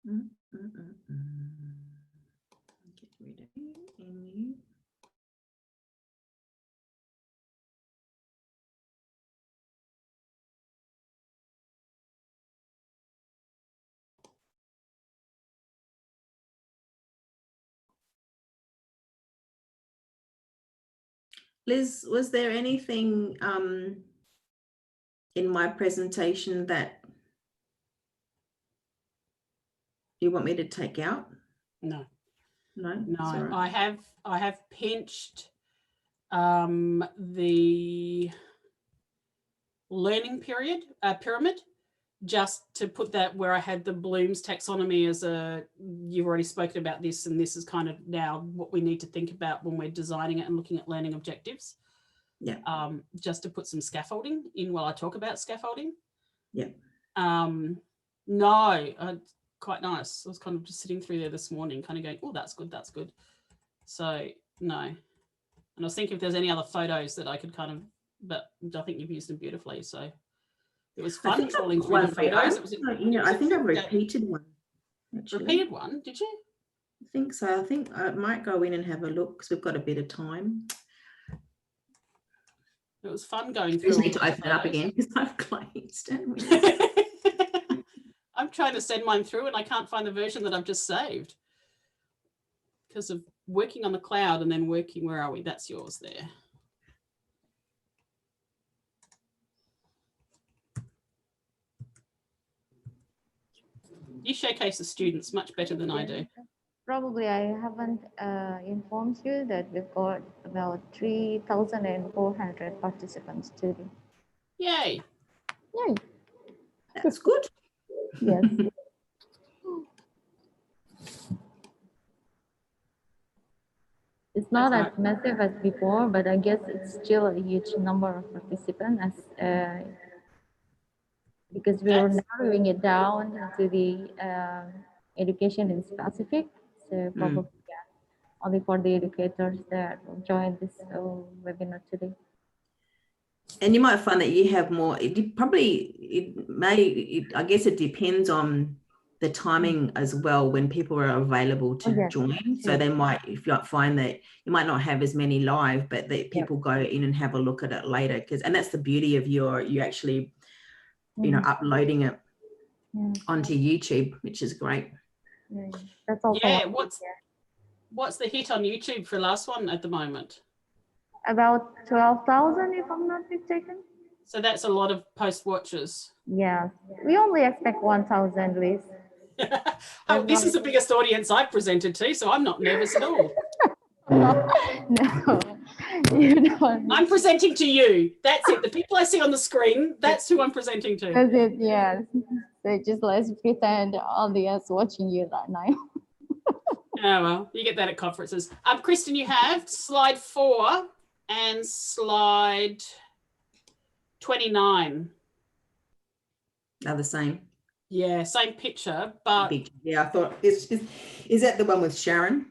Mm, mm, mm, mm. Get rid of you and you. Liz, was there anything in my presentation that you want me to take out? No. No, No, right. I have pinched the learning pyramid, just to put that where I had the Bloom's taxonomy as a, you've already spoken about this, and this is kind of now what we need to think about when we're designing it and looking at learning objectives. Yeah. Just to put some scaffolding in while I talk about scaffolding. Yeah. No, quite nice. I was kind of just sitting through there this morning, kind of going, oh, that's good, that's good. So no. And I was thinking if there's any other photos that I could kind of, but I think you've used them beautifully. So it was fun trawling through the photos. I think I've repeated one. Actually. Repeated one, did you? I think so. I think I might go in and have a look because we've got a bit of time. It was fun going through. I just need to open it up again because I've closed it. I'm trying to send mine through and I can't find the version that I've just saved because of working on the cloud and then working, where are we? That's yours there. You showcase the students much better than I do. Probably I haven't informed you that we've got about 3,400 participants today. Yay. Yay. That's good. Yes. It's not as massive as before, but I guess it's still a huge number of participants as because we were narrowing it down to the education in specific. So probably only for the educators that will join this webinar today. And you might find that you have more. I guess it depends on the timing as well when people are available to join. So they might, if you find that you might not have as many live, but that people go in and have a look at it later. And that's the beauty of you actually, uploading it onto YouTube, which is great. That's also what's the hit on YouTube for last one at the moment? About 12,000, if I'm not mistaken. So that's a lot of post watches. Yeah, we only expect 1,000, Liz. Oh, this is the biggest audience I've presented to, so I'm not nervous at all. No, you don't. I'm presenting to you. That's it. The people I see on the screen, that's who I'm presenting to. That's it, yes. So just let's pretend audience watching you that night. Oh, well, you get that at conferences. Kristen, you have slide 4 and slide 29. Are the same? Yeah, same picture, but... Yeah, I thought, is that the one with Sharon?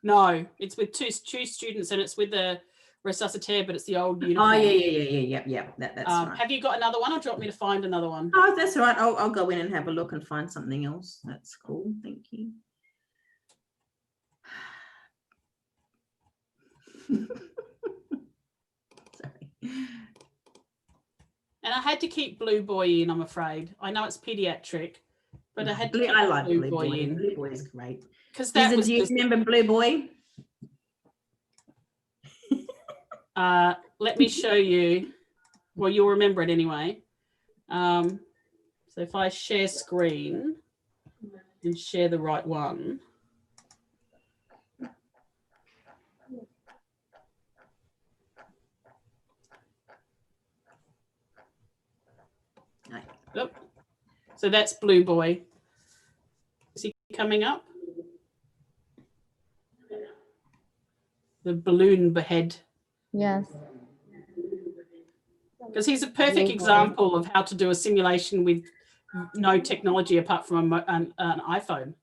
No, it's with two students and it's with the resuscitator, but it's the old uniform. Oh, yeah. That's right. Have you got another one or do you want me to find another one? Oh, that's all right. I'll go in and have a look and find something else. That's cool. Thank you. Sorry. And I had to keep Blue Boy in, I'm afraid. I know it's pediatric, but I had to keep I like Blue Boy in. Blue Boy is great. Because that was. Do you remember Blue Boy? Let me show you. Well, you'll remember it anyway. So if I share screen and share the right one. Yep. So that's Blue Boy. Is he coming up? The balloon head. Yes. Because he's a perfect example of how to do a simulation with no technology apart from an iPhone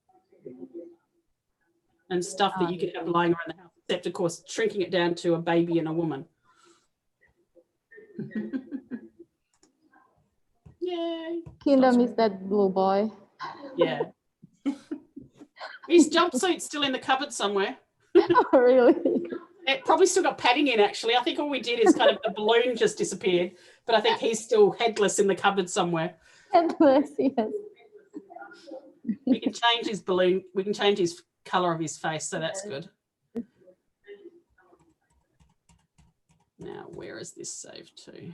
and stuff that you could have lying around the house, except of course shrinking it down to a baby and a woman. Yay. Kingdom is that Blue Boy. Yeah. His jumpsuit's still in the cupboard somewhere. Oh, really? It probably still got padding in, actually. I think all we did is kind of the balloon just disappeared, but I think he's still headless in the cupboard somewhere. Headless, yes. We can change his balloon. We can change his color of his face, so that's good. Now, where is this saved to?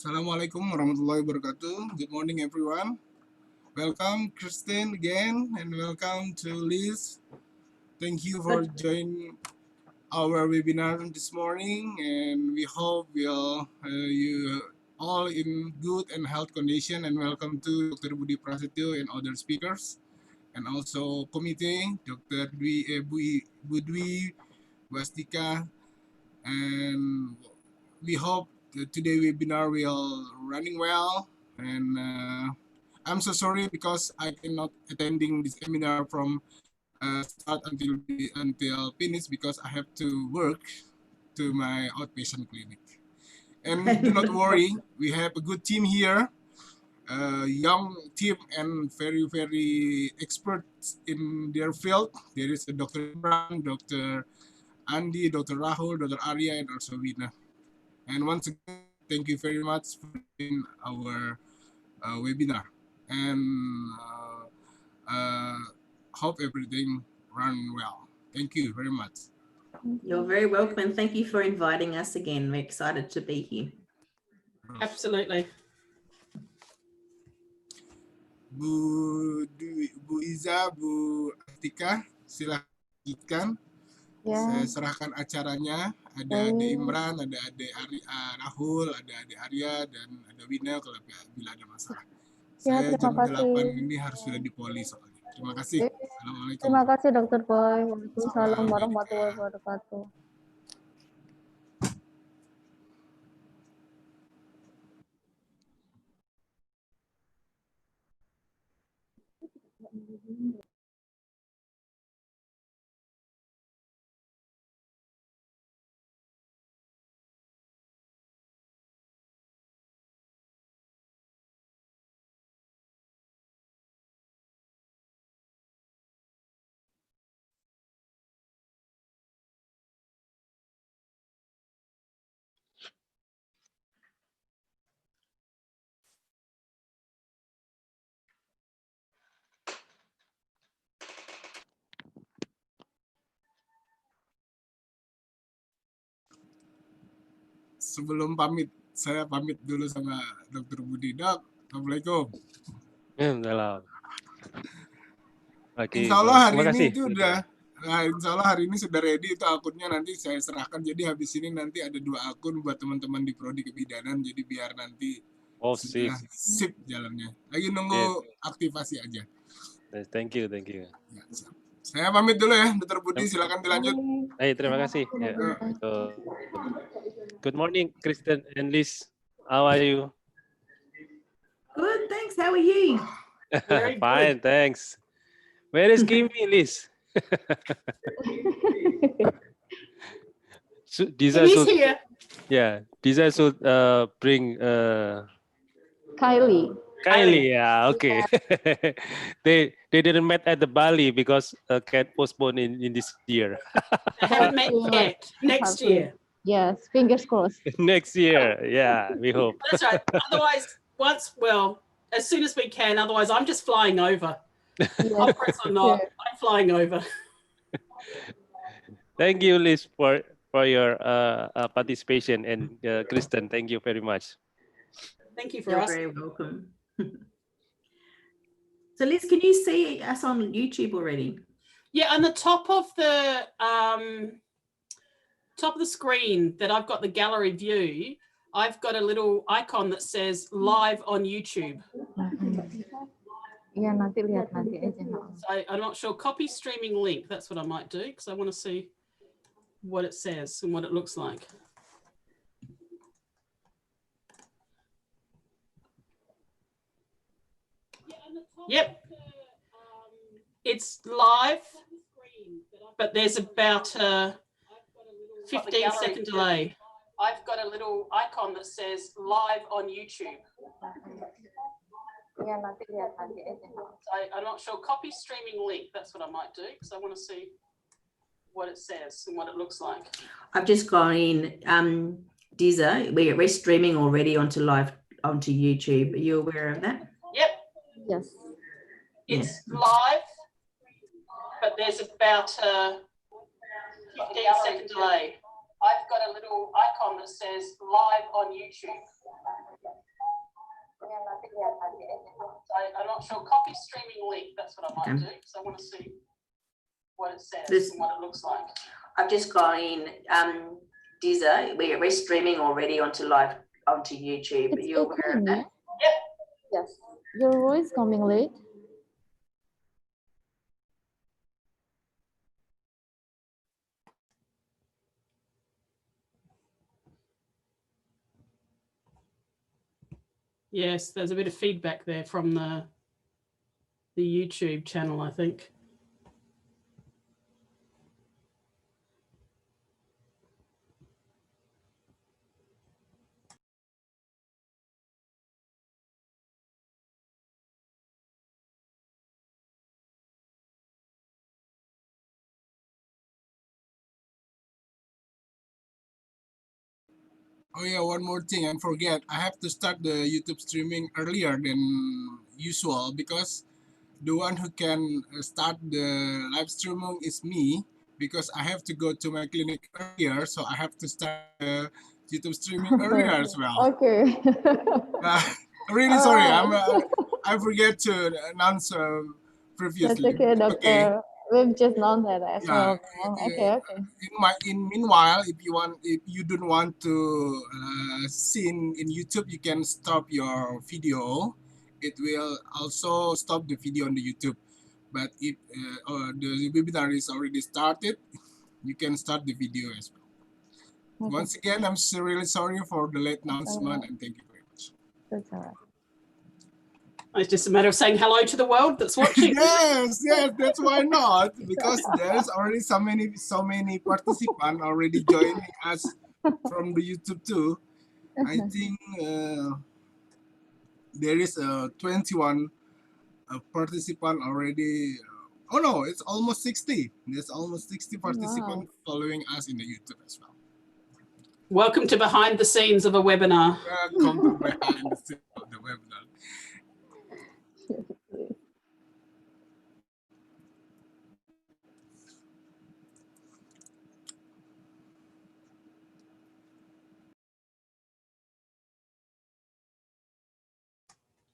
Assalamualaikum warahmatullahi wabarakatuh. Good morning, everyone. Welcome, Christine, again, and welcome to Liz. Thank you for joining our webinar this morning, and we hope you all in good and health condition, and welcome to Dr. Budi Prasetyo and other speakers, and also committee, Dr. Budwi, Wastika, and we hope that today webinar will running well. And I'm so sorry because I cannot attending this seminar from start until finish because I have to work to my outpatient clinic. And do not worry, we have a good team here, young team and very experts in their field. There is a Dr. Imran, Dr. Andy, Dr. Rahul, Dr. Arya, and also Vina. And once again, thank you very much for joining our webinar. And hope everything run well. Thank you very much. You're very welcome, and thank you for inviting us again. We're excited to be here. Absolutely. Bu Iza, Bu Atika, silahkan lanjutkan. Saya serahkan acaranya. Ada Ade Imran, ada Ade Rahul, ada Ade Arya, dan ada Wina kalau bila ada masalah. Saya jam 8 ini harus sudah di poli soalnya. Terima kasih. Assalamualaikum. Terima kasih Dr. Boy. Waalaikumsalam warahmatullahi wabarakatuh. Sebelum pamit, saya pamit dulu sama Dr. Budi. Dok, Assalamualaikum. Insya Allah hari ini itu udah, insya Allah hari ini sudah ready itu akunnya, nanti saya serahkan. Jadi habis ini nanti ada 2 akun buat teman-teman di Prodi Kebidanan. Jadi biar nanti sudah sip jalannya. Lagi nunggu aktivasi aja. Thank you. Ya, saya pamit dulu ya, Dr. Budi. Silakan dilanjut. Terima kasih. So, good morning, Kristen and Liz. How are you? Good, thanks. How are you? Fine, thanks. Where is Kimi, Liz? He's here. Yeah, Diza should bring Kylie. Yeah, okay. they didn't met at the Bali because Cat postponed in this year. They haven't met yet. Next year. Yes, fingers crossed. Next year, yeah, we hope. That's right. Otherwise, as soon as we can. Otherwise, I'm just flying over. I'll press or not. I'm flying over. Thank you, Liz, for your participation, and Kristen, thank you very much. Thank you for You're asking. very welcome. So Liz, can you see us on YouTube already? Yeah, on the top of the screen that I've got the gallery view, I've got a little icon that says live on YouTube. Iya, nanti lihat nanti aja. So I'm not sure. Copy streaming link. That's what I might do because I want to see what it says and what it looks like. Yep. It's live, but there's about a 15-second delay. I've got a little icon that says live on YouTube. Iya, nanti lihat nanti aja. So I'm not sure. Copy streaming link. That's what I might do because I want to see what it says and what it looks like. I've just gone in, Diza, we're streaming already onto YouTube. Are you aware of that? Yep. Yes. It's live, but there's about a 15-second delay. I've got a little icon that says live on YouTube. So I'm not sure. Copy streaming link. That's what I might do because I want to see what it says and what it looks like. I've just gone in, Diza, we're streaming already onto onto YouTube. Are It's you aware of 18, that? yeah? Yep. Yes. Your voice coming late. Yes, there's a bit of feedback there from the YouTube channel, I think. Oh yeah, one more thing, I forget. I have to start the YouTube streaming earlier than usual because the one who can start the live streaming is me because I have to go to my clinic earlier, so I have to start YouTube streaming earlier as well. Okay. Really sorry, I forget to announce That's previously. okay, It's okay. doctor. We've just known that as Yeah. well. Okay, okay. Meanwhile, if you don't want to see in YouTube, you can stop your video. It will also stop the video on the YouTube. But if the webinar is already started, you can start the video as well. Okay. Once again, I'm really sorry for the late announcement, right. and thank you very much. That's all right. It's just a matter of saying hello to the world that's watching. Yes, that's why not, because there's already so many participants already joining us from the YouTube too. I think there is 21 participant already. Oh no, it's almost 60. There's almost 60 participants following us in the YouTube as well. Welcome to behind the scenes of a webinar. Welcome to behind the scenes of the webinar.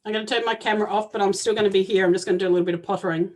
I'm going to turn my camera off, but I'm still going to be here. I'm just going to do a little bit of pottering.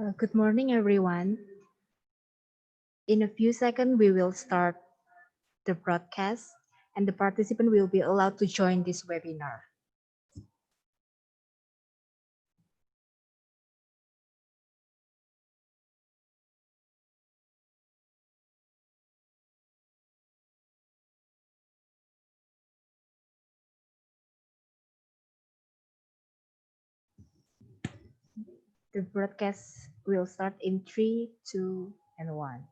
Good morning, everyone. In a few seconds, we will start the broadcast and the participant will be allowed to join this webinar. The broadcast will start in 3, 2, and 1.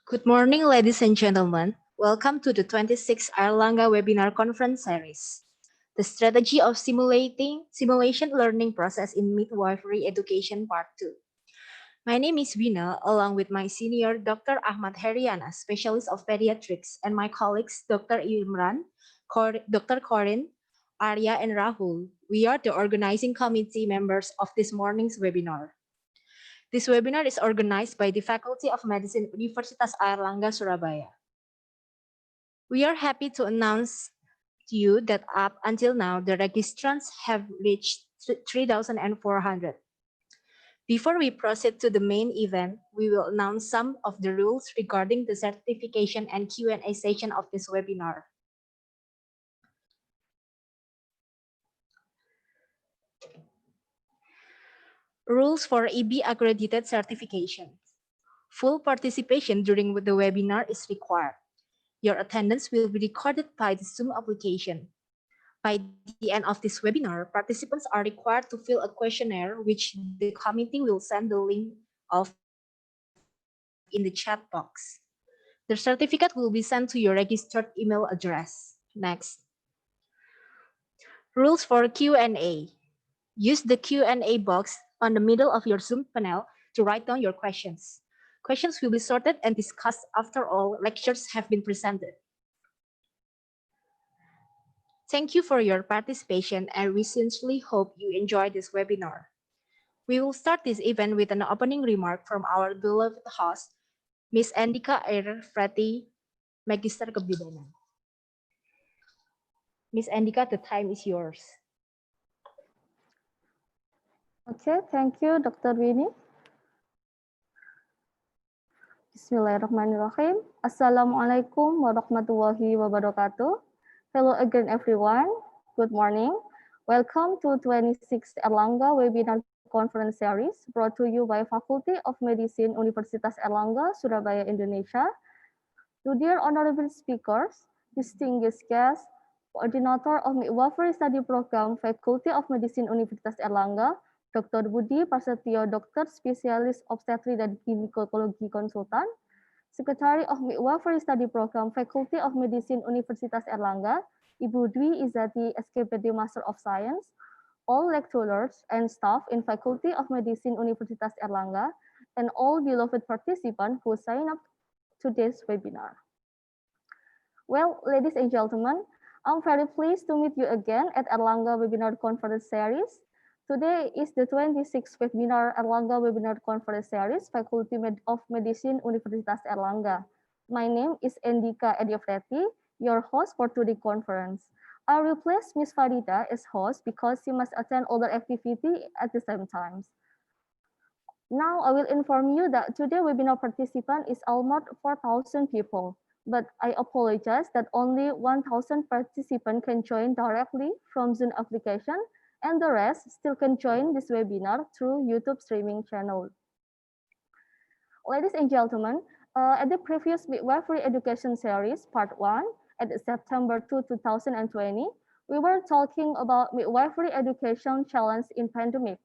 Good morning, ladies and gentlemen. Welcome to the 26th Airlangga Webinar Conference Series. The Strategy of Simulation Learning Process in Midwifery Education Part 2. My name is Vina, along with my senior Dr. Ahmad Heriana, Specialist of Pediatrics, and my colleagues Dr. Imran, Dr. Corin, Arya, and Rahul. We are the organizing committee members of this morning's webinar. This webinar is organized by the Faculty of Medicine, Universitas Airlangga, Surabaya. We are happy to announce to you that up until now, the registrants have reached 3,400. Before we proceed to the main event, we will announce some of the rules regarding the certification and Q&A session of this webinar. Rules for EB accredited certification. Full participation during the webinar is required. Your attendance will be recorded by the Zoom application. By the end of this webinar, participants are required to fill a questionnaire which the committee will send the link of in the chat box. The certificate will be sent to your registered email address. Next. Rules for Q&A. Use the Q&A box on the middle of your Zoom panel to write down your questions. Questions will be sorted and discussed after all lectures have been presented. Thank you for your participation, and we sincerely hope you enjoy this webinar. We will start this event with an opening remark from our beloved host, Ms. Andika R. Frati, Magister Kebidanan. Ms. Andika, the time is yours. Okay, thank you, Dr. Winnie. Bismillahirrahmanirrahim. Assalamualaikum warahmatullahi wabarakatuh. Hello again, everyone. Good morning. Welcome to 26th Erlangga Webinar Conference Series brought to you by Faculty of Medicine Universitas Erlangga, Surabaya, Indonesia. To dear honorable speakers, distinguished guests, Coordinator of Midwifery Study Program, Faculty of Medicine Universitas Erlangga, Dr. Budi Prasetyo, Dokter Spesialis Obstetri dan Ginekologi Konsultan, Secretary of Midwifery Study Program, Faculty of Medicine Universitas Erlangga, Ibu Dwi Izati, SKPD Master of Science, all lecturers and staff in Faculty of Medicine Universitas Erlangga, and all beloved participants who sign up to this webinar. Well, ladies and gentlemen, I'm very pleased to meet you again at Erlangga Webinar Conference Series. Today is the 26th webinar Erlangga Webinar Conference Series, Faculty of Medicine Universitas Erlangga. My name is Andika Ediafreti, your host for today's conference. I replace Ms. Farida as host because she must attend other activity at the same time. Now I will inform you that today's webinar participant is almost 4,000 people, but I apologize that only 1,000 participants can join directly from Zoom application, and the rest still can join this webinar through YouTube streaming channel. Ladies and gentlemen, at the previous Midwifery Education Series, Part 1, at September 2, 2020, we were talking about midwifery education challenge in pandemic.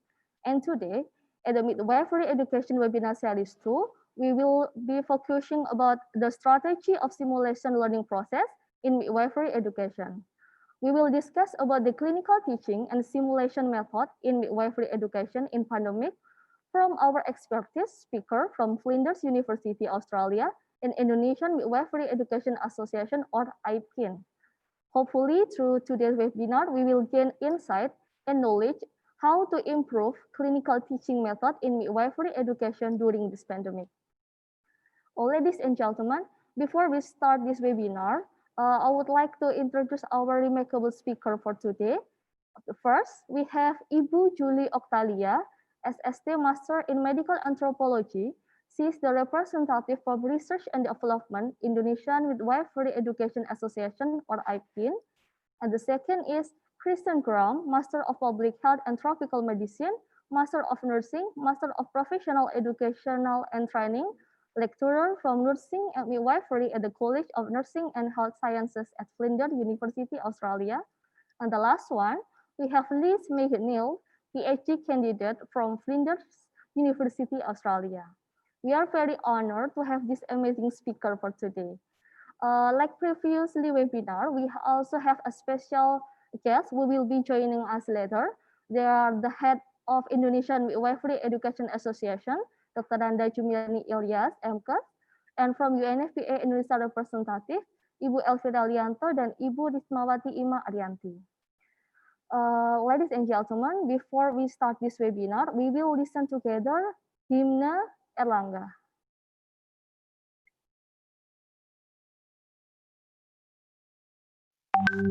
And today, at the Midwifery Education Webinar Series 2, we will be focusing about the strategy of simulation learning process in midwifery education. We will discuss about the clinical teaching and simulation method in midwifery education in pandemic from our expertise speaker from Flinders University, Australia, and Indonesian Midwifery Education Association, or IPIN. Hopefully, through today's webinar, we will gain insight and knowledge how to improve clinical teaching method in midwifery education during this pandemic. Ladies and gentlemen, before we start this webinar, I would like to introduce our remarkable speaker for today. First, we have Ibu Julie Octalia, SST Master in Medical Anthropology. She is the representative for Research and Development, Indonesian Midwifery Education Association, or IPIN. And the second is Kristen Graham, Master of Public Health and Tropical Medicine, Master of Nursing, Master of Professional Educational and Training, lecturer from Nursing and Midwifery at the College of Nursing and Health Sciences at Flinders University, Australia. And the last one, we have Liz McNeil, PhD candidate from Flinders University, Australia. We are very honored to have this amazing speaker for today. Like previously webinar, we also have a special guest who will be joining us later. They are the head of Indonesian Midwifery Education Association, Dr. Nanda Jumiani Ilyas, MKes, and from UNFPA Indonesia representative, Ibu Elvira Lianto dan Ibu Rismawati Ima Arianti. Ladies and gentlemen, before we start this webinar, we will listen together Hymne Erlangga. Okay,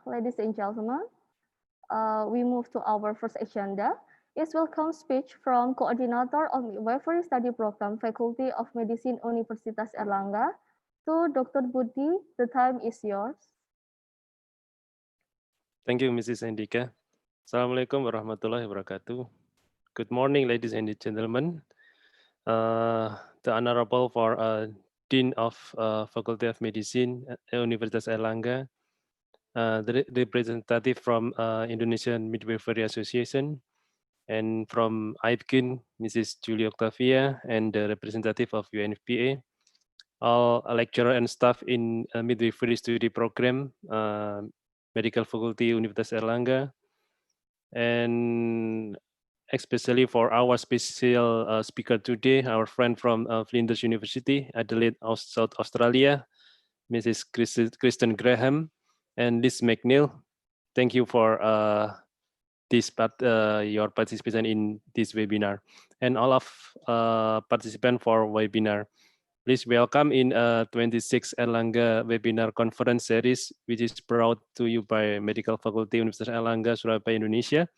ladies and gentlemen, we move to our first agenda. Is welcome speech from Coordinator of Midwifery Study Program, Faculty of Medicine, Universitas Erlangga, to Dr. Budi. The time is yours. Thank you, Mrs. Andika. Assalamualaikum warahmatullahi wabarakatuh. Good morning, ladies and gentlemen. The Honorable for Dean of Faculty of Medicine at Universitas Erlangga, the representative from Indonesian Midwifery Association, and from IPKIN, Mrs. Julia Octavia, and the representative of UNFPA, all lecturer and staff in Midwifery Study Program, Medical Faculty Universitas Erlangga, and especially for our special speaker today, our friend from Flinders University, Adelaide, South Australia, Mrs. Kristen Graham, and Liz McNeil. Thank you for your participation in this webinar, and all of participants for webinar. Please welcome in 26 Erlangga webinar conference series, which is brought to you by Medical Faculty Universitas Erlangga, Surabaya, Indonesia.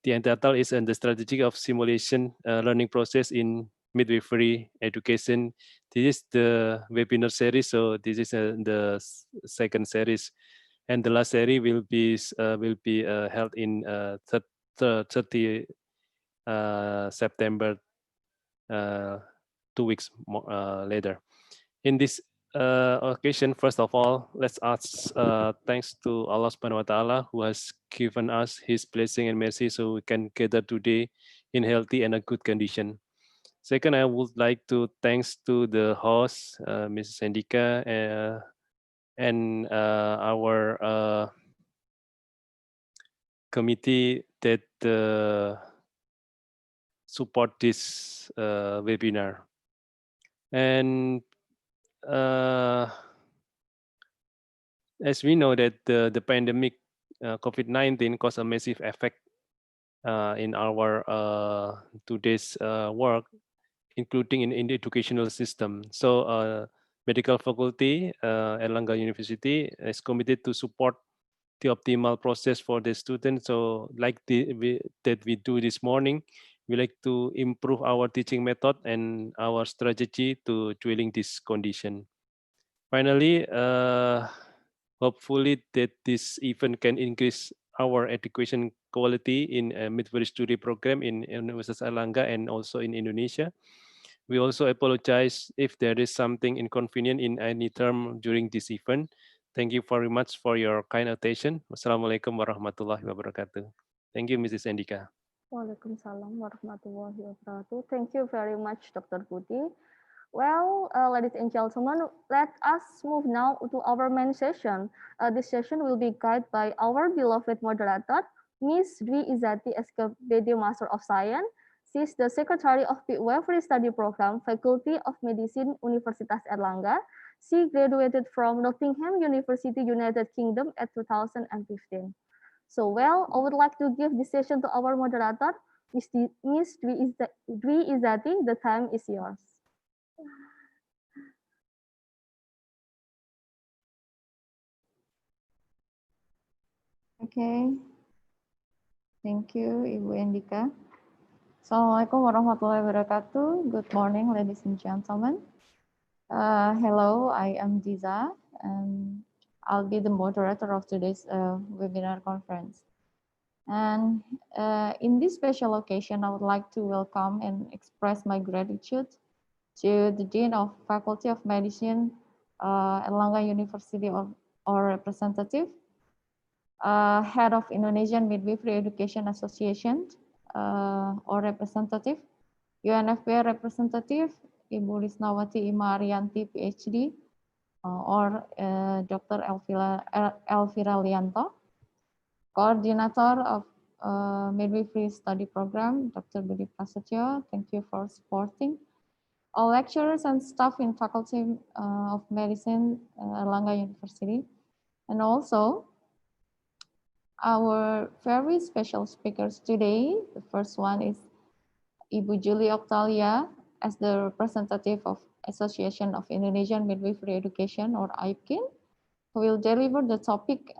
The title is the strategy of simulation learning process in midwifery education. This is the webinar series, so this is the second series, and the last series will be held in 30 September, 2 weeks later. In this occasion, first of all, let's ask thanks to Allah Subhanahu wa Taala, who has given us His blessing and mercy, so we can gather today in healthy and a good condition. Second, I would like to thanks to the host, Mrs. Andika, and our committee that support this webinar. And as we know that the pandemic COVID-19 caused a massive effect in our today's work, including in the educational system. So medical faculty, Erlangga University is committed to support the optimal process for the students. So like that we do this morning, we like to improve our teaching method and our strategy to dwelling this condition. Finally, hopefully that this event can increase our education quality in a midwifery study program in Universitas Airlangga and also in Indonesia. We also apologize if there is something inconvenient in any term during this event. Thank you very much for your kind attention. Wassalamualaikum warahmatullahi wabarakatuh. Thank you, Mrs. Andika. Waalaikumsalam warahmatullahi wabarakatuh. Thank you very much, Dr. Budi. Well, ladies and gentlemen, let us move now to our main session. This session will be guided by our beloved moderator, Ms. Dwi Izati SKBD Master of Science. She is the Secretary of Midwifery Study Program, Faculty of Medicine, Universitas Airlangga. She graduated from Nottingham University, United Kingdom at 2015. So, well, I would like to give this session to our moderator, Ms. Dwi Izati. The time is yours. Okay. Thank you, Ibu Andika. Assalamualaikum warahmatullahi wabarakatuh. Good morning, ladies and gentlemen. Hello, I am Diza, and I'll be the moderator of today's webinar conference. And in this special occasion, I would like to welcome and express my gratitude to the Dean of Faculty of Medicine, Erlangga University or representative, Head of Indonesian Midwifery Education Association or representative, UNFPA representative, Ibu Risnawati Ima Arianti, PhD, or Dr. Elvira Lianto, Coordinator of Midwifery Study Program, Dr. Budi Prasetyo. Thank you for supporting. All lecturers and staff in Faculty of Medicine, Erlangga University, and also our very special speakers today. The first one is Ibu Julie Octalia as the representative of Association of Indonesian Midwifery Education or AWCS, who will deliver the topic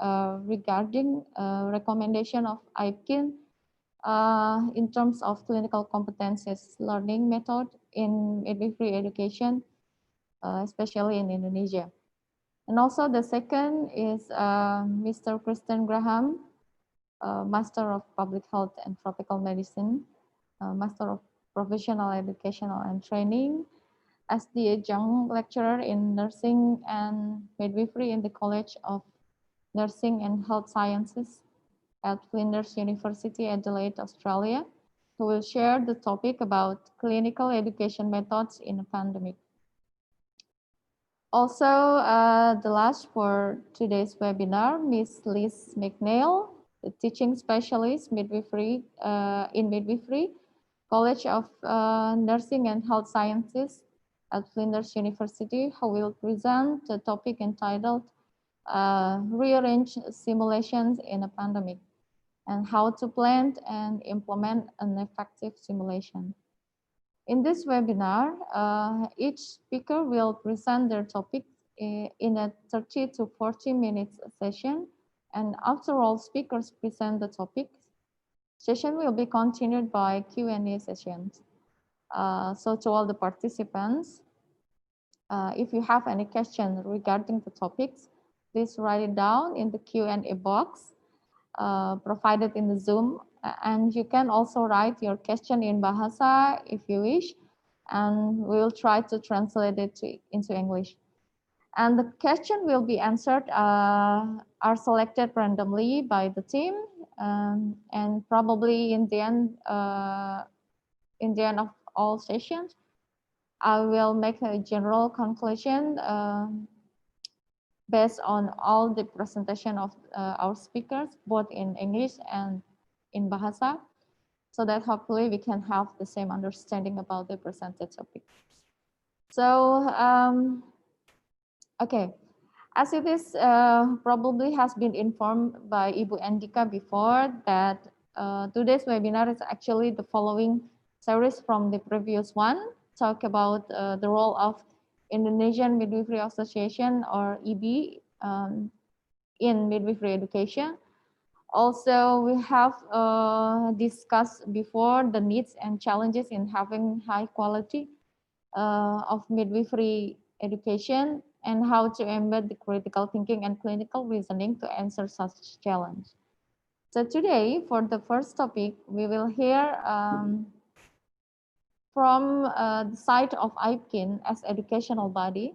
regarding recommendation of AWCS in terms of clinical competencies learning method in midwifery education, especially in Indonesia. And also the second is Mr. Kristen Graham, Master of Public Health and Tropical Medicine, Master of Professional Educational and Training, as the adjunct lecturer in Nursing and Midwifery in the College of Nursing and Health Sciences at Flinders University, Adelaide, Australia, who will share the topic about clinical education methods in a pandemic. Also, the last for today's webinar, Ms. Liz McNeil, the teaching specialist midwifery in Midwifery, College of Nursing and Health Sciences at Flinders University, who will present the topic entitled Rearrange Simulations in a Pandemic and how to plan and implement an effective simulation. In this webinar, each speaker will present their topic in a 30 to 40 minutes session. And after all speakers present the topic, session will be continued by Q&A sessions. So to all the participants, if you have any question regarding the topics, please write it down in the Q&A box provided in the Zoom. And you can also write your question in Bahasa if you wish, and we will try to translate it into English. And the question will be answered are selected randomly by the team, and probably in the end of all sessions, I will make a general conclusion based on all the presentation of our speakers, both in English and in Bahasa, so that hopefully we can have the same understanding about the presented topic. So, okay, as it is probably has been informed by Ibu Andika before that today's webinar is actually the following series from the previous one, talk about the role of Indonesian Midwifery Association or EB in midwifery education. Also, we have discussed before the needs and challenges in having high quality of midwifery education and how to embed the critical thinking and clinical reasoning to answer such challenge. So today, for the first topic, we will hear from the side of IPKIN as educational body,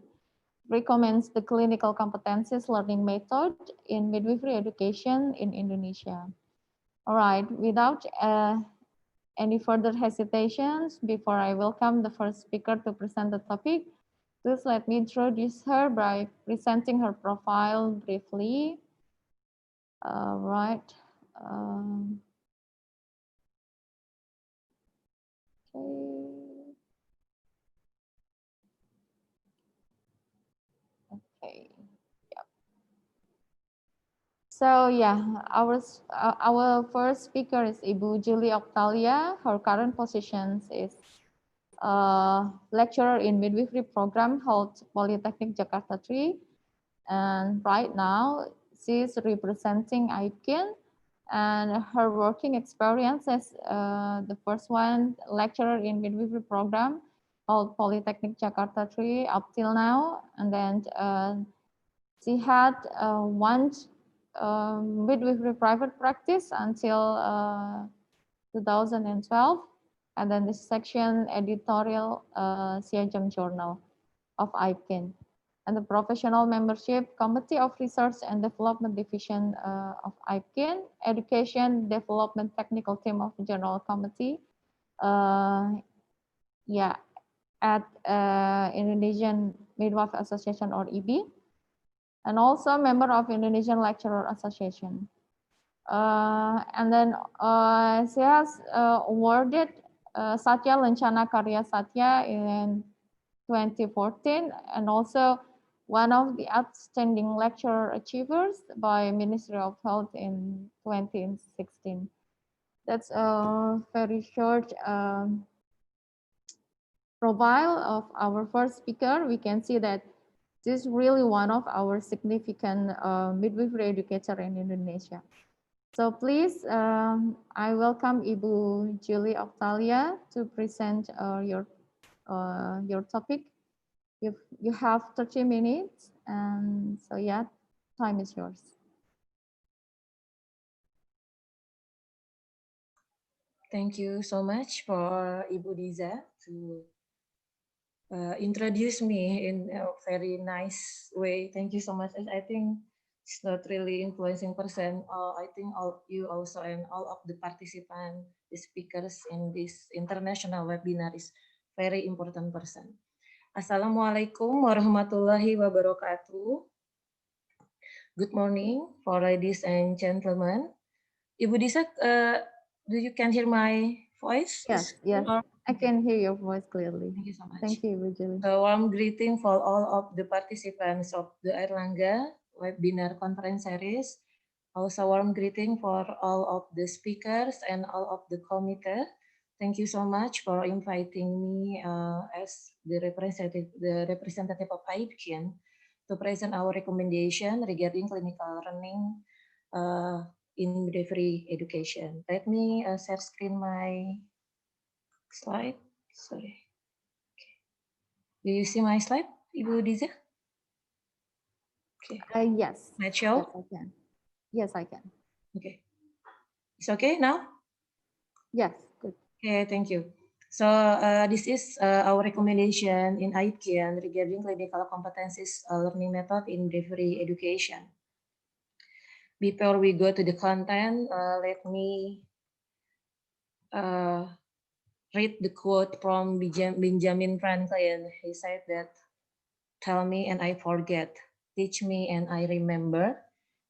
recommends the clinical competencies learning method in midwifery education in Indonesia. All right, without any further hesitations, before I welcome the first speaker to present the topic, please let me introduce her by presenting her profile briefly. Right. Okay. Yep. So yeah, our first speaker is Ibu Julie Octalia. Her current position is lecturer in midwifery program held Polytechnic Jakarta 3. And right now, she's representing IPKIN. And her working experience is the first one, lecturer in midwifery program called Polytechnic Jakarta 3 up till now. And then she had one midwifery private practice until 2012. And then the section editorial Siajam Journal of IPKIN. And the professional membership committee of research and development division of IPKIN, education development technical team of the general committee, yeah, at Indonesian Midwife Association or EB, and also member of Indonesian Lecturer Association. And then she has awarded Satya Lencana Karya Satya in 2014, and also one of the outstanding lecturer achievers by Ministry of Health in 2016. That's a very short profile of our first speaker. We can see that this is really one of our significant midwifery educator in Indonesia. So please, I welcome Ibu Julie Octalia to present your topic. You have 30 minutes, and so yeah, time is yours. Thank you so much for Ibu Diza to introduce me in a very nice way. Thank you so much. I think it's not really influencing person. I think you also and all of the participants, the speakers in this international webinar is very important person. Assalamualaikum warahmatullahi wabarakatuh. Good morning for ladies and gentlemen. Ibu Disa, do you can hear my voice? Yes, yes, I can hear your voice clearly. Thank you so much. Thank you, Ibu Julie. A warm greeting for all of the participants of the Airlangga webinar conference series. Also warm greeting for all of the speakers and all of the committee. Thank you so much for inviting me as the representative of IPKIN to present our recommendation regarding clinical learning in midwifery education. Let me share screen my slide. Sorry. Okay. Do you see my slide, Ibu Diza? Okay. Yes. Let's show. Yes, I can. Yes, I can. Okay. It's okay now? Yes, good. Okay, thank you. So this is our recommendation in IPKIN regarding clinical competencies learning method in midwifery education. Before we go to the content, let me read the quote from Benjamin Franklin. He said that, "Tell me and I forget, teach me and I remember,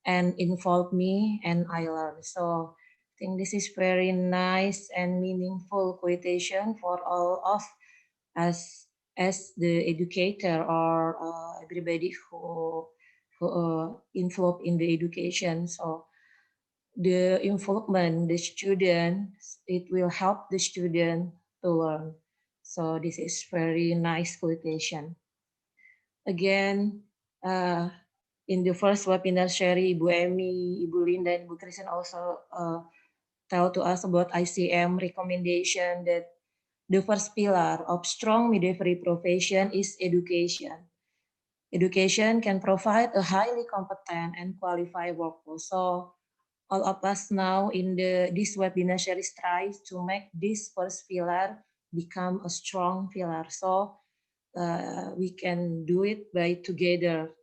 and involve me and I learn." So I think this is very nice and meaningful quotation for all of us as the educator or everybody who involved in the education. So the involvement, the student, it will help the student to learn. So this is very nice quotation. again, in the first webinar, Sherry, Ibu Emi, Ibu Linda, and Ibu Kristen also tell to us about ICM recommendation that the first pillar of strong midwifery profession is education. Education can provide a highly competent and qualified workforce. So all of us now in this webinar series tries to make this first pillar become a strong pillar. So we can do it by together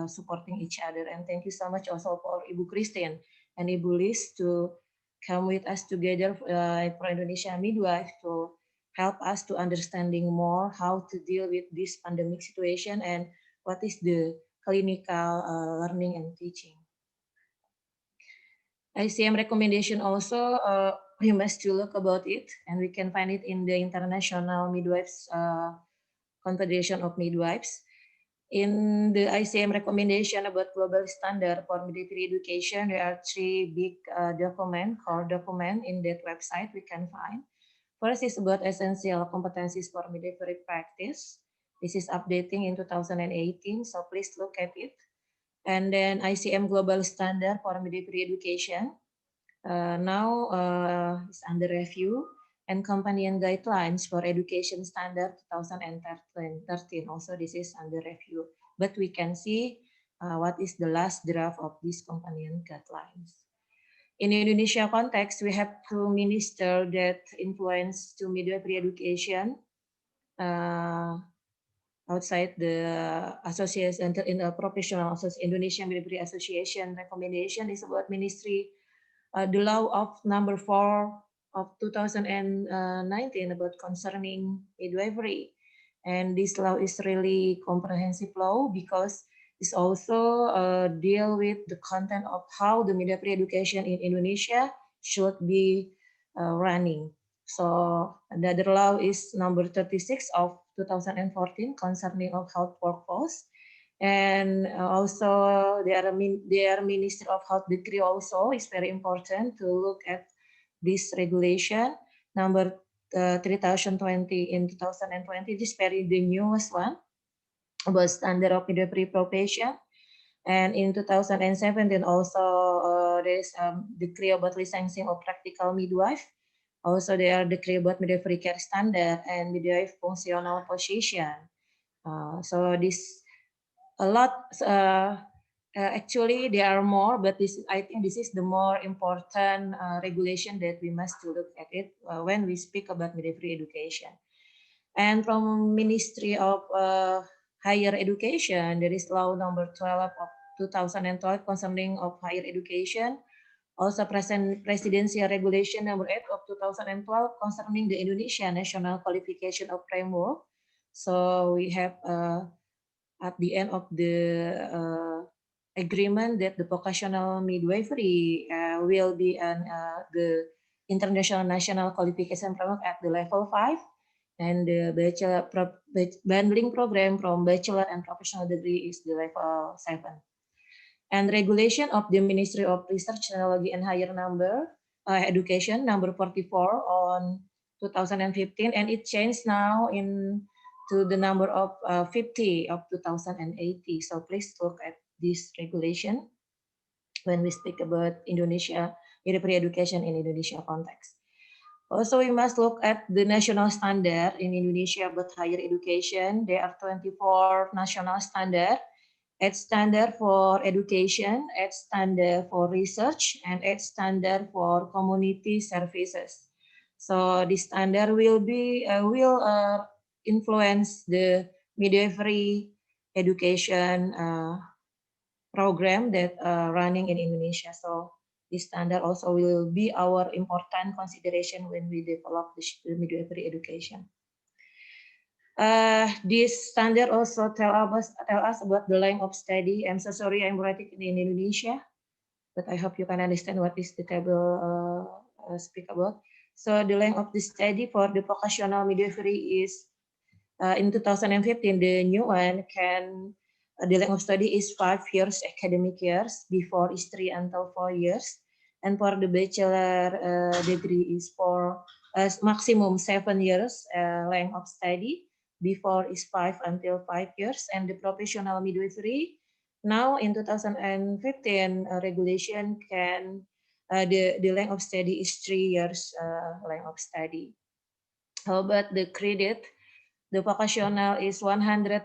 supporting each other. And thank you so much also for Ibu Christine and Ibu Liz to come with us together for Indonesia Midwife to help us to understanding more how to deal with this pandemic situation and what is the clinical learning and teaching. ICM recommendation also, we must to look about it, and we can find it in the International Midwives Confederation of Midwives. In the ICM recommendation about global standard for midwifery education, there are three big core document in that website we can find. First is about essential competencies for midwifery practice. This is updating in 2018, so please look at it. And then ICM global standard for midwifery education. Now is under review, and companion guidelines for education standard 2013. Also, this is under review, but we can see what is the last draft of these companion guidelines. In Indonesia context, we have two ministers that influence to midwifery education outside the association, in a professional association. Indonesia Midwifery Association recommendation is about ministry. The law of number 4 of 2019 about concerning midwifery, and this law is really comprehensive law because it's also deal with the content of how the midwifery education in Indonesia should be running. So another law is number 36 of 2014 concerning of health workforce. And also their Ministry of Health decree also is very important to look at this regulation number 3020 in 2020. This is very the newest one about standard of midwifery profession. And in 2017 also there is decree about licensing of practical midwife. Also there are decree about midwifery care standard and midwife functional position. So this a lot, actually there are more, but I think this is the more important regulation that we must look at it when we speak about midwifery education. And from Ministry of Higher Education, there is law number 12 of 2012 concerning of higher education. Also presidential regulation number 8 of 2012 concerning the Indonesia National Qualification of Framework. So we have at the end of the agreement that the vocational midwifery will be the International National Qualification Framework at the level 5, and the bundling program from bachelor and professional degree is the level 7. And regulation of the Ministry of Research, Technology and Higher Education number 44 on 2015, and it changed now to the number of 50 of 2080. So please look at this regulation when we speak about Indonesia midwifery education in Indonesia context. Also, we must look at the national standard in Indonesia about higher education. There are 24 national standard, 8 standard for education, 8 standard for research, and 8 standard for community services. So this standard will influence the midwifery education program that running in Indonesia. So this standard also will be our important consideration when we develop the midwifery education. This standard also tell us about the length of study. I'm so sorry I'm writing in Indonesia, but I hope you can understand what is the table speak about. So the length of the study for the vocational midwifery is in 2015, the new one the length of study is 5 years academic years, before is 3 until 4 years. And for the bachelor degree is for maximum 7 years length of study. before is 5 until 5 years, and the professional midwifery now in 2015 regulation can the length of study is 3 years length of study. How about the credit? The vocational is 108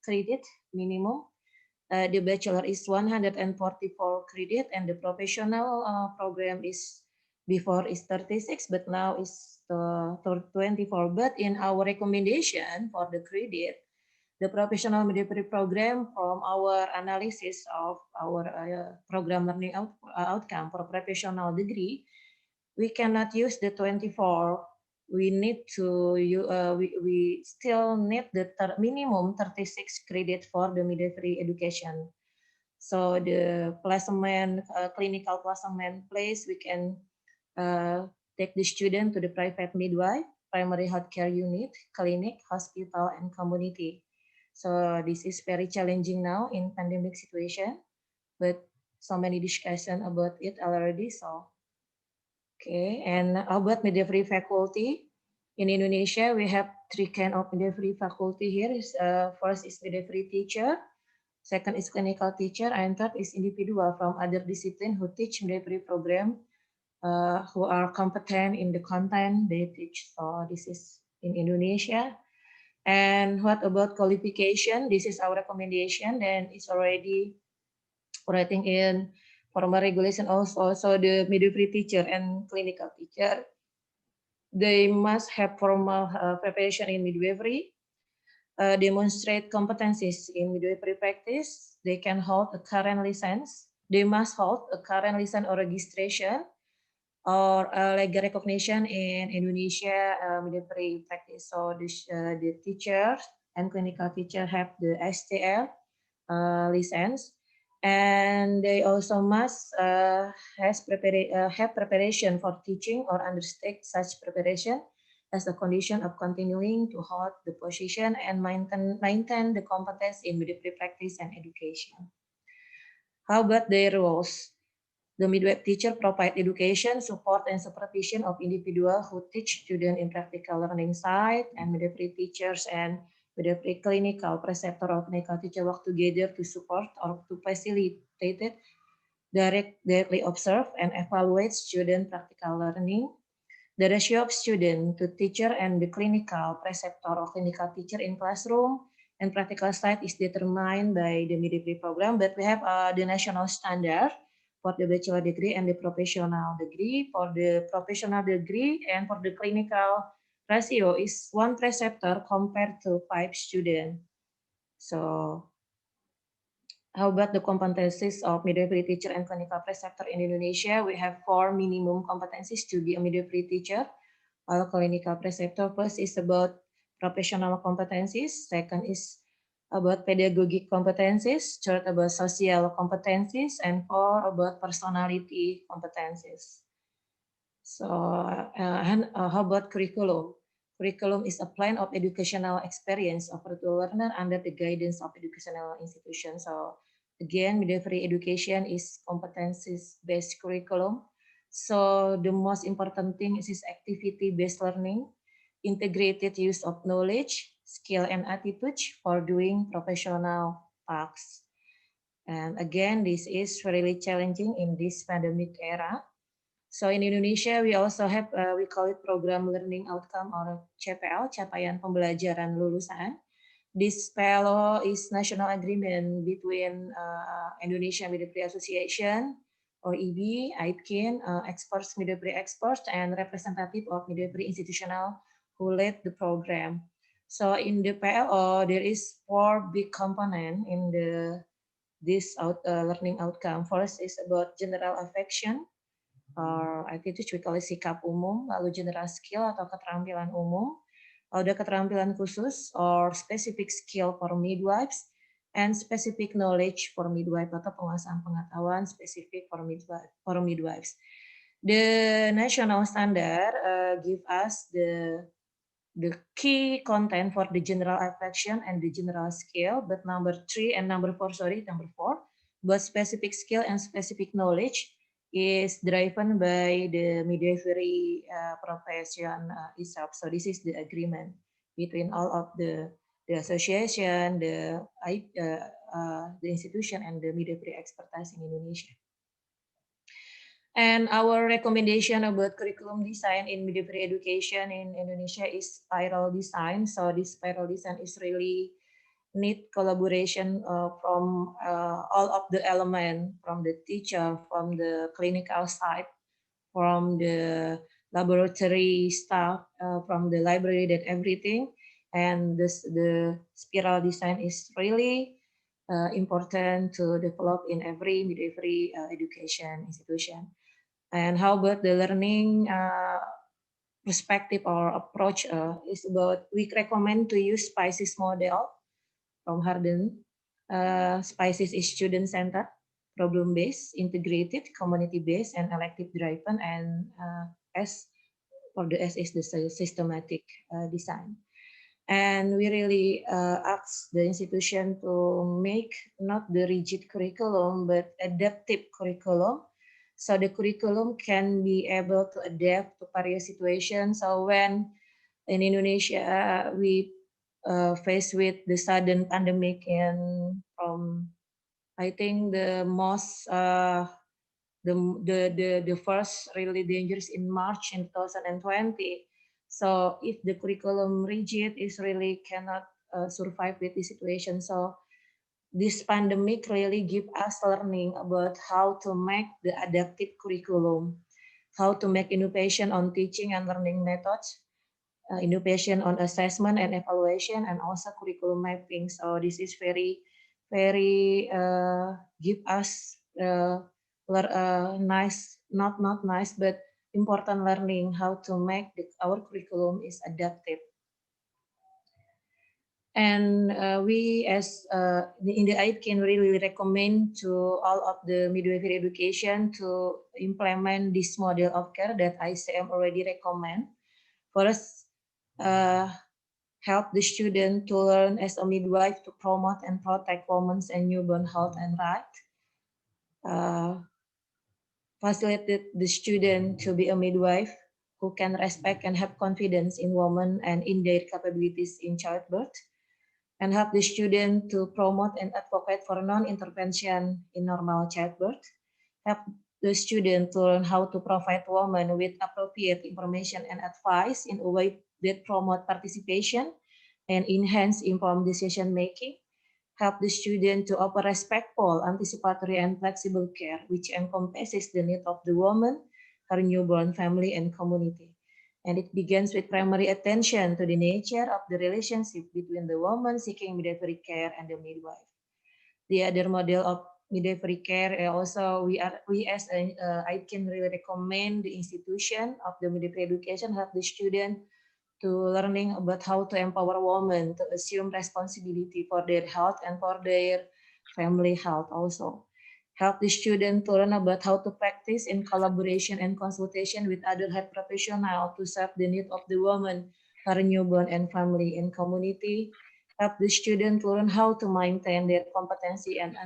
credit minimum. The bachelor is 144 credit, and the professional program is before is 36, but now is 24. But in our recommendation for the credit, the professional midwifery program, from our analysis of our program learning outcome for professional degree, we cannot use the 24. We need to we still need the minimum 36 credit for the midwifery education. So the placement, clinical placement place, we can take the student to the private midwife, primary healthcare unit, clinic, hospital, and community. So this is very challenging now in pandemic situation, but so many discussion about it already. So, okay, and about midwifery faculty. In Indonesia, we have 3 kind of midwifery faculty here. First is midwifery teacher, second is clinical teacher, and third is individual from other discipline who teach midwifery program, who are competent in the content they teach. So this is in Indonesia. And what about qualification? This is our recommendation, and it's already writing in formal regulation also. So the midwifery teacher and clinical teacher, they must have formal preparation in midwifery, demonstrate competencies in midwifery practice. They can hold a current license. They must hold a current license or registration or legal recognition in Indonesia midwifery practice. So the teachers and clinical teacher have the STL license, and they also must have preparation for teaching or undertake such preparation as a condition of continuing to hold the position and maintain the competence in midwifery practice and education. How about their roles? The midwife teacher provide education, support, and supervision of individuals who teach students in practical learning side, and midwifery teachers and midwifery clinical preceptor or clinical teacher work together to support or to facilitate it, directly observe and evaluate student practical learning. The ratio of student to teacher and the clinical preceptor or clinical teacher in classroom and practical side is determined by the midwifery program, but we have the national standard for the bachelor degree and the professional degree. For the professional degree and for the clinical ratio is 1 preceptor compared to 5 students. So how about the competencies of midwifery teacher and clinical preceptor in Indonesia? We have 4 minimum competencies to be a midwifery teacher or clinical preceptor. First is about professional competencies. Second is about pedagogic competencies, third about social competencies, and 4 about personality competencies. So, how about curriculum? Curriculum is a plan of educational experience offered to learner under the guidance of educational institutions. So, again, midwifery education is competencies-based curriculum. So, the most important thing is activity-based learning, integrated use of knowledge, skill, and attitude for doing professional tasks. And again, this is really challenging in this pandemic era. So in Indonesia, we also have, we call it program learning outcome or CPL, capaian pembelajaran lulusan. This PLO is national agreement between Indonesia Midwifery Association, or EB, ITKIN, experts, midwifery experts, and representative of midwifery institutional who led the program. So in the PLO, there is 4 big components in this learning outcome. First is about general affection, or attitude, we call it sikap umum, lalu general skill atau keterampilan umum, ada keterampilan khusus or specific skill for midwives, and specific knowledge for midwife atau penguasaan pengetahuan spesifik for midwives. The national standard give us the key content for the general affection and the general skill, but number 4, but specific skill and specific knowledge is driven by the midwifery profession itself. So this is the agreement between all of the association, the institution, and the midwifery expertise in Indonesia. And our recommendation about curriculum design in midwifery education in Indonesia is spiral design. So this spiral design is really need collaboration from all of the elements, from the teacher, from the clinical side, from the laboratory staff, from the library, that everything. And the spiral design is really important to develop in every midwifery education institution. And how about the learning perspective or approach is about, we recommend to use SPICES model from Harden. SPICES is student-centered, problem-based, integrated, community-based, and elective-driven, and S for the S is the systematic design. And we really ask the institution to make not the rigid curriculum, but adaptive curriculum. So the curriculum can be able to adapt to various situations. So when in Indonesia, we faced with the sudden pandemic, and I think the most the first really dangerous in March in 2020. So if the curriculum rigid is really cannot survive with the situation. So this pandemic really give us learning about how to make the adaptive curriculum, how to make innovation on teaching and learning methods, innovation on assessment and evaluation, and also curriculum mapping. So this is very give us nice, not nice, but important learning how to make our curriculum is adaptive. And we as in the AID can really recommend to all of the midwifery education to implement this model of care that ICM already recommend. First, help the student to learn as a midwife to promote and protect women's and newborn health and rights. Facilitate the student to be a midwife who can respect and have confidence in women and in their capabilities in childbirth. And help the student to promote and advocate for non-intervention in normal childbirth. Help the student to learn how to provide women with appropriate information and advice in a way that promote participation and enhance informed decision-making. Help the student to offer respectful, anticipatory, and flexible care, which encompasses the need of the woman, her newborn family, and community. And it begins with primary attention to the nature of the relationship between the woman seeking midwifery care and the midwife. The other model of midwifery care also we as I can really recommend the institution of the midwifery education help the student to learning about how to empower women to assume responsibility for their health and for their family health also. Help the student to learn about how to practice in collaboration and consultation with other health professionals to serve the need of the woman, her newborn, and family and community. Help the student to learn how to maintain their competency and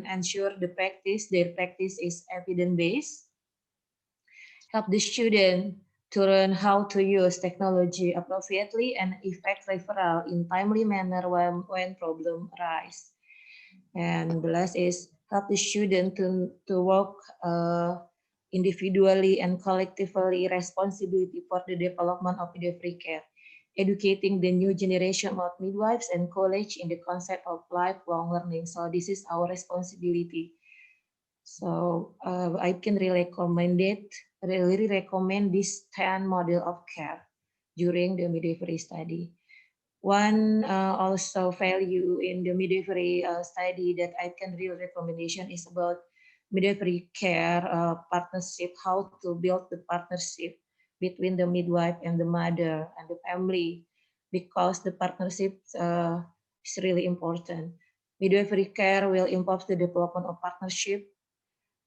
ensure their practice is evidence-based. Help the student to learn how to use technology appropriately and effect referral in timely manner when problems arise. And the last is help the student to work individually and collectively responsibility for the development of midwifery care, educating the new generation of midwives and college in the concept of lifelong learning. So this is our responsibility. So I can really recommend this 10 model of care during the midwifery study. One also value in the midwifery study that I can really recommendation is about midwifery care partnership, how to build the partnership between the midwife and the mother and the family, because the partnership is really important. Midwifery care will involve the development of partnership,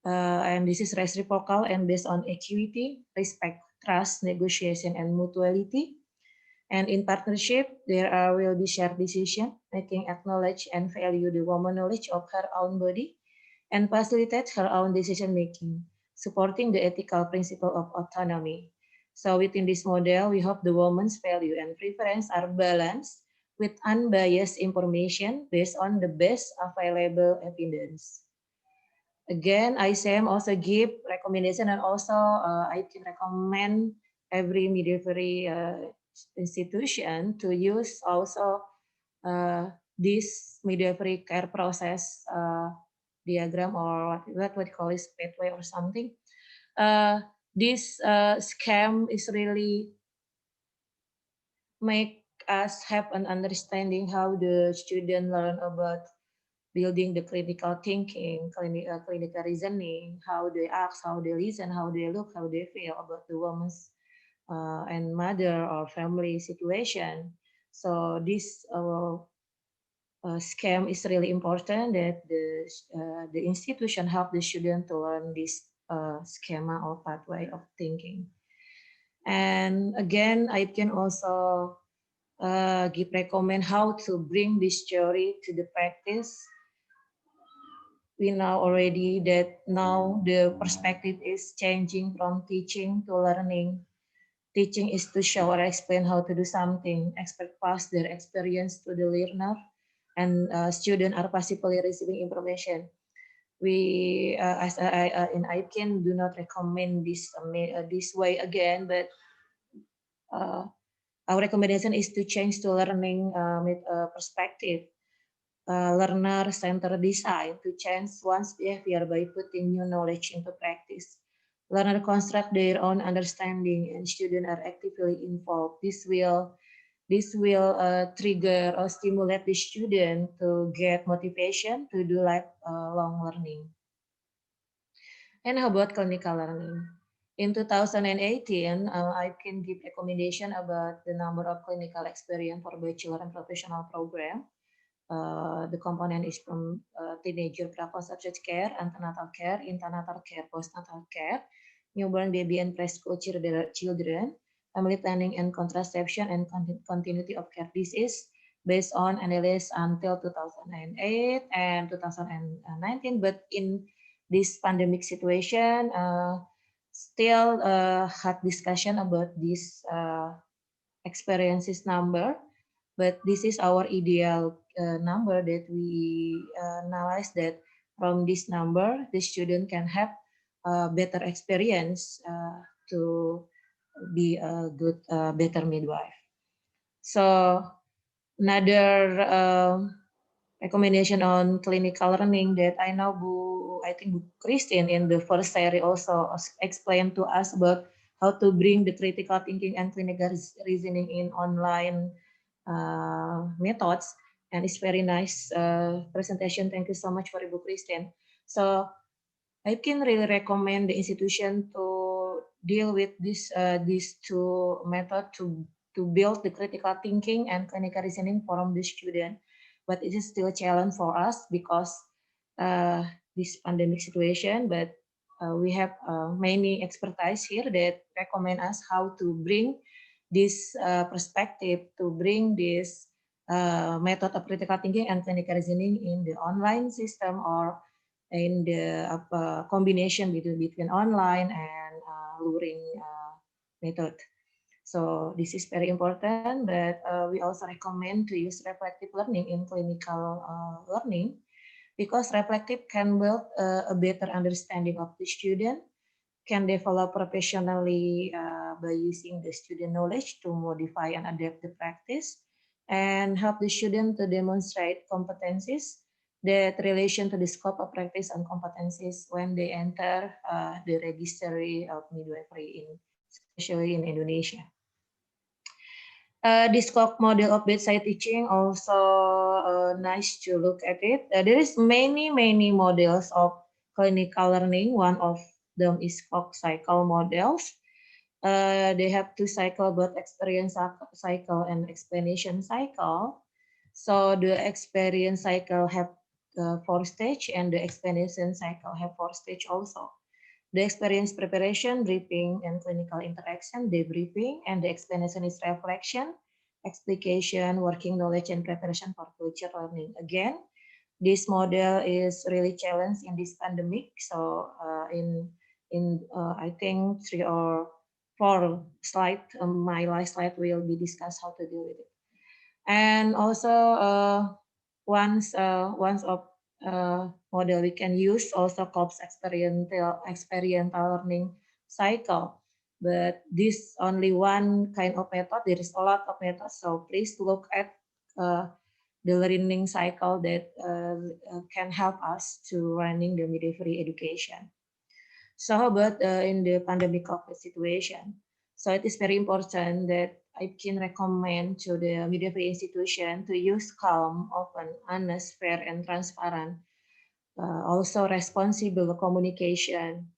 and this is reciprocal and based on equity, respect, trust, negotiation, and mutuality. And in partnership, there will be shared decision, making acknowledge and value the woman's knowledge of her own body, and facilitate her own decision making, supporting the ethical principle of autonomy. So within this model, we hope the woman's value and preference are balanced with unbiased information based on the best available evidence. Again, ICM also give recommendation, and also I can recommend every midwifery institution to use also this midwifery care process diagram, or what we call it, pathway or something. This scheme is really make us have an understanding how the student learn about building the critical thinking, clinical reasoning, how they act, how they listen, how they look, how they feel about the woman's and mother or family situation. So this scheme is really important, that the institution help the student to learn this schema or pathway of thinking. And again, I can also recommend how to bring this theory to the practice. We know already that now the perspective is changing from teaching to learning. Teaching is to show or explain how to do something. Expert pass their experience to the learner, and students are passively receiving information. We, as in IPCAN, do not recommend this this way again, but our recommendation is to change to learning perspective. Learner-centered design to change one's behavior by putting new knowledge into practice. Learner construct their own understanding, and students are actively involved. This will trigger or stimulate the student to get motivation to do lifelong learning. And how about clinical learning? In 2018, I can give recommendation about the number of clinical experience for bachelor and professional program. The component is from teenager pre-conception care, antenatal care, intanatal care, postnatal care, newborn baby and preschool children, family planning and contraception, and continuity of care. This is based on analysis until 2008 and 2019, but in this pandemic situation, still had discussion about this experiences number. But this is our ideal number that we analyze, that from this number, the student can have better experience to be a good, better midwife. So another recommendation on clinical learning that I know I think Christine in the first series also explained to us about how to bring the critical thinking and clinical reasoning in online methods, and it's very nice presentation. Thank you so much for Ibu Christine. So I can really recommend the institution to deal with this these two methods to build the critical thinking and clinical reasoning from the student. But it is still a challenge for us because this pandemic situation. But we have many expertise here that recommend us how to bring this perspective, to bring this method of critical thinking and clinical reasoning in the online system, or in the combination between online and luring method. So this is very important, but we also recommend to use reflective learning in clinical learning, because reflective can build a better understanding of the student, can develop professionally by using the student knowledge to modify and adapt the practice, and help the student to demonstrate competencies that relation to the scope of practice and competencies when they enter the registry of midwifery, especially in Indonesia. This COC model of bedside teaching also nice to look at it. There is many models of clinical learning. One of them is COC cycle models. They have two cycle, both experience cycle and explanation cycle. So the experience cycle have 4 stage, and the explanation cycle have 4 stage also. The experience preparation, briefing, and clinical interaction, debriefing, and the explanation is reflection, explication, working knowledge, and preparation for future learning. Again, this model is really challenged in this pandemic. So in I think 3 or 4 slide, my last slide will be discussed how to deal with it. And also once of model we can use also COPS experiential learning cycle, but this only one kind of method. There is a lot of methods, so please look at the learning cycle that can help us to running the midwifery education. So how about in the pandemic COVID situation? So it is very important that I can recommend to the midwifery institution to use calm, open, honest, fair, and transparent. Also responsible communication,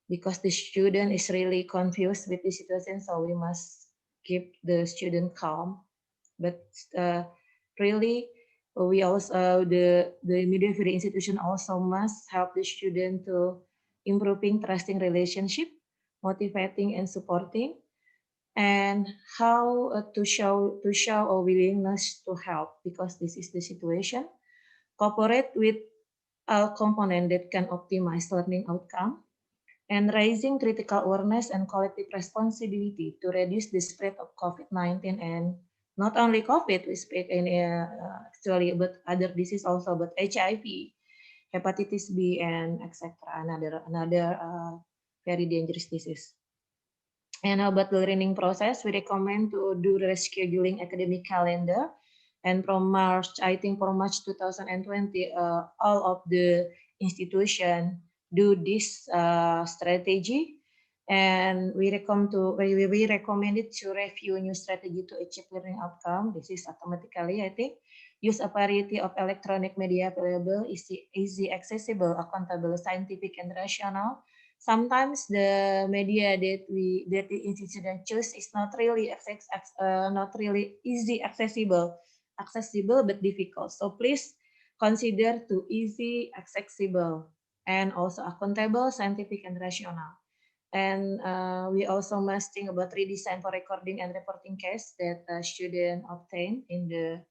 because the student is really confused with the situation, so we must keep the student calm. But really, we also the midwifery institution also must help the student to improving trusting relationship, motivating and supporting, and how to show a willingness to help, because this is the situation. Cooperate with all components that can optimize learning outcome, and raising critical awareness and collective responsibility to reduce the spread of COVID-19, and not only COVID, we speak in actually about other disease also, but HIV, hepatitis B, and etc. Another very dangerous disease. And about the learning process, we recommend to do rescheduling academic calendar. And from March, I think from March 2020, all of the institution do this strategy. And we recommended to review new strategy to achieve learning outcome. This is automatically, I think. Use a variety of electronic media available, easy accessible, accountable, scientific, and rational. Sometimes the media that the institution choose is not really easy accessible, but difficult. So please consider to easy, accessible, and also accountable, scientific, and rational. And we also must think about redesign for recording and reporting case that student obtain in the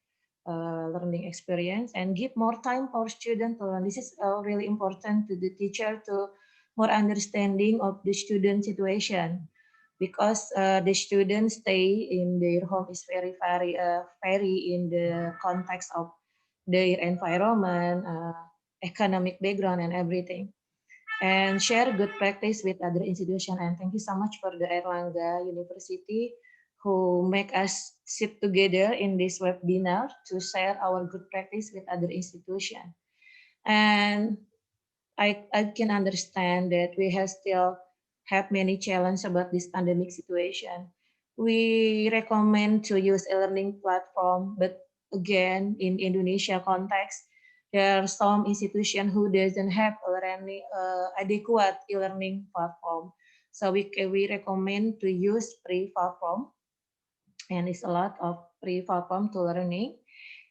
learning experience, and give more time for student to learn. This is really important to the teacher to more understanding of the student situation, because the students stay in their home is very in the context of their environment, economic background, and everything. And share good practice with other institutions. And thank you so much for the Airlangga University who make us sit together in this webinar to share our good practice with other institutions. And I can understand that we still have many challenges about this pandemic situation. We recommend to use a learning platform, but again, in Indonesia context, there are some institutions who doesn't have already adequate e-learning platform. So we recommend to use free platform, and it's a lot of free platform to learning.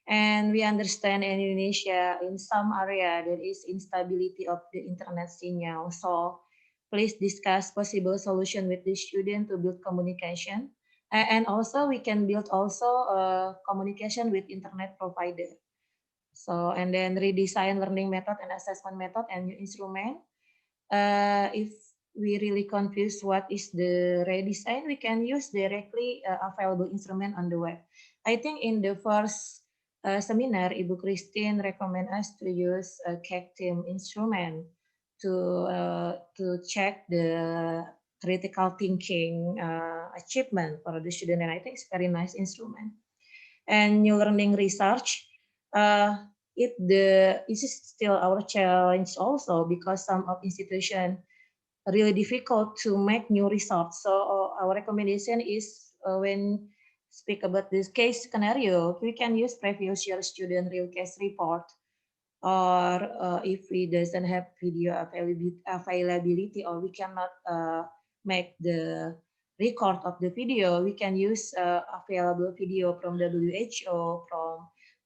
And we understand in Indonesia, in some area, there is instability of the internet signal. So please discuss possible solution with the student to build communication. And also we can build also communication with internet provider. So, and then redesign learning method and assessment method and new instrument. If we really confused what is the redesign, we can use directly available instrument on the web. I think in the first seminar, Ibu Christine recommend us to use a CAC-team instrument to check the critical thinking achievement for the student, and I think it's a very nice instrument. And new learning research, it is still our challenge also, because some of institutions really difficult to make new results. So our recommendation is when speak about this case scenario, we can use previous year student real case report, or if we doesn't have video availability, or we cannot make the record of the video, we can use available video from WHO,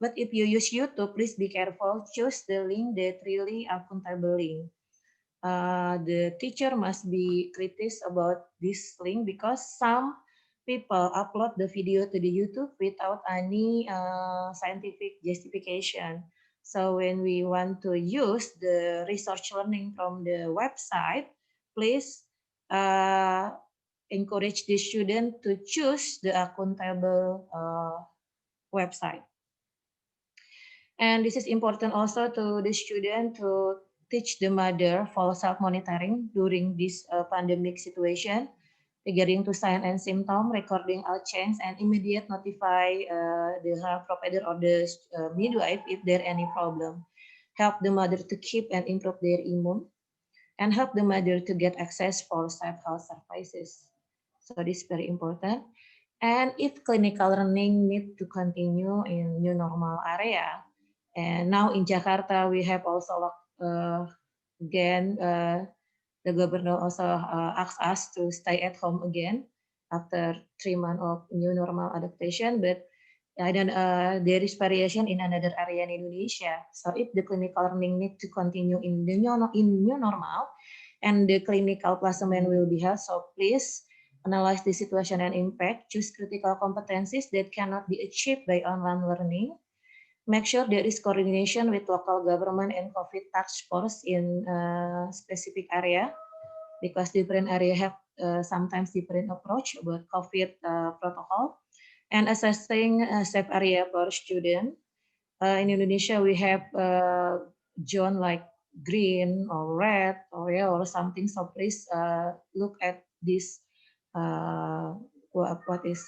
but if you use YouTube, please be careful, choose the link that really accountable link. The teacher must be critical about this link, because some people upload the video to the YouTube without any scientific justification. So when we want to use the research learning from the website, please encourage the student to choose the accountable website. And this is important also to the student to teach the mother for self-monitoring during this pandemic situation, regarding to sign and symptom, recording all change, and immediate notify the health provider or the midwife if there any problem. Help the mother to keep and improve their immune, and help the mother to get access for safe health services. So this is very important. And if clinical learning need to continue in new normal area, and now in Jakarta we have also again the governor also asked us to stay at home again after 3 months of new normal adaptation, but there is variation in another area in Indonesia. So if the clinical learning need to continue in the new normal, and the clinical placement will be held, so please analyze the situation and impact, choose critical competencies that cannot be achieved by online learning. Make sure there is coordination with local government and COVID task force in specific area, because different area have sometimes different approach about COVID protocol. And assessing a safe area for student. In Indonesia, we have zone like green or red or yellow or something. So please look at this, what is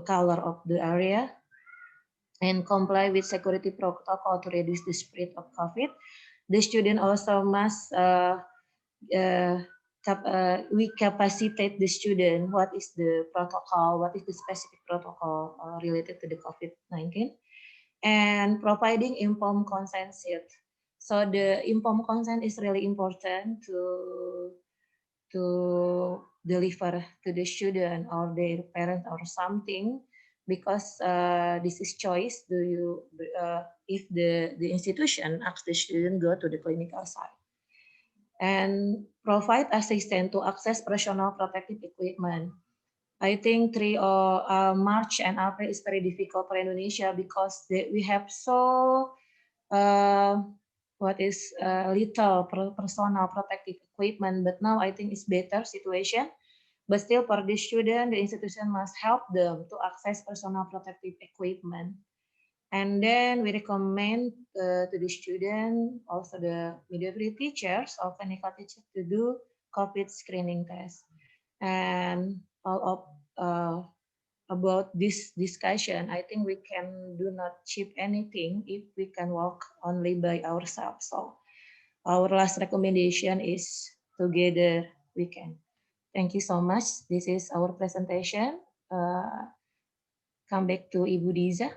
color of the area, and comply with security protocol to reduce the spread of COVID. The student also must we capacitate the student what is the protocol, what is the specific protocol related to the COVID-19, and providing informed consent sheet. So the informed consent is really important to deliver to the student or their parent or something, because this is choice. Do you if the institution asks the student go to the clinical site, and provide assistance to access personal protective equipment. I think March and April is very difficult for Indonesia, because we have so little personal protective equipment. But now I think it's better situation. But still, for the student, the institution must help them to access personal protective equipment. And then we recommend to the student, also the midwifery teachers or clinical teachers, to do COVID screening test. And all of about this discussion, I think we can do not achieve anything if we can work only by ourselves. So our last recommendation is together we can. Thank you so much. This is our presentation. Come back to Ibu Diza.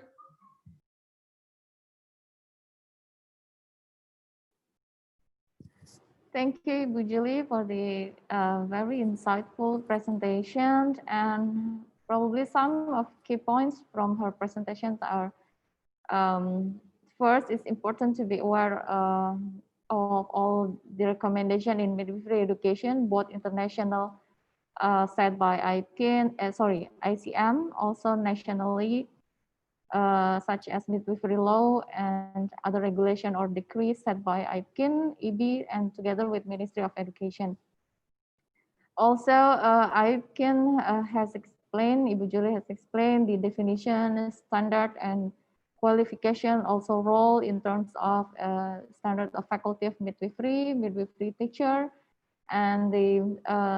Thank you, Ibu Julie, for the very insightful presentation, and probably some of key points from her presentations are, first, it's important to be aware of all the recommendation in midwifery education, both international set by ICM, also nationally, such as midwifery law and other regulation or decrees set by IPKIN, EB, and together with Ministry of Education. Also, IPKIN has explained, Ibu Julie has explained the definition, standard, and qualification, also role in terms of standard of faculty of midwifery, midwifery teacher, and the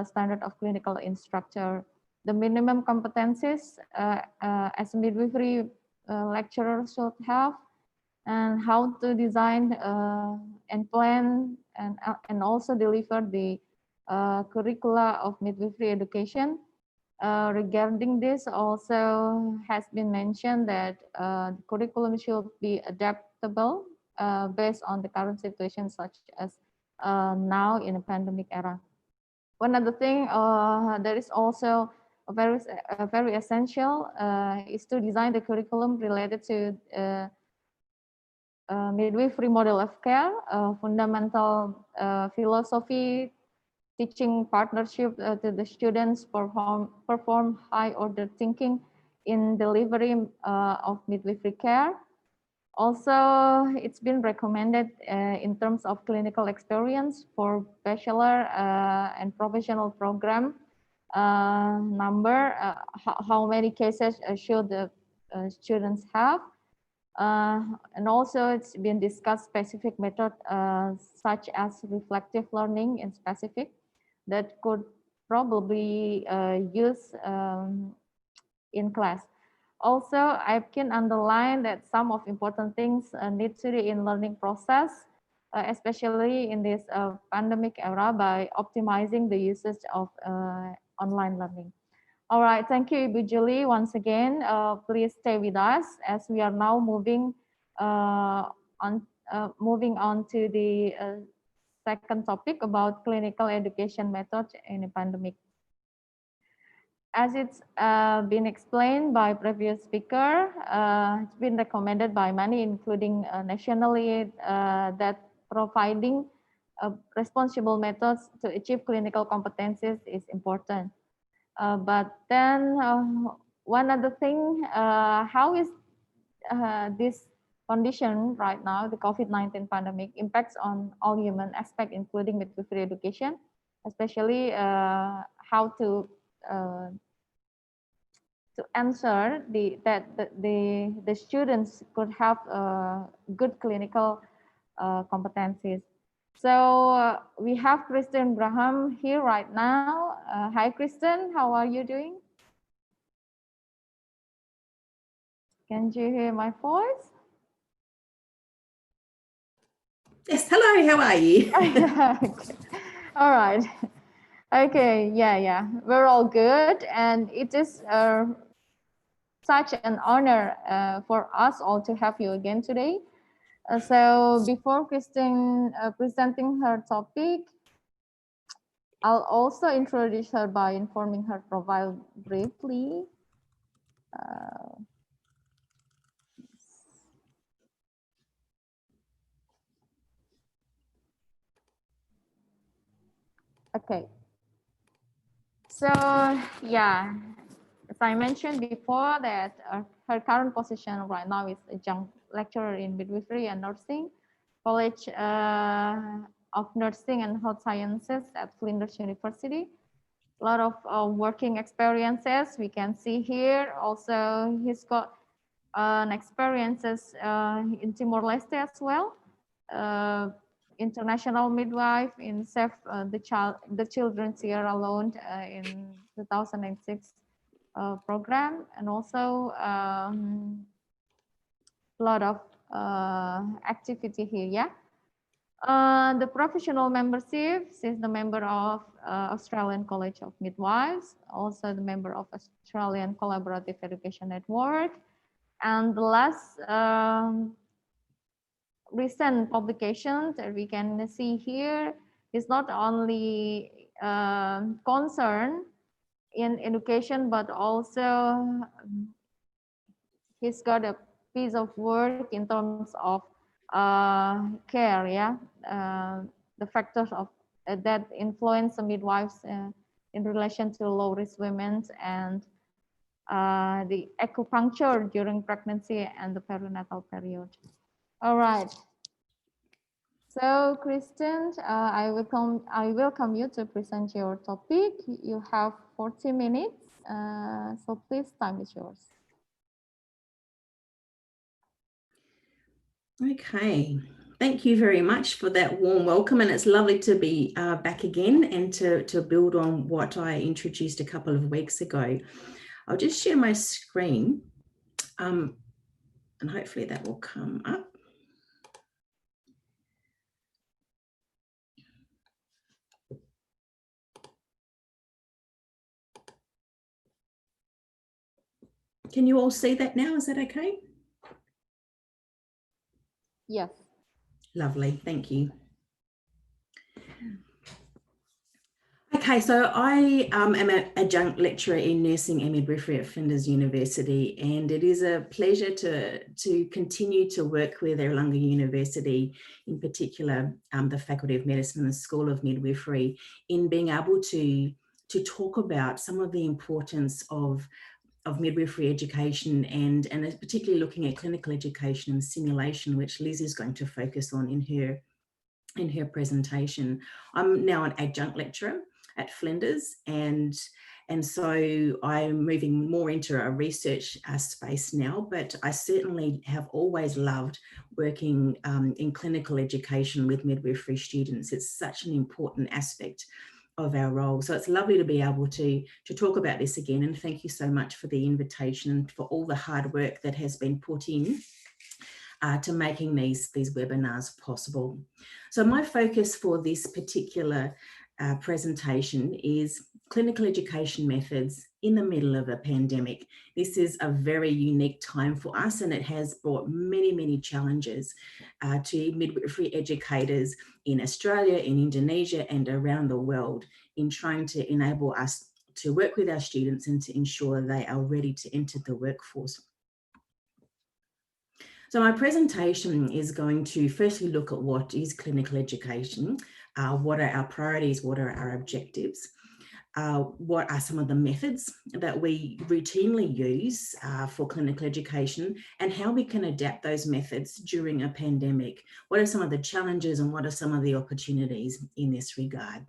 standard of clinical instructor. The minimum competencies as a midwifery lecturer should have, and how to design and plan and also deliver the curricula of midwifery education. Regarding this, also has been mentioned that the curriculum should be adaptable based on the current situation, such as now in a pandemic era. One other thing that is also very essential is to design the curriculum related to midwifery model of care, fundamental philosophy, teaching partnership to the students, perform high order thinking in delivery of midwifery care. Also, it's been recommended in terms of clinical experience for bachelor and professional program number, how many cases should the students have. And also it's been discussed specific method such as reflective learning in specific that could probably use in class. Also, I can underline that some of important things need to be in learning process, especially in this pandemic era, by optimizing the usage of online learning. All right, thank you, Ibu Julie. Once again, please stay with us as we are now moving on to the second topic about clinical education methods in a pandemic. As it's been explained by previous speaker, it's been recommended by many, including nationally, that providing responsible methods to achieve clinical competencies is important. But then one other thing, how is this condition right now, the COVID-19 pandemic, impacts on all human aspects, including midwifery education, especially how to answer that the students could have good clinical competencies. So we have Kristen Graham here right now. Hi, Kristen, how are you doing? Can you hear my voice? Yes, hello, how are you? Okay. All right. Okay, yeah, we're all good. And it is such an honor for us all to have you again today. So before Kristen presenting her topic, I'll also introduce her by informing her profile briefly. Okay. So yeah, as I mentioned before, that her current position right now is adjunct lecturer in midwifery and nursing, College of Nursing and Health Sciences at Flinders University. A lot of working experiences we can see here. Also, he's got experiences in Timor-Leste as well. International midwife in Save the Children Sierra Leone in 2006 program, and also a lot of activity here. Yeah. The professional membership is the member of Australian College of Midwives, also the member of Australian Collaborative Education Network, and the last recent publication that we can see here is not only concerned in education, but also he's got a piece of work in terms of care, yeah, the factors of that influence the midwives in relation to low-risk women, and the acupuncture during pregnancy and the perinatal period. All right. So, Kristen, I welcome you to present your topic. You have 40 minutes, so please, time is yours. Okay, thank you very much for that warm welcome, and it's lovely to be back again and to build on what I introduced a couple of weeks ago. I'll just share my screen and hopefully that will come up. Can you all see that now? Is that okay? Yes. Lovely, thank you. Okay, so I am an adjunct lecturer in nursing and midwifery at Flinders University, and it is a pleasure to continue to work with Erlanger University, in particular the Faculty of Medicine and the School of Midwifery, in being able to talk about some of the importance of midwifery education and particularly looking at clinical education and simulation, which Liz is going to focus on in her presentation. I'm now an adjunct lecturer. at Flinders, and so I'm moving more into a research space now, but I certainly have always loved working in clinical education with midwifery students. It's such an important aspect of our role. So it's lovely to be able to talk about this again, and thank you so much for the invitation and for all the hard work that has been put in to making these webinars possible. So my focus for this particular presentation is clinical education methods in the middle of a pandemic. This is a very unique time for us, and it has brought many, many challenges to midwifery educators in Australia, in Indonesia, and around the world in trying to enable us to work with our students and to ensure they are ready to enter the workforce. So my presentation is going to firstly look at what is clinical education, what are our priorities, what are our objectives, what are some of the methods that we routinely use for clinical education, and how we can adapt those methods during a pandemic. What are some of the challenges and what are some of the opportunities in this regard?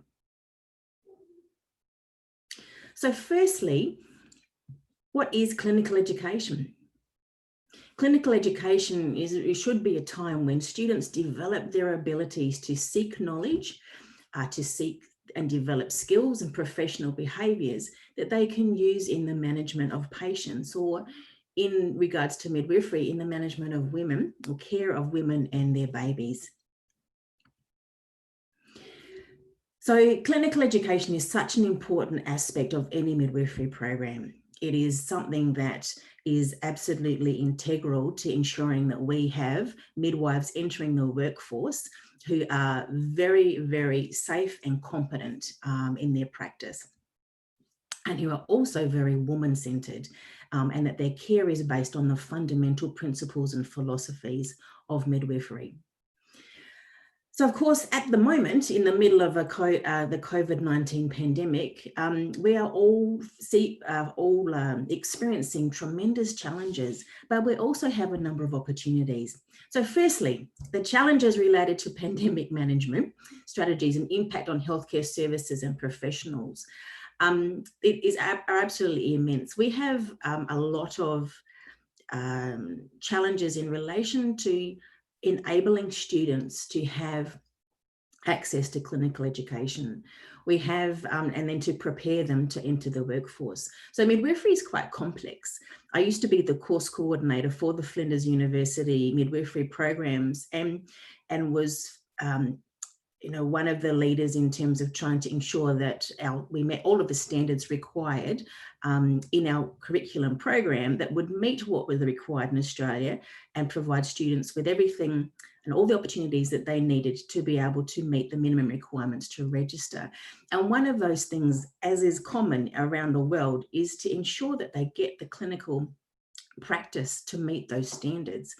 So firstly, what is clinical education? Clinical education it should be a time when students develop their abilities to seek knowledge, to seek and develop skills and professional behaviours that they can use in the management of patients, or in regards to midwifery, in the management of women or care of women and their babies. So clinical education is such an important aspect of any midwifery program. It is something that is absolutely integral to ensuring that we have midwives entering the workforce who are very, very safe and competent in their practice, and who are also very woman-centred, and that their care is based on the fundamental principles and philosophies of midwifery. So, of course, at the moment, in the middle of the COVID-19 pandemic, we are all experiencing tremendous challenges, but we also have a number of opportunities. So firstly, the challenges related to pandemic management strategies and impact on healthcare services and professionals are absolutely immense. We have a lot of challenges in relation to enabling students to have access to clinical education. We have, and then to prepare them to enter the workforce. So midwifery is quite complex. I used to be the course coordinator for the Flinders University midwifery programs, and was one of the leaders in terms of trying to ensure that we met all of the standards required in our curriculum program that would meet what was required in Australia and provide students with everything and all the opportunities that they needed to be able to meet the minimum requirements to register. And one of those things, as is common around the world, is to ensure that they get the clinical practice to meet those standards.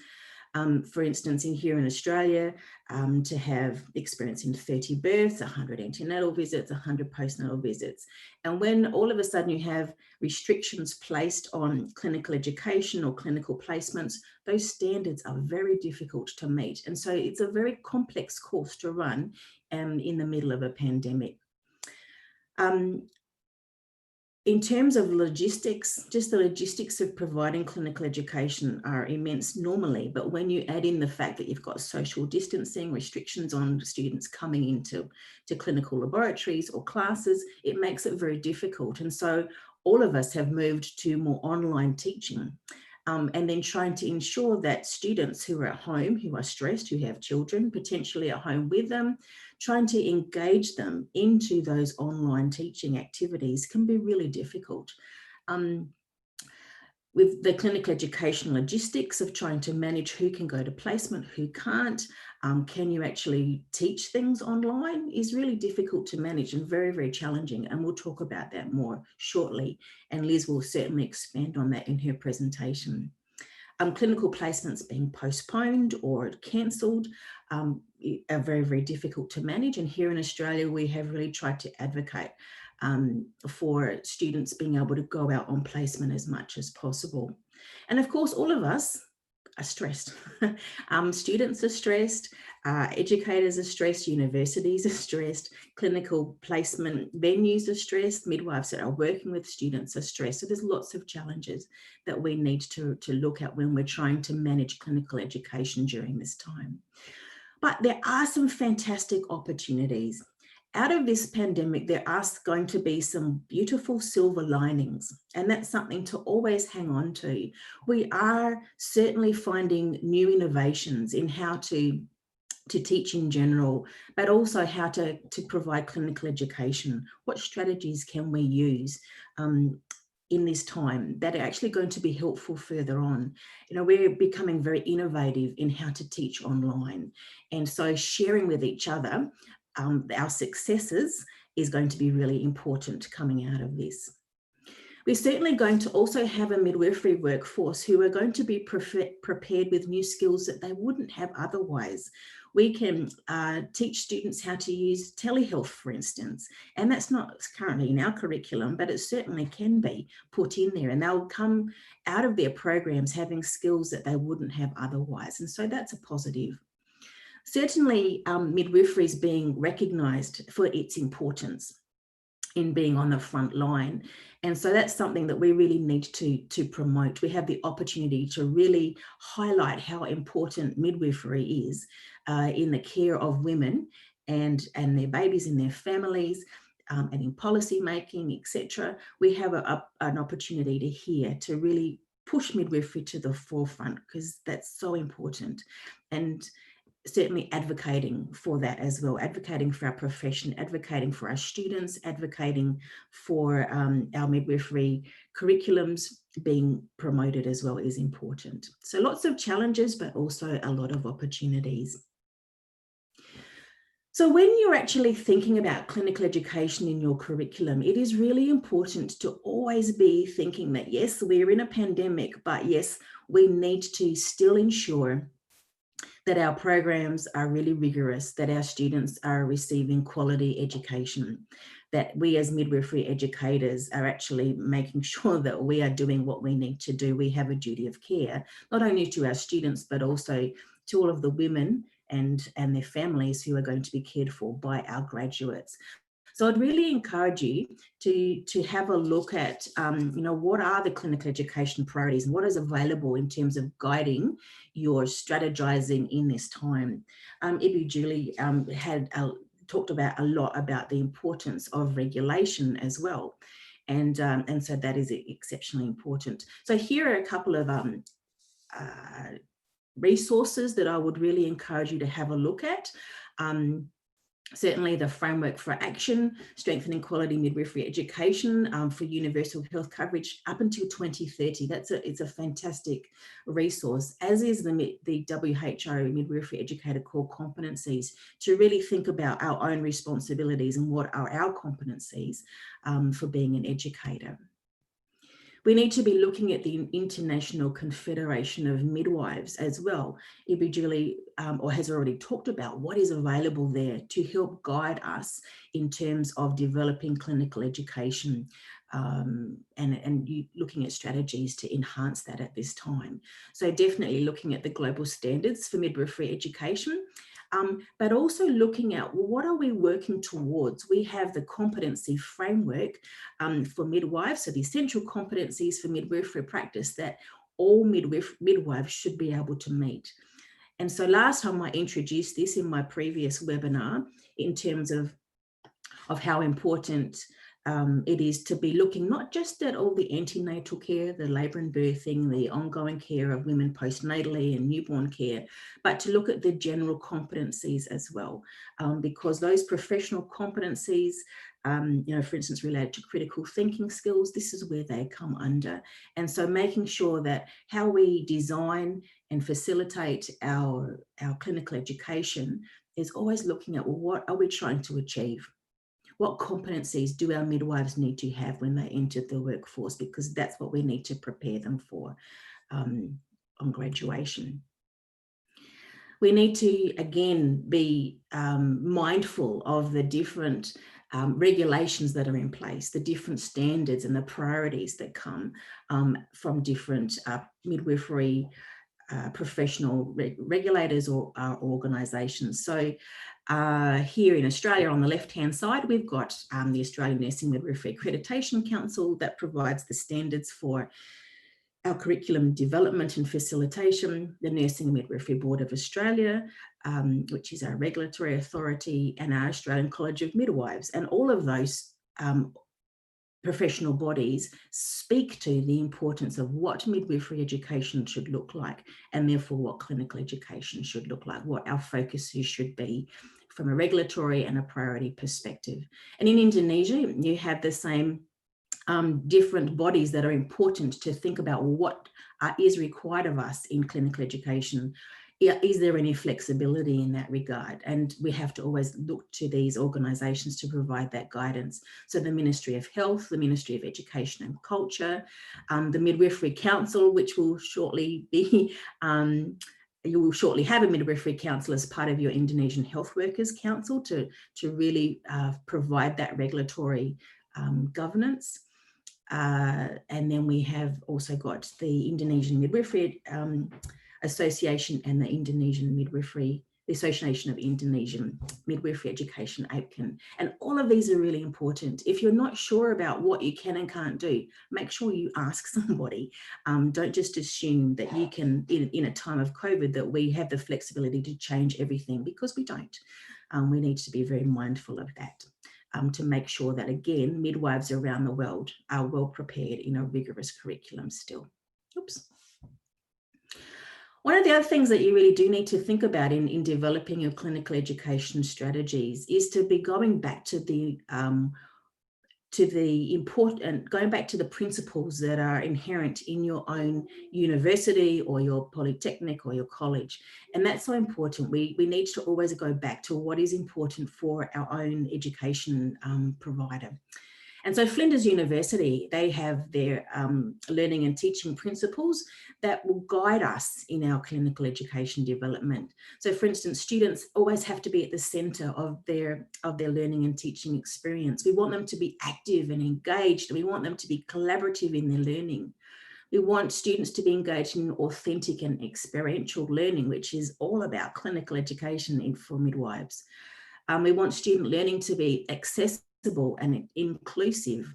For instance, here in Australia, to have experience in 30 births, 100 antenatal visits, 100 postnatal visits. And when all of a sudden you have restrictions placed on clinical education or clinical placements, those standards are very difficult to meet. And so it's a very complex course to run in the middle of a pandemic. In terms of logistics, just the logistics of providing clinical education are immense normally, but when you add in the fact that you've got social distancing, restrictions on students coming into clinical laboratories or classes, it makes it very difficult. And so all of us have moved to more online teaching, and then trying to ensure that students who are at home, who are stressed, who have children potentially at home with them, trying to engage them into those online teaching activities can be really difficult. With the clinical education logistics of trying to manage who can go to placement, who can't, can you actually teach things online, is really difficult to manage and very, very challenging. And we'll talk about that more shortly. And Liz will certainly expand on that in her presentation. Clinical placements being postponed or cancelled are very, very difficult to manage. And here in Australia, we have really tried to advocate for students being able to go out on placement as much as possible. And of course, all of us are stressed. Students are stressed, educators are stressed, universities are stressed, clinical placement venues are stressed, midwives that are working with students are stressed. So there's lots of challenges that we need to look at when we're trying to manage clinical education during this time. But there are some fantastic opportunities. Out of this pandemic, there are going to be some beautiful silver linings, and that's something to always hang on to. We are certainly finding new innovations in how to teach in general, but also how to provide clinical education. What strategies can we use in this time that are actually going to be helpful further on? You know, we're becoming very innovative in how to teach online. And so sharing with each other our successes is going to be really important coming out of this. We're certainly going to also have a midwifery workforce who are going to be prepared with new skills that they wouldn't have otherwise. We can teach students how to use telehealth, for instance, and that's not currently in our curriculum, but it certainly can be put in there, and they'll come out of their programs having skills that they wouldn't have otherwise. And so that's a positive. Certainly, midwifery is being recognised for its importance in being on the front line. And so that's something that we really need to promote. We have the opportunity to really highlight how important midwifery is in the care of women and their babies and their families, and in policy making, etc. We have an opportunity to really push midwifery to the forefront, because that's so important. And certainly advocating for that as well, advocating for our profession, advocating for our students, advocating for our midwifery curriculums being promoted as well is important. So lots of challenges, but also a lot of opportunities. So when you're actually thinking about clinical education in your curriculum, it is really important to always be thinking that, yes, we're in a pandemic, but yes, we need to still ensure that our programs are really rigorous, that our students are receiving quality education, that we as midwifery educators are actually making sure that we are doing what we need to do. We have a duty of care, not only to our students, but also to all of the women and their families who are going to be cared for by our graduates. So I'd really encourage you to have a look at, what are the clinical education priorities and what is available in terms of guiding your strategizing in this time. Ibu Julie had talked about a lot about the importance of regulation as well. And so that is exceptionally important. So here are a couple of resources that I would really encourage you to have a look at. Certainly the Framework for Action, Strengthening Quality Midwifery Education for Universal Health Coverage up until 2030. It's a fantastic resource, as is the WHO Midwifery Educator Core Competencies, to really think about our own responsibilities and what are our competencies for being an educator. We need to be looking at the International Confederation of Midwives as well. Ibu Julie has already talked about what is available there to help guide us in terms of developing clinical education and looking at strategies to enhance that at this time. So definitely looking at the global standards for midwifery education, but also looking at, well, what are we working towards? We have the competency framework for midwives, so the essential competencies for midwifery practice that all midwives should be able to meet. And so last time I introduced this in my previous webinar in terms of how important it is to be looking not just at all the antenatal care, the labour and birthing, the ongoing care of women postnatally and newborn care, but to look at the general competencies as well, because those professional competencies, for instance, related to critical thinking skills, this is where they come under. And so making sure that how we design and facilitate our clinical education is always looking at, well, what are we trying to achieve? What competencies do our midwives need to have when they enter the workforce? Because that's what we need to prepare them for on graduation. We need to, again, be mindful of the different regulations that are in place, the different standards and the priorities that come from different midwifery professional regulators or organisations. So here in Australia, on the left-hand side, we've got the Australian Nursing Midwifery Accreditation Council that provides the standards for our curriculum development and facilitation, the Nursing and Midwifery Board of Australia, which is our regulatory authority, and our Australian College of Midwives. And all of those professional bodies speak to the importance of what midwifery education should look like, and therefore what clinical education should look like, what our focuses should be from a regulatory and a priority perspective. And in Indonesia, you have the same different bodies that are important to think about what is required of us in clinical education. Is there any flexibility in that regard? And we have to always look to these organisations to provide that guidance. So the Ministry of Health, the Ministry of Education and Culture, the Midwifery Council, which will shortly be, you will shortly have a Midwifery Council as part of your Indonesian Health Workers Council to really provide that regulatory governance. And then we have also got the Indonesian Midwifery Association and the Indonesian Midwifery, the Association of Indonesian Midwifery Education, AWCS. And all of these are really important. If you're not sure about what you can and can't do, make sure you ask somebody. Don't just assume that you can, in a time of COVID, that we have the flexibility to change everything, because we don't. We need to be very mindful of that. To make sure that, again, midwives around the world are well prepared in a rigorous curriculum still. Oops. One of the other things that you really do need to think about in developing your clinical education strategies is to be going back to the going back to the principles that are inherent in your own university or your polytechnic or your college. And that's so important. We need to always go back to what is important for our own education provider. And so Flinders University, they have their learning and teaching principles that will guide us in our clinical education development. So for instance, students always have to be at the centre of their learning and teaching experience. We want them to be active and engaged. We want them to be collaborative in their learning. We want students to be engaged in authentic and experiential learning, which is all about clinical education for midwives. We want student learning to be accessible and inclusive,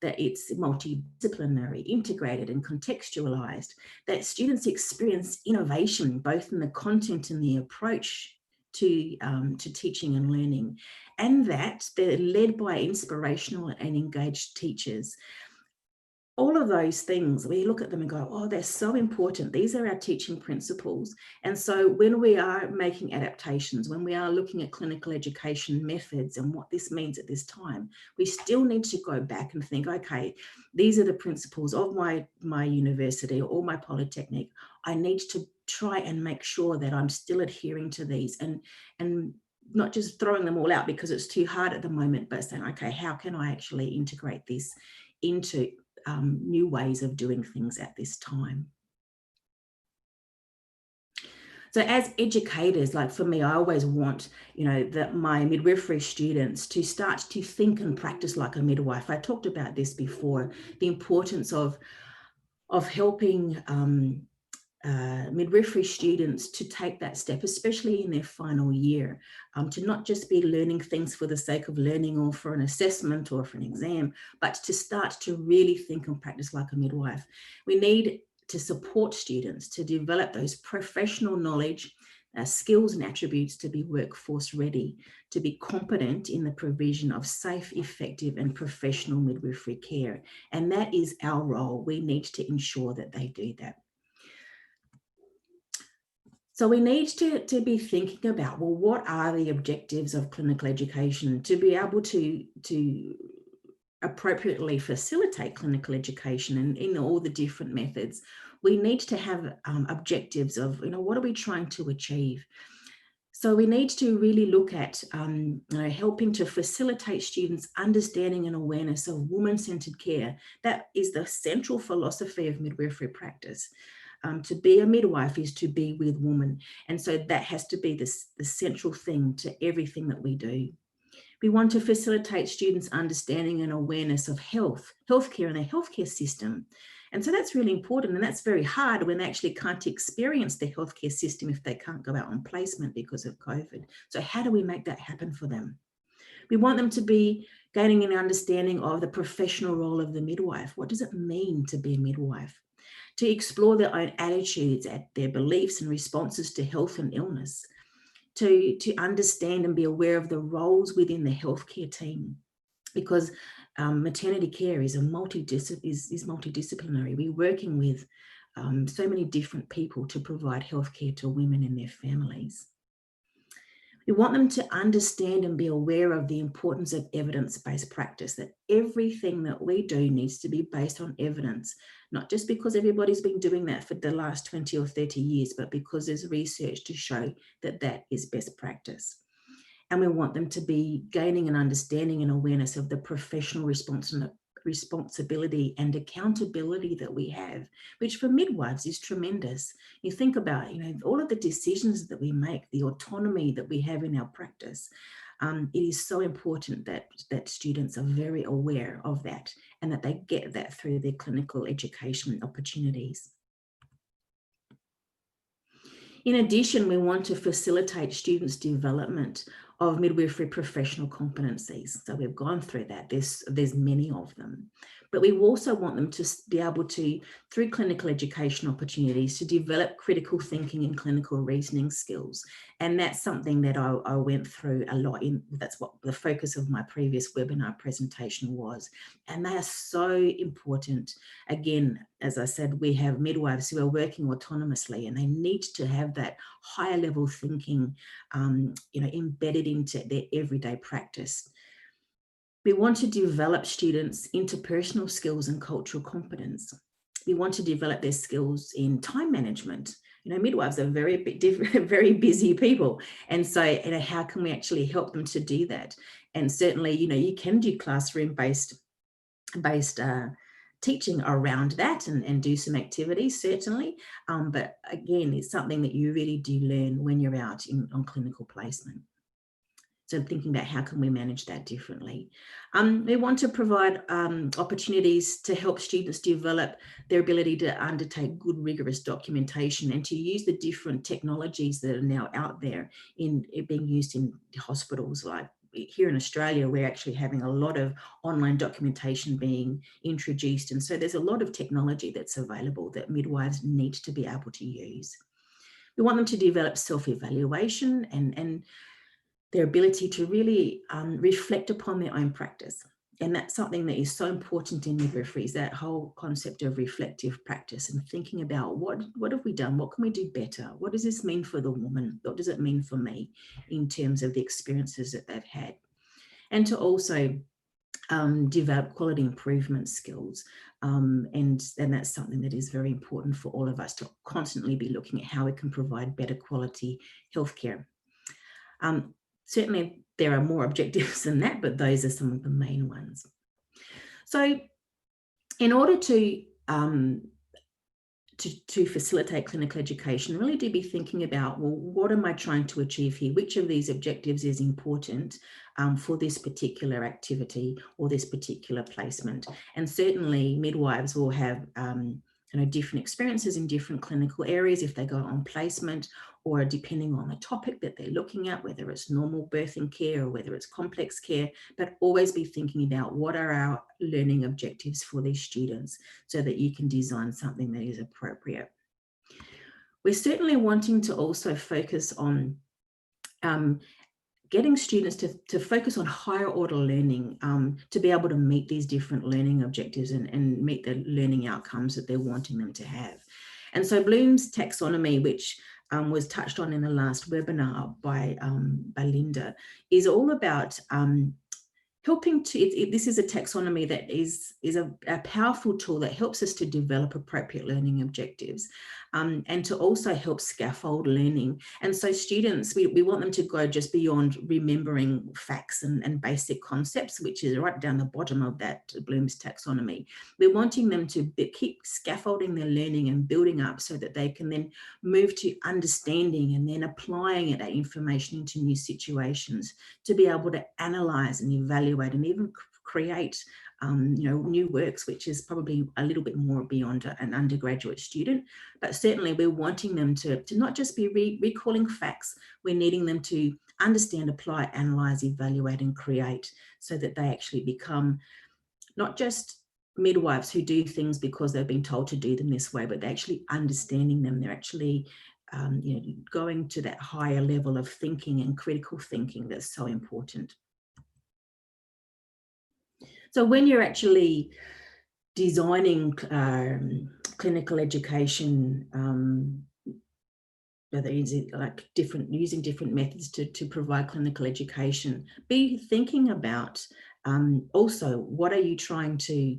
that it's multidisciplinary, integrated and contextualized, that students experience innovation both in the content and the approach to teaching and learning, and that they're led by inspirational and engaged teachers. All of those things, we look at them and go, oh, they're so important. These are our teaching principles. And so when we are making adaptations, when we are looking at clinical education methods and what this means at this time, we still need to go back and think, okay, these are the principles of my university or my polytechnic. I need to try and make sure that I'm still adhering to these and not just throwing them all out because it's too hard at the moment, but saying, okay, how can I actually integrate this into new ways of doing things at this time. So as educators, like for me, I always want, that my midwifery students to start to think and practice like a midwife. I talked about this before, the importance of helping midwifery students to take that step, especially in their final year, to not just be learning things for the sake of learning or for an assessment or for an exam, but to start to really think and practice like a midwife. We need to support students to develop those professional knowledge, skills and attributes to be workforce ready, to be competent in the provision of safe, effective and professional midwifery care. And that is our role. We need to ensure that they do that. So we need to be thinking about, well, what are the objectives of clinical education to be able to appropriately facilitate clinical education and in all the different methods. We need to have objectives of, what are we trying to achieve? So we need to really look at helping to facilitate students' understanding and awareness of woman-centered care. That is the central philosophy of midwifery practice. To be a midwife is to be with women. And so that has to be the central thing to everything that we do. We want to facilitate students' understanding and awareness of healthcare and the healthcare system. And so that's really important, and that's very hard when they actually can't experience the healthcare system if they can't go out on placement because of COVID. So how do we make that happen for them? We want them to be gaining an understanding of the professional role of the midwife. What does it mean to be a midwife? To explore their own attitudes, their beliefs and responses to health and illness. To understand and be aware of the roles within the healthcare team, because maternity care is multidisciplinary. We're working with so many different people to provide healthcare to women and their families. We want them to understand and be aware of the importance of evidence-based practice, that everything that we do needs to be based on evidence, not just because everybody's been doing that for the last 20 or 30 years, but because there's research to show that that is best practice. And we want them to be gaining an understanding and awareness of the professional responsibility and accountability that we have, which for midwives is tremendous. You think about, all of the decisions that we make, the autonomy that we have in our practice. It is so important that students are very aware of that and that they get that through their clinical education opportunities. In addition, we want to facilitate students' development of midwifery professional competencies. So we've gone through that. There's many of them. But we also want them to be able to, through clinical education opportunities, to develop critical thinking and clinical reasoning skills. And that's something that I went through a lot that's what the focus of my previous webinar presentation was. And they are so important. Again, as I said, we have midwives who are working autonomously and they need to have that higher level thinking, embedded into their everyday practice. We want to develop students' interpersonal skills and cultural competence. We want to develop their skills in time management. Midwives are very busy people. And so, how can we actually help them to do that? And certainly, you can do classroom-based teaching around that and do some activities, certainly. But again, it's something that you really do learn when you're out on clinical placement. So thinking about how can we manage that differently. We want to provide opportunities to help students develop their ability to undertake good, rigorous documentation and to use the different technologies that are now out there being used in hospitals. Like here in Australia, we're actually having a lot of online documentation being introduced. And so there's a lot of technology that's available that midwives need to be able to use. We want them to develop self-evaluation and their ability to really reflect upon their own practice. And that's something that is so important in midwifery, is that whole concept of reflective practice and thinking about what have we done? What can we do better? What does this mean for the woman? What does it mean for me in terms of the experiences that they've had? And to also develop quality improvement skills. And that's something that is very important for all of us to constantly be looking at how we can provide better quality healthcare. Certainly, there are more objectives than that, but those are some of the main ones. So in order to facilitate clinical education, really do be thinking about, well, what am I trying to achieve here? Which of these objectives is important for this particular activity or this particular placement? And certainly midwives will have different experiences in different clinical areas if they go on placement, or depending on the topic that they're looking at, whether it's normal birthing care or whether it's complex care, but always be thinking about what are our learning objectives for these students so that you can design something that is appropriate. We're certainly wanting to also focus on getting students to focus on higher order learning to be able to meet these different learning objectives and meet the learning outcomes that they're wanting them to have. And so Bloom's taxonomy, which was touched on in the last webinar by Linda, is all about helping to, this is a taxonomy that is a powerful tool that helps us to develop appropriate learning objectives. and to also help scaffold learning. And so students, we want them to go just beyond remembering facts and basic concepts, which is right down the bottom of that Bloom's taxonomy. We're wanting them to keep scaffolding their learning and building up so that they can then move to understanding and then applying that information into new situations, to be able to analyze and evaluate and even create new works, which is probably a little bit more beyond an undergraduate student. But certainly we're wanting them to not just be recalling facts, we're needing them to understand, apply, analyze, evaluate and create, so that they actually become not just midwives who do things because they've been told to do them this way, but they're actually understanding them. They're actually going to that higher level of thinking and critical thinking that's so important. So when you're actually designing clinical education, whether using different methods to provide clinical education, be thinking about also what are you trying to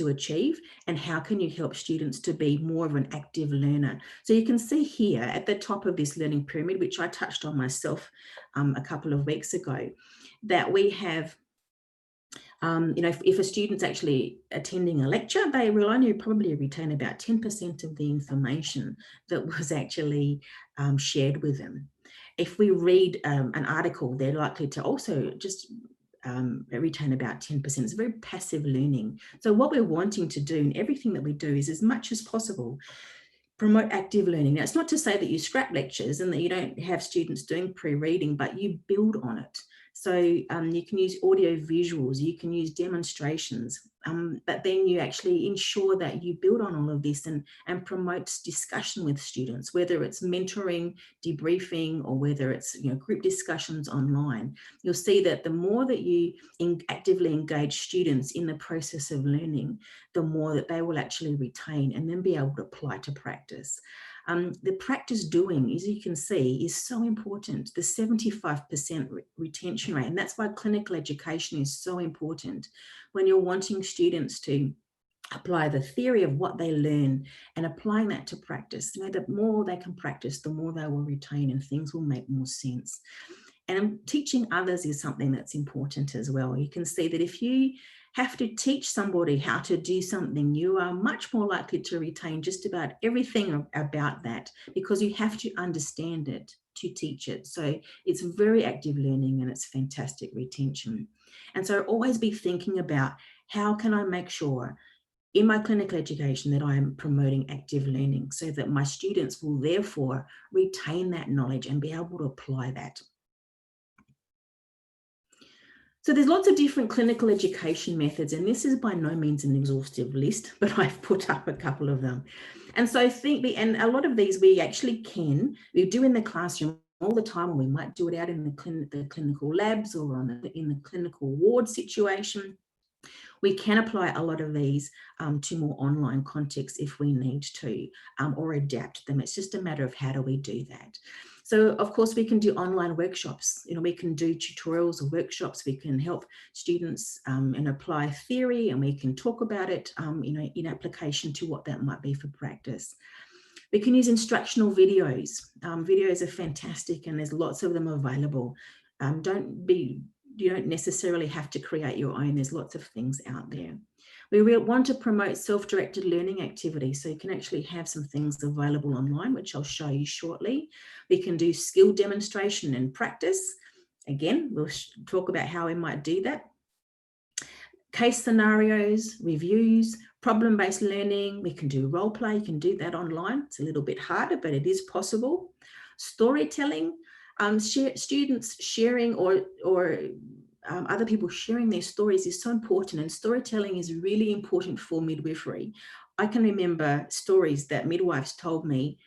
achieve, and how can you help students to be more of an active learner. So you can see here at the top of this learning pyramid, which I touched on myself a couple of weeks ago, that we have if a student's actually attending a lecture, they will only probably retain about 10% of the information that was actually shared with them. If we read an article, they're likely to also just retain about 10%. It's very passive learning. So what we're wanting to do in everything that we do is, as much as possible, promote active learning. Now, it's not to say that you scrap lectures and that you don't have students doing pre-reading, but you build on it. So you can use audio visuals, you can use demonstrations, but then you actually ensure that you build on all of this and promote discussion with students, whether it's mentoring, debriefing, or whether it's group discussions online. You'll see that the more that you actively engage students in the process of learning, the more that they will actually retain and then be able to apply to practice. The practice doing, as you can see, is so important, the 75% retention rate. And that's why clinical education is so important. When you're wanting students to apply the theory of what they learn and applying that to practice, the more they can practice, the more they will retain and things will make more sense. And teaching others is something that's important as well. You can see that if you have to teach somebody how to do something, you are much more likely to retain just about everything about that, because you have to understand it to teach it. So it's very active learning and it's fantastic retention. And so always be thinking about, how can I make sure in my clinical education that I am promoting active learning, so that my students will therefore retain that knowledge and be able to apply that. So there's lots of different clinical education methods, and this is by no means an exhaustive list, but I've put up a couple of them. And so and a lot of these we do in the classroom all the time, and we might do it out in the clinical labs or in the clinical ward situation. We can apply a lot of these to more online contexts if we need to, or adapt them. It's just a matter of how do we do that. So of course we can do online workshops, we can do tutorials or workshops, we can help students and apply theory, and we can talk about it in application to what that might be for practice. We can use instructional videos. Videos are fantastic and there's lots of them available. You don't necessarily have to create your own, there's lots of things out there. We want to promote self-directed learning activities, so you can actually have some things available online, which I'll show you shortly. We can do skill demonstration and practice. Again, we'll talk about how we might do that. Case scenarios, reviews, problem-based learning. We can do role play, you can do that online. It's a little bit harder, but it is possible. Storytelling, students sharing or other people sharing their stories is so important, and storytelling is really important for midwifery. I can remember stories that midwives told me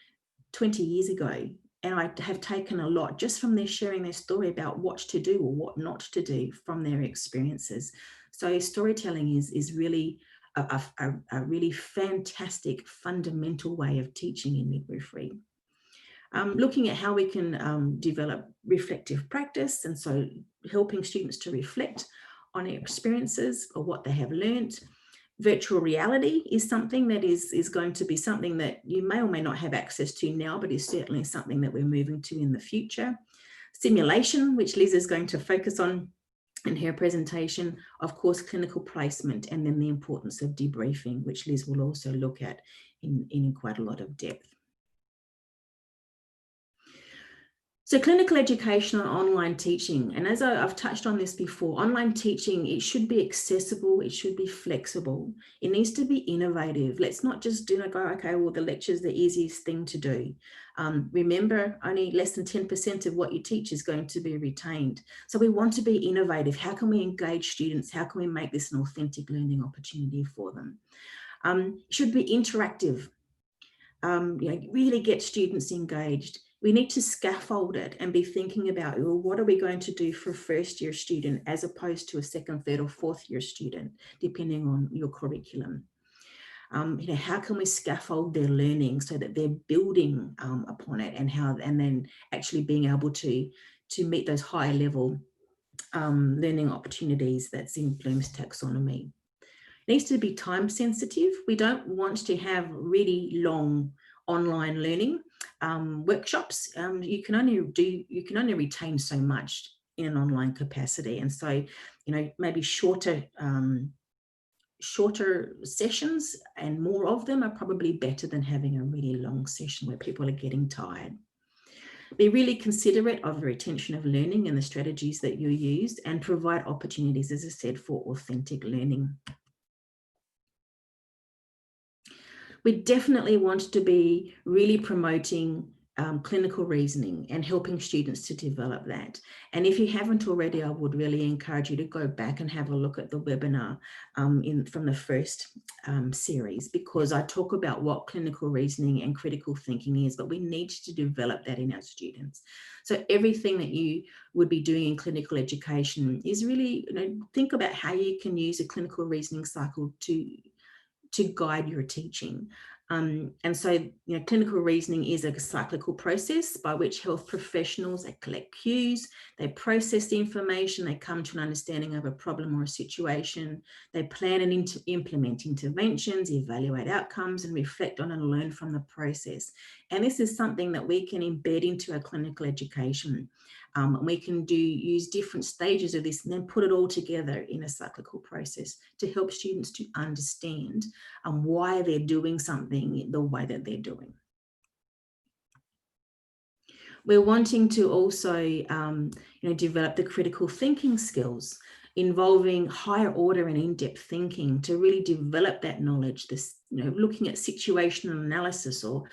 20 years ago, and I have taken a lot just from their sharing their story about what to do or what not to do from their experiences. So storytelling is really a really fantastic fundamental way of teaching in midwifery. Looking at how we can develop reflective practice, and so helping students to reflect on their experiences or what they have learnt. Virtual reality is something that is going to be something that you may or may not have access to now, but is certainly something that we're moving to in the future. Simulation, which Liz is going to focus on in her presentation, of course, clinical placement, and then the importance of debriefing, which Liz will also look at in quite a lot of depth. So clinical education and online teaching, and as I've touched on this before, online teaching, it should be accessible, it should be flexible, it needs to be innovative. Let's not just go, okay, well, the lecture's the easiest thing to do. Remember, only less than 10% of what you teach is going to be retained. So we want to be innovative. How can we engage students? How can we make this an authentic learning opportunity for them? Should be interactive. Really get students engaged. We need to scaffold it and be thinking about, well, what are we going to do for a first-year student as opposed to a second, third, or fourth-year student, depending on your curriculum. How can we scaffold their learning so that they're building upon it, and then actually being able to meet those higher level learning opportunities that's in Bloom's taxonomy. It needs to be time sensitive. We don't want to have really long online learning workshops. You can only retain so much in an online capacity, and so maybe shorter sessions and more of them are probably better than having a really long session where people are getting tired. Be really considerate of the retention of learning and the strategies that you use, and provide opportunities, as I said, for authentic learning. We definitely want to be really promoting clinical reasoning and helping students to develop that. And if you haven't already, I would really encourage you to go back and have a look at the webinar from the first series, because I talk about what clinical reasoning and critical thinking is, but we need to develop that in our students. So everything that you would be doing in clinical education is really, think about how you can use a clinical reasoning cycle to guide your teaching. And so, clinical reasoning is a cyclical process by which health professionals, they collect cues, they process the information, they come to an understanding of a problem or a situation, they plan and implement interventions, evaluate outcomes, and reflect on and learn from the process. And this is something that we can embed into our clinical education. We can use different stages of this and then put it all together in a cyclical process to help students to understand why they're doing something the way that they're doing. We're wanting to also develop the critical thinking skills involving higher order and in-depth thinking to really develop that knowledge, looking at situational analysis, or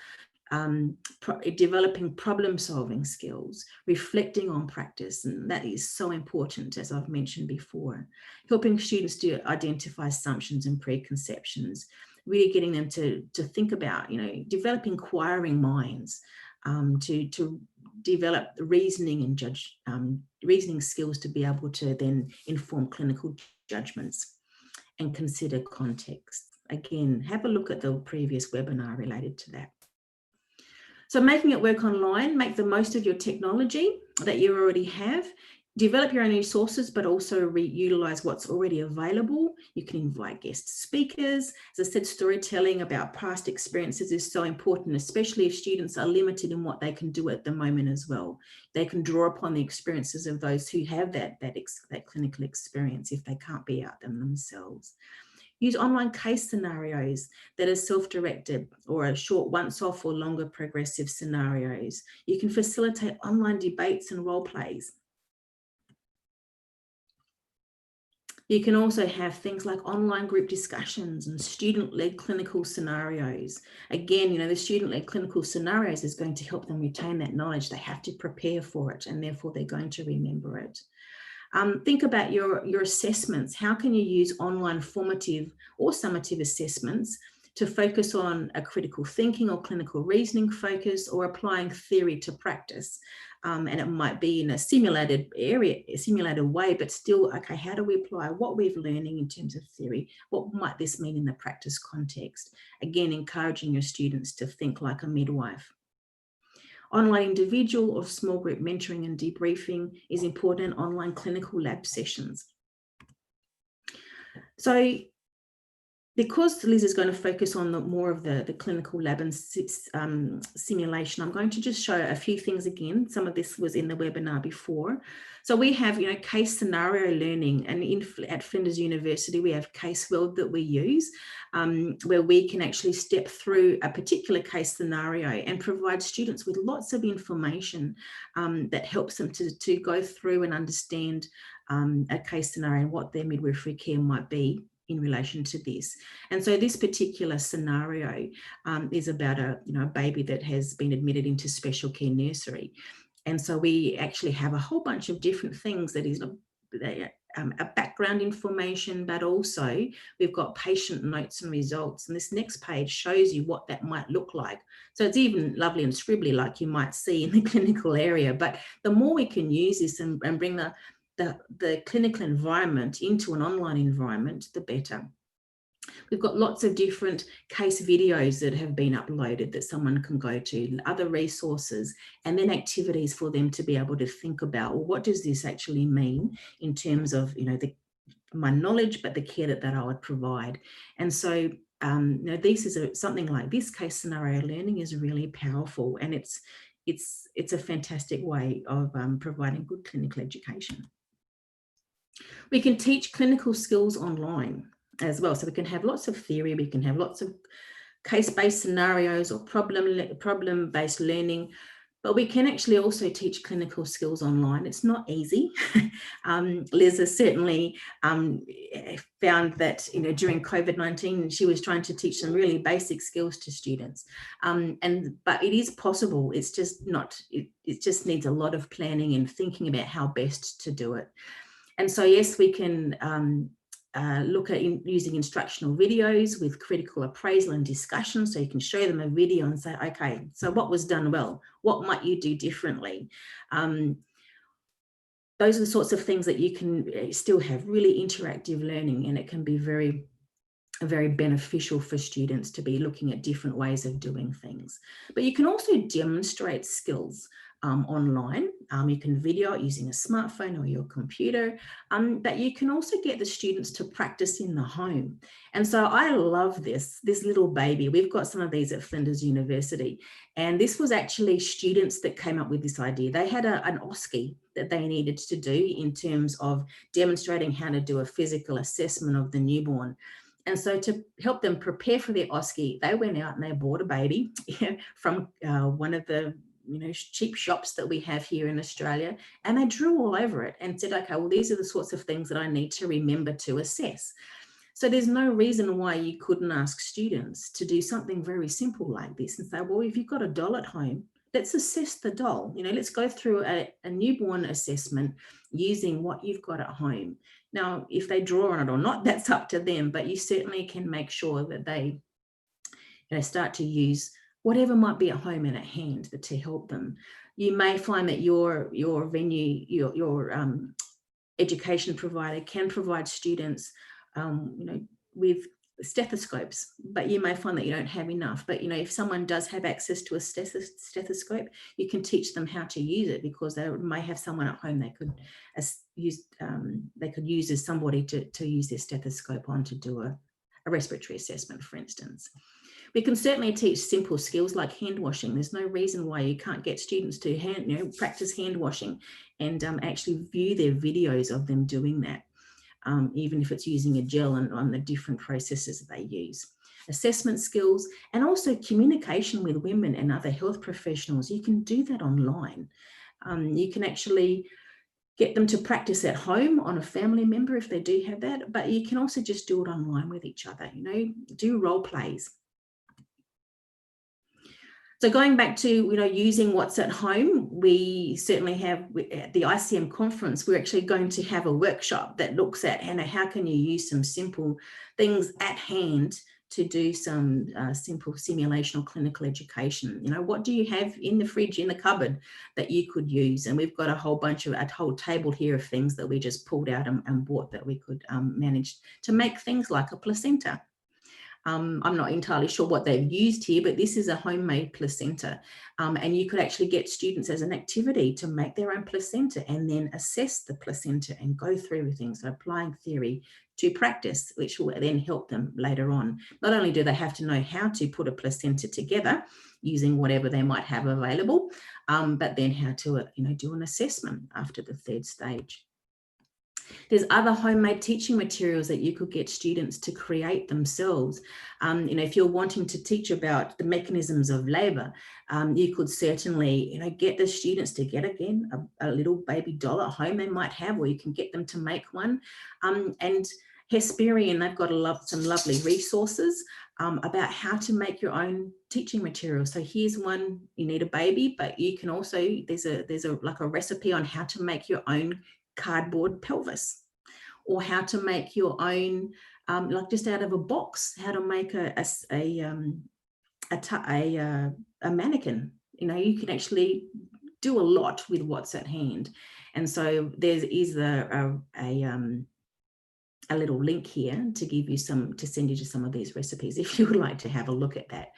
developing problem-solving skills, reflecting on practice, and that is so important, as I've mentioned before. Helping students to identify assumptions and preconceptions, really getting them to think about, developing inquiring minds, to develop reasoning and reasoning skills to be able to then inform clinical judgments and consider context. Again, have a look at the previous webinar related to that. So making it work online, make the most of your technology that you already have, develop your own resources, but also utilize what's already available. You can invite guest speakers. As I said, storytelling about past experiences is so important, especially if students are limited in what they can do at the moment as well. They can draw upon the experiences of those who have that clinical experience if they can't be out them themselves. Use online case scenarios that are self-directed, or a short once-off or longer progressive scenarios. You can facilitate online debates and role plays. You can also have things like online group discussions and student-led clinical scenarios. Again, the student-led clinical scenarios is going to help them retain that knowledge. They have to prepare for it, and therefore they're going to remember it. Think about your assessments. How can you use online formative or summative assessments to focus on a critical thinking or clinical reasoning focus, or applying theory to practice? And it might be in a simulated way, but still, okay, how do we apply what we're learning in terms of theory? What might this mean in the practice context? Again, encouraging your students to think like a midwife. Online individual or small group mentoring and debriefing is important. Online clinical lab sessions. So because Liz is going to focus on more of the clinical lab and simulation, I'm going to just show a few things again. Some of this was in the webinar before. So we have, case scenario learning, and at Flinders University, we have Case World that we use, where we can actually step through a particular case scenario and provide students with lots of information that helps them to go through and understand a case scenario and what their midwifery care might be in relation to this. And so this particular scenario is about a baby that has been admitted into special care nursery. And so we actually have a whole bunch of different things that is a background information, but also we've got patient notes and results. And this next page shows you what that might look like. So it's even lovely and scribbly like you might see in the clinical area. But the more we can use this and bring the clinical environment into an online environment, the better. We've got lots of different case videos that have been uploaded that someone can go to, other resources, and then activities for them to be able to think about, well, what does this actually mean in terms of, my knowledge, but the care that I would provide. And so, this is something like this case scenario learning is really powerful, and it's a fantastic way of providing good clinical education. We can teach clinical skills online as well. So we can have lots of theory, we can have lots of case-based scenarios or problem-based learning, but we can actually also teach clinical skills online. It's not easy. Liz has certainly found that, during COVID-19, she was trying to teach some really basic skills to students. But it is possible. It's just not, it just needs a lot of planning and thinking about how best to do it. And so, yes, we can look at using instructional videos with critical appraisal and discussion. So you can show them a video and say, okay, so what was done well? What might you do differently? Those are the sorts of things that you can still have really interactive learning, and it can be very, very beneficial for students to be looking at different ways of doing things. But you can also demonstrate skills online. You can video it using a smartphone or your computer, but you can also get the students to practice in the home. And so I love this little baby. We've got some of these at Flinders University, and this was actually students that came up with this idea. They had an OSCE that they needed to do in terms of demonstrating how to do a physical assessment of the newborn. And so to help them prepare for their OSCE, they went out and they bought a baby from one of the cheap shops that we have here in Australia, and they drew all over it and said, okay, well, these are the sorts of things that I need to remember to assess. So there's no reason why you couldn't ask students to do something very simple like this and say, well, if you've got a doll at home, let's assess the doll. Let's go through a newborn assessment using what you've got at home. Now, if they draw on it or not, that's up to them, but you certainly can make sure that they start to use whatever might be at home and at hand to help them. You may find that your venue, your education provider can provide students, with stethoscopes, but you may find that you don't have enough. But if someone does have access to a stethoscope, you can teach them how to use it, because they may have someone at home they could use as somebody to use their stethoscope on to do a respiratory assessment, for instance. We can certainly teach simple skills like hand washing. There's no reason why you can't get students to practice hand washing and actually view their videos of them doing that, even if it's using a gel and on the different processes that they use. Assessment skills and also communication with women and other health professionals. You can do that online. You can actually get them to practice at home on a family member if they do have that, but you can also just do it online with each other, do role plays. So going back to, using what's at home, we certainly have at the ICM conference, we're actually going to have a workshop that looks at, how can you use some simple things at hand to do some simple simulation or clinical education. What do you have in the fridge, in the cupboard that you could use? And we've got a whole table here of things that we just pulled out and bought that we could manage to make things like a placenta. I'm not entirely sure what they've used here, but this is a homemade placenta. And you could actually get students as an activity to make their own placenta and then assess the placenta and go through everything. So applying theory to practice, which will then help them later on. Not only do they have to know how to put a placenta together using whatever they might have available, but then how to do an assessment after the third stage. There's other homemade teaching materials that you could get students to create themselves. If you're wanting to teach about the mechanisms of labor, you could certainly, get the students to get, again, a little baby doll at home they might have, or you can get them to make one. And Hesperian, they've got some lovely resources about how to make your own teaching material. So here's one, you need a baby, but you can also, there's a recipe on how to make your own cardboard pelvis, or how to make your own, just out of a box, how to make a mannequin. You can actually do a lot with what's at hand. And so there is a little link here to give you to send you to some of these recipes if you would like to have a look at that.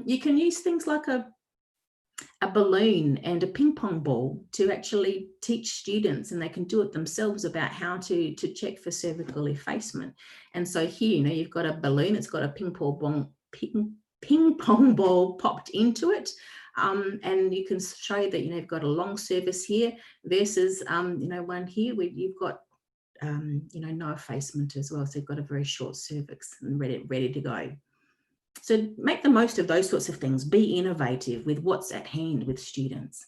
You can use things like a balloon and a ping pong ball to actually teach students, and they can do it themselves, about how to check for cervical effacement. And so here, you've got a balloon, it's got a ping pong ball popped into it. And you can show that, you've got a long cervix here versus, one here where you've got, no effacement as well. So you've got a very short cervix and ready to go. So make the most of those sorts of things. Be innovative with what's at hand with students.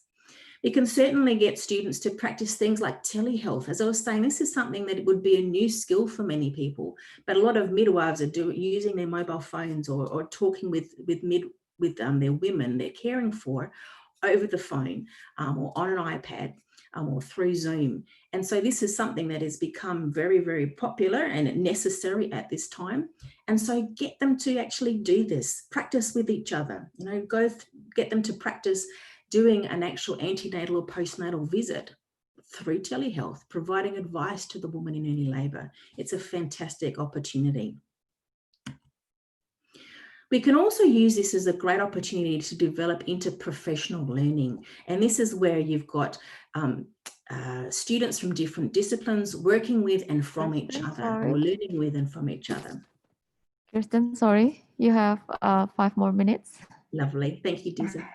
You can certainly get students to practice things like telehealth. As I was saying, this is something that would be a new skill for many people, but a lot of midwives are using their mobile phones or talking with their women they're caring for over the phone or on an iPad or through Zoom. And so this is something that has become very, very popular and necessary at this time. And so get them to actually do this, practice with each other, get them to practice doing an actual antenatal or postnatal visit through telehealth, providing advice to the woman in early labour. It's a fantastic opportunity. We can also use this as a great opportunity to develop interprofessional learning. And this is where you've got students from different disciplines working with and from each other, or learning with and from each other. Kirsten, sorry, you have 5 more minutes. Lovely, thank you, Diza.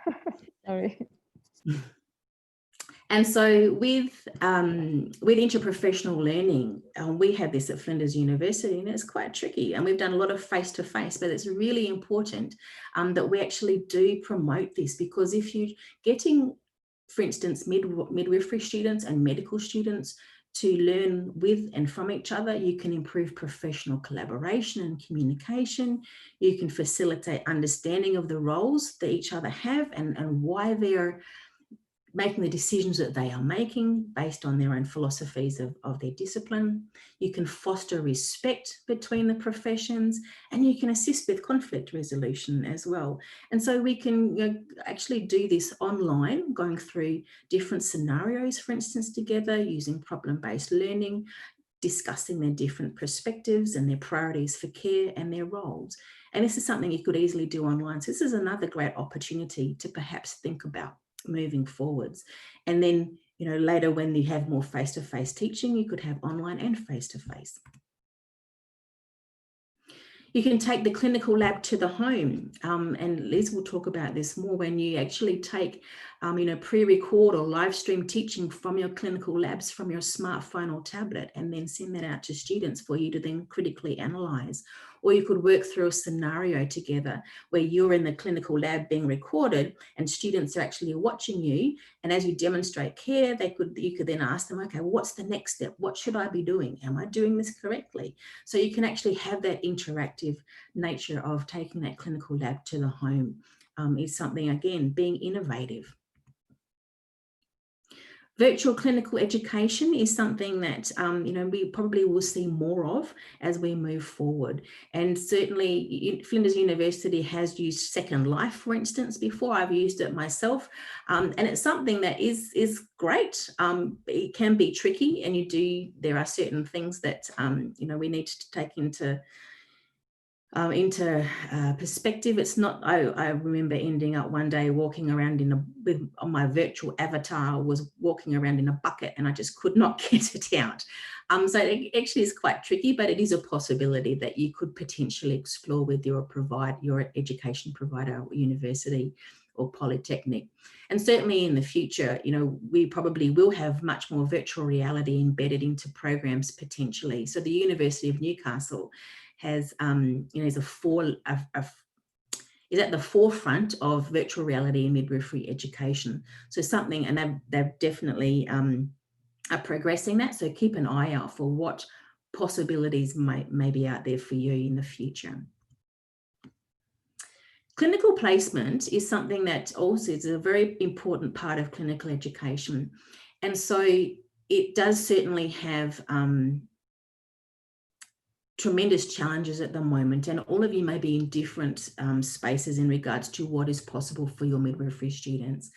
Sorry. And so with interprofessional learning, we have this at Flinders University, and it's quite tricky. And we've done a lot of face-to-face, but it's really important that we actually do promote this, because if you're getting, for instance, midwifery students and medical students to learn with and from each other, you can improve professional collaboration and communication. You can facilitate understanding of the roles that each other have and why they're making the decisions that they are making based on their own philosophies of their discipline. You can foster respect between the professions, and you can assist with conflict resolution as well. And so we can actually do this online, going through different scenarios, for instance, together, using problem-based learning, discussing their different perspectives and their priorities for care and their roles. And this is something you could easily do online. So this is another great opportunity to perhaps think about moving forwards. And then, later when you have more face-to-face teaching, you could have online and face-to-face. You can take the clinical lab to the home, and Liz will talk about this more, when you actually take, pre-record or live stream teaching from your clinical labs from your smartphone or tablet, and then send that out to students for you to then critically analyse. Or you could work through a scenario together where you're in the clinical lab being recorded and students are actually watching you. And as you demonstrate care, you could then ask them, okay, well, what's the next step? What should I be doing? Am I doing this correctly? So you can actually have that interactive nature of taking that clinical lab to the home is something, again, being innovative. Virtual clinical education is something that, we probably will see more of as we move forward. And certainly Flinders University has used Second Life, for instance, before. I've used it myself. And it's something that is great. It can be tricky, and there are certain things that, we need to take into into perspective, it's not, I remember ending up one day walking around on my virtual avatar was walking around in a bucket and I just could not get it out. So it actually is quite tricky, but it is a possibility that you could potentially explore with your education provider or university or polytechnic. And certainly in the future, you know, we probably will have much more virtual reality embedded into programs potentially. So the University of Newcastle has, you know, is at the forefront of virtual reality and midwifery education. So something, and they've definitely are progressing that. So keep an eye out for what possibilities may be out there for you in the future. Clinical placement is something that also is a very important part of clinical education. And so it does certainly have tremendous challenges at the moment, and all of you may be in different spaces in regards to what is possible for your midwifery students.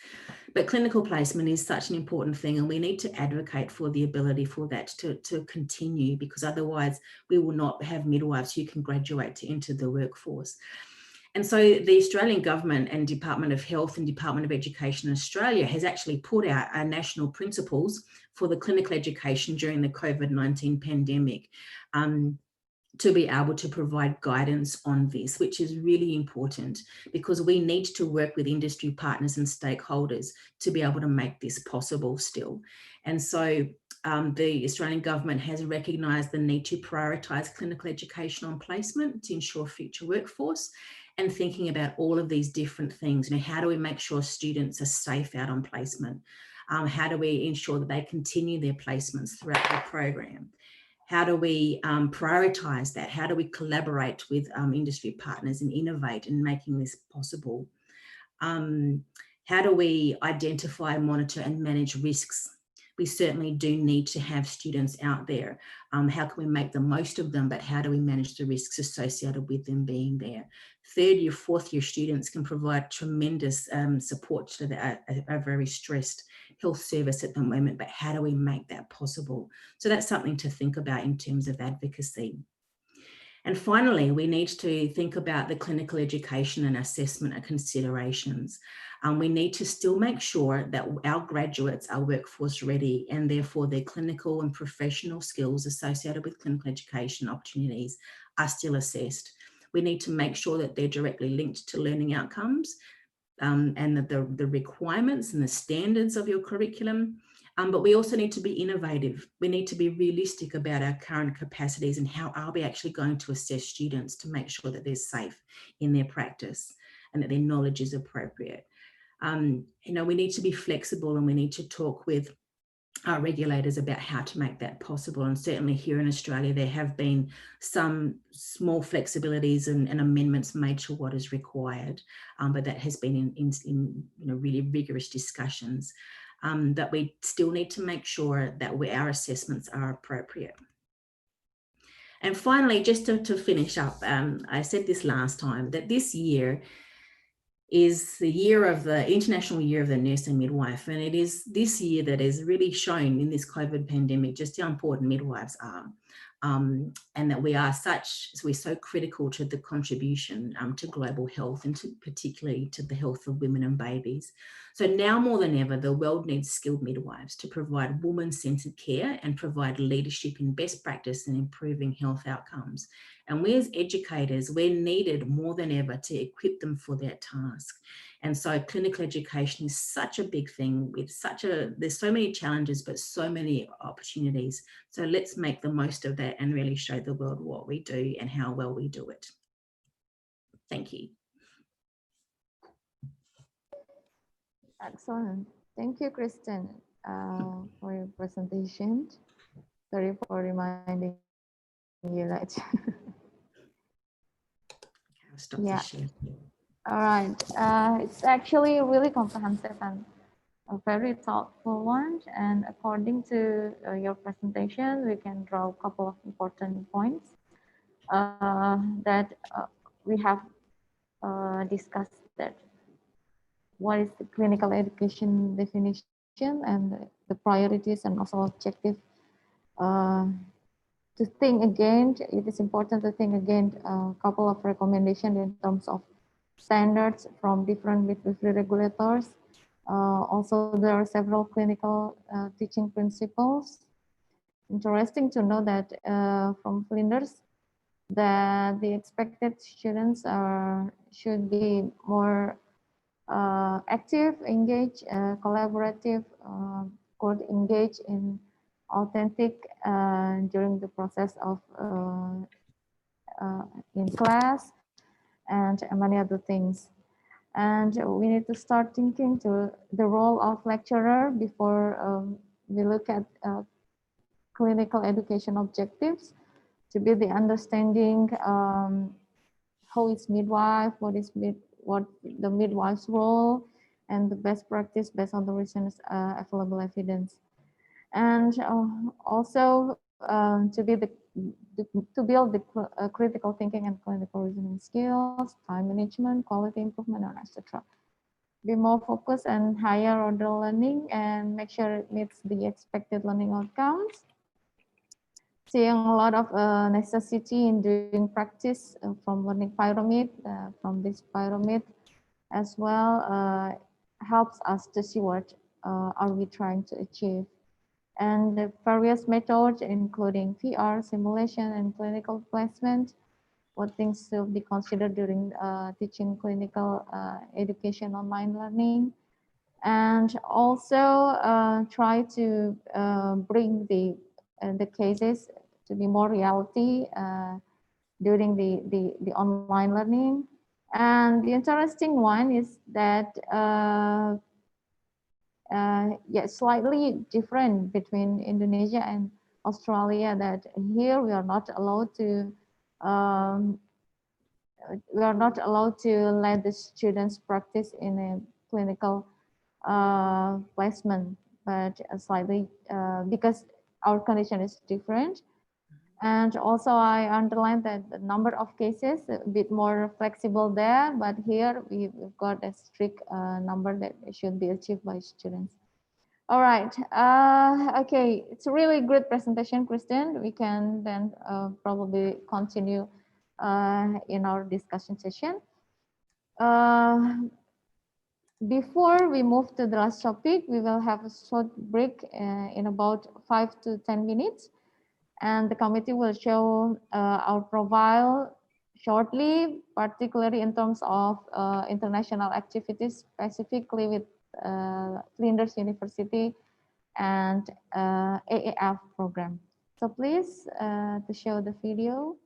But clinical placement is such an important thing, and we need to advocate for the ability for that to continue, because otherwise we will not have midwives who can graduate to enter the workforce. And so the Australian Government and Department of Health and Department of Education in Australia has actually put out our national principles for the clinical education during the COVID-19 pandemic to be able to provide guidance on this, which is really important because we need to work with industry partners and stakeholders to be able to make this possible still. And so the Australian Government has recognised the need to prioritise clinical education on placement to ensure future workforce, and thinking about all of these different things. You know, how do we make sure students are safe out on placement? How do we ensure that they continue their placements throughout the program? How do we prioritise that? How do we collaborate with industry partners and innovate in making this possible? How do we identify, monitor and manage risks? We certainly do need to have students out there. How can we make the most of them, but how do we manage the risks associated with them being there? Third year, fourth year students can provide tremendous support to a very stressed health service at the moment, but how do we make that possible? So that's something to think about in terms of advocacy. And finally, we need to think about the clinical education and assessment and considerations. We need to still make sure that our graduates are workforce ready, and therefore their clinical and professional skills associated with clinical education opportunities are still assessed. We need to make sure that they're directly linked to learning outcomes and that the requirements and the standards of your curriculum. But we also need to be innovative. We need to be realistic about our current capacities and how are we actually going to assess students to make sure that they're safe in their practice and that their knowledge is appropriate. You know, we need to be flexible, and we need to talk with our regulators about how to make that possible. And certainly here in Australia, there have been some small flexibilities and amendments made to what is required, but that has been in you know, really rigorous discussions. That we still need to make sure that our assessments are appropriate. And finally, just to finish up, I said this last time, that this year is the year of the International Year of the Nurse and Midwife. And it is this year that has really shown in this COVID pandemic just how important midwives are. And that we're so critical to the contribution to global health, and particularly to the health of women and babies. So now more than ever, the world needs skilled midwives to provide woman-centered care and provide leadership in best practice and improving health outcomes. And we as educators, we're needed more than ever to equip them for their task. And so clinical education is such a big thing with there's so many challenges, but so many opportunities. So let's make the most of that and really show the world what we do and how well we do it. Thank you. Excellent. Thank you, Kristen, for your presentation. Sorry for reminding you that. Stop yeah. this share. All right. It's actually a really comprehensive and a very thoughtful one. And according to your presentation, we can draw a couple of important points that we have discussed. That what is the clinical education definition and the priorities and also objective to think again. It is important to think again a couple of recommendations in terms of standards from different midwifery regulators. Also, there are several clinical teaching principles. Interesting to know that from Flinders that the expected students should be more active, engaged, collaborative, could engage in authentic during the process of in class and many other things. And we need to start thinking to the role of lecturer before we look at clinical education objectives, to be the understanding how is midwife, what the midwife's role, and the best practice based on the recent available evidence. And also to build the critical thinking and clinical reasoning skills, time management, quality improvement, and etc. Be more focused and higher order learning and make sure it meets the expected learning outcomes. Seeing a lot of necessity in doing practice from learning pyramid, from this pyramid as well helps us to see what are we trying to achieve. And the various methods, including PR, simulation, and clinical placement, what things to be considered during teaching clinical education online learning. And also try to bring the cases to be more reality during the online learning. And the interesting one is that slightly different between Indonesia and Australia, that here we are not allowed to let the students practice in a clinical placement, but slightly because our condition is different. And also I underline that the number of cases a bit more flexible there, but here we've got a strict number that should be achieved by students. All right, okay, it's a really great presentation, Kristen. We can then probably continue in our discussion session. Before we move to the last topic, we will have a short break in about 5 to 10 minutes. And the committee will show our profile shortly, particularly in terms of international activities, specifically with Flinders University and AAF program. So please to show the video.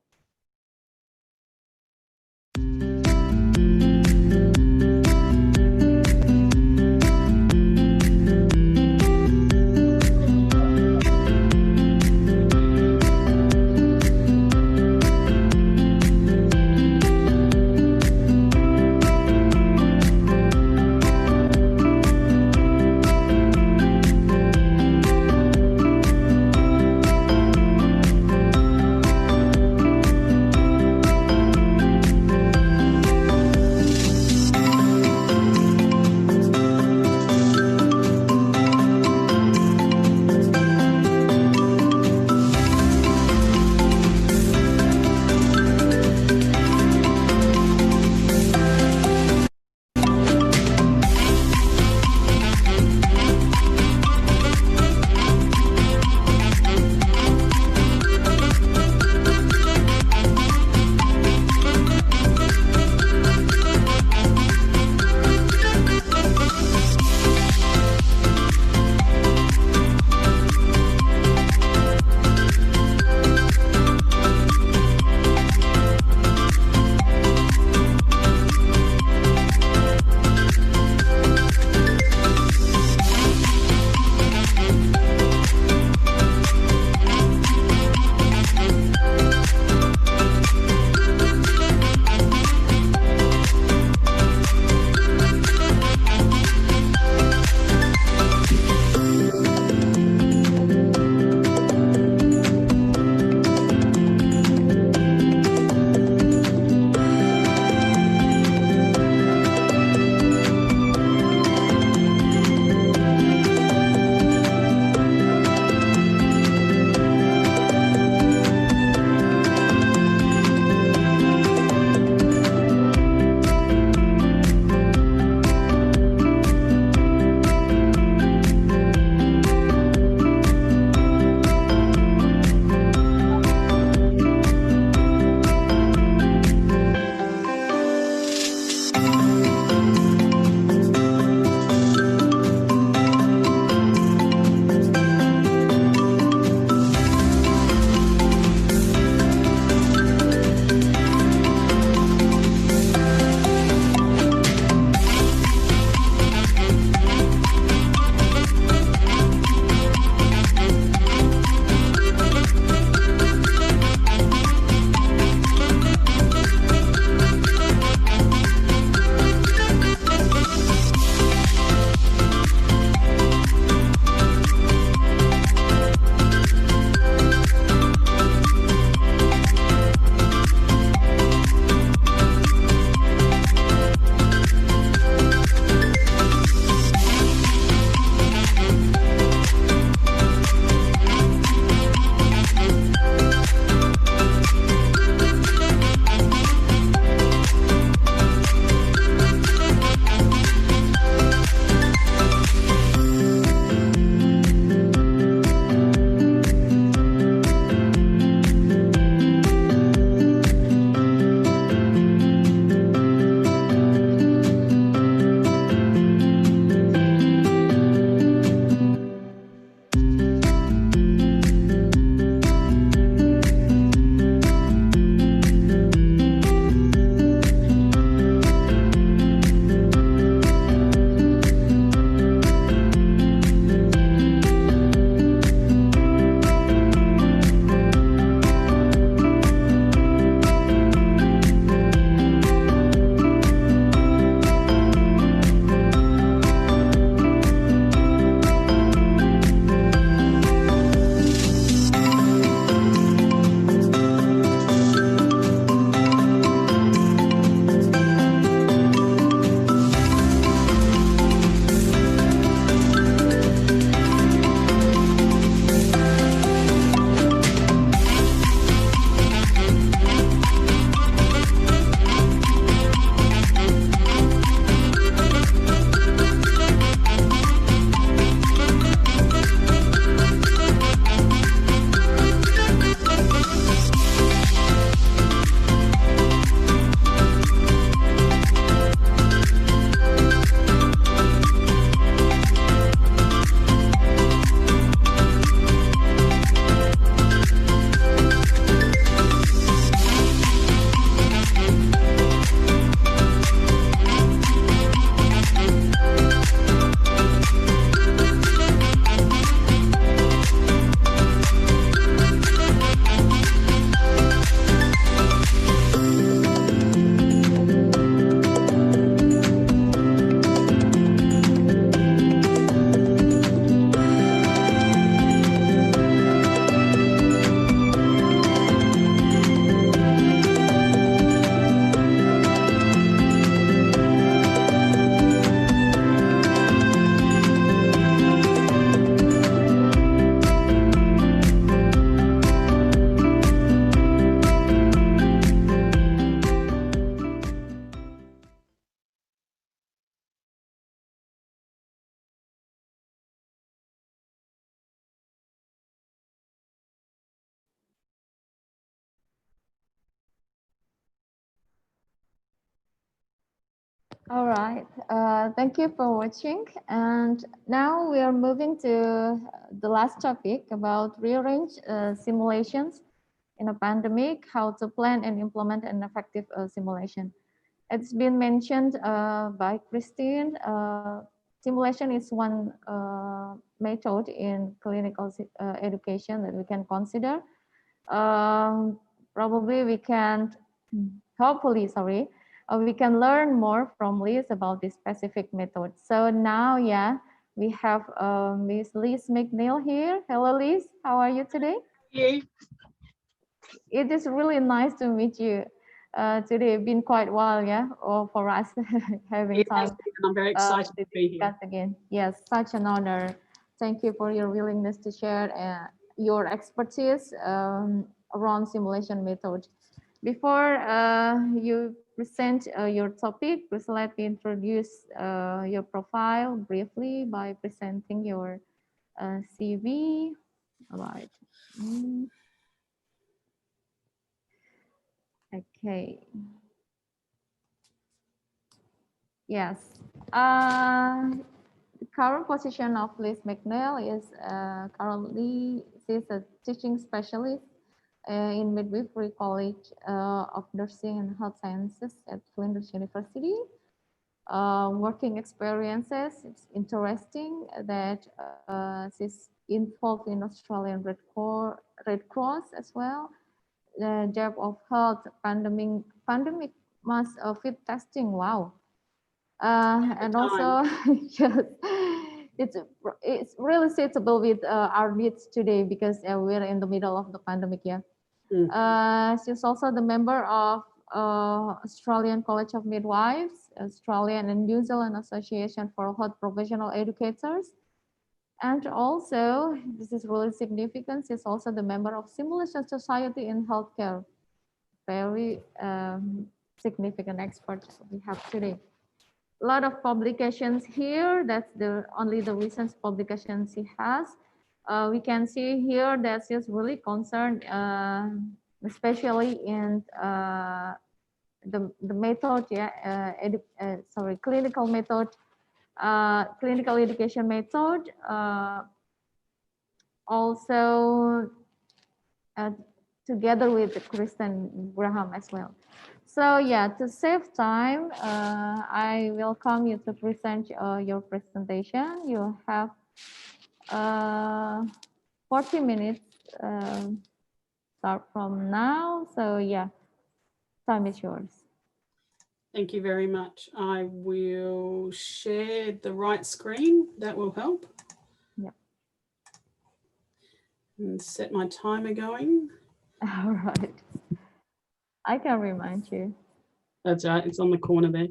All right. Thank you for watching. And now we are moving to the last topic about rearrange simulations in a pandemic, how to plan and implement an effective simulation. It's been mentioned by Christine. Simulation is one method in clinical education that we can consider. Probably we can, hopefully, sorry, we can learn more from Liz about this specific method. So now, yeah, we have Miss Liz McNeil here. Hello, Liz. How are you today? Hey. It is really nice to meet you today. Been quite a while, yeah, or for us having time. I'm very excited to be here again. Yes, such an honor. Thank you for your willingness to share your expertise around simulation method. Before you present your topic, please let me introduce your profile briefly by presenting your CV. All right. Okay. Yes. The current position of Liz McNeil is currently she's a teaching specialist in Midwifery College of Nursing and Health Sciences at Flinders University. Working experiences, it's interesting that she's involved in Australian Red Cross as well. The job of health pandemic mass fit testing. Wow. And also, yes, it's really suitable with our needs today because we're in the middle of the pandemic. Yeah. She's also the member of Australian College of Midwives, Australian and New Zealand Association for Health Professional Educators. And also, this is really significant, she's also the member of Simulation Society in Healthcare. Very significant expert we have today. A lot of publications here, that's only the recent publications she has. We can see here that she's really concerned, especially in the method, clinical method, clinical education method, also together with Kristen Graham as well. So yeah, to save time, I welcome you to present your presentation. You have 40 minutes start from now. So yeah, time is yours. Thank you very much. I will share the right screen. That will help. Yeah. And set my timer going. All right. I can remind you. That's right. It's on the corner there.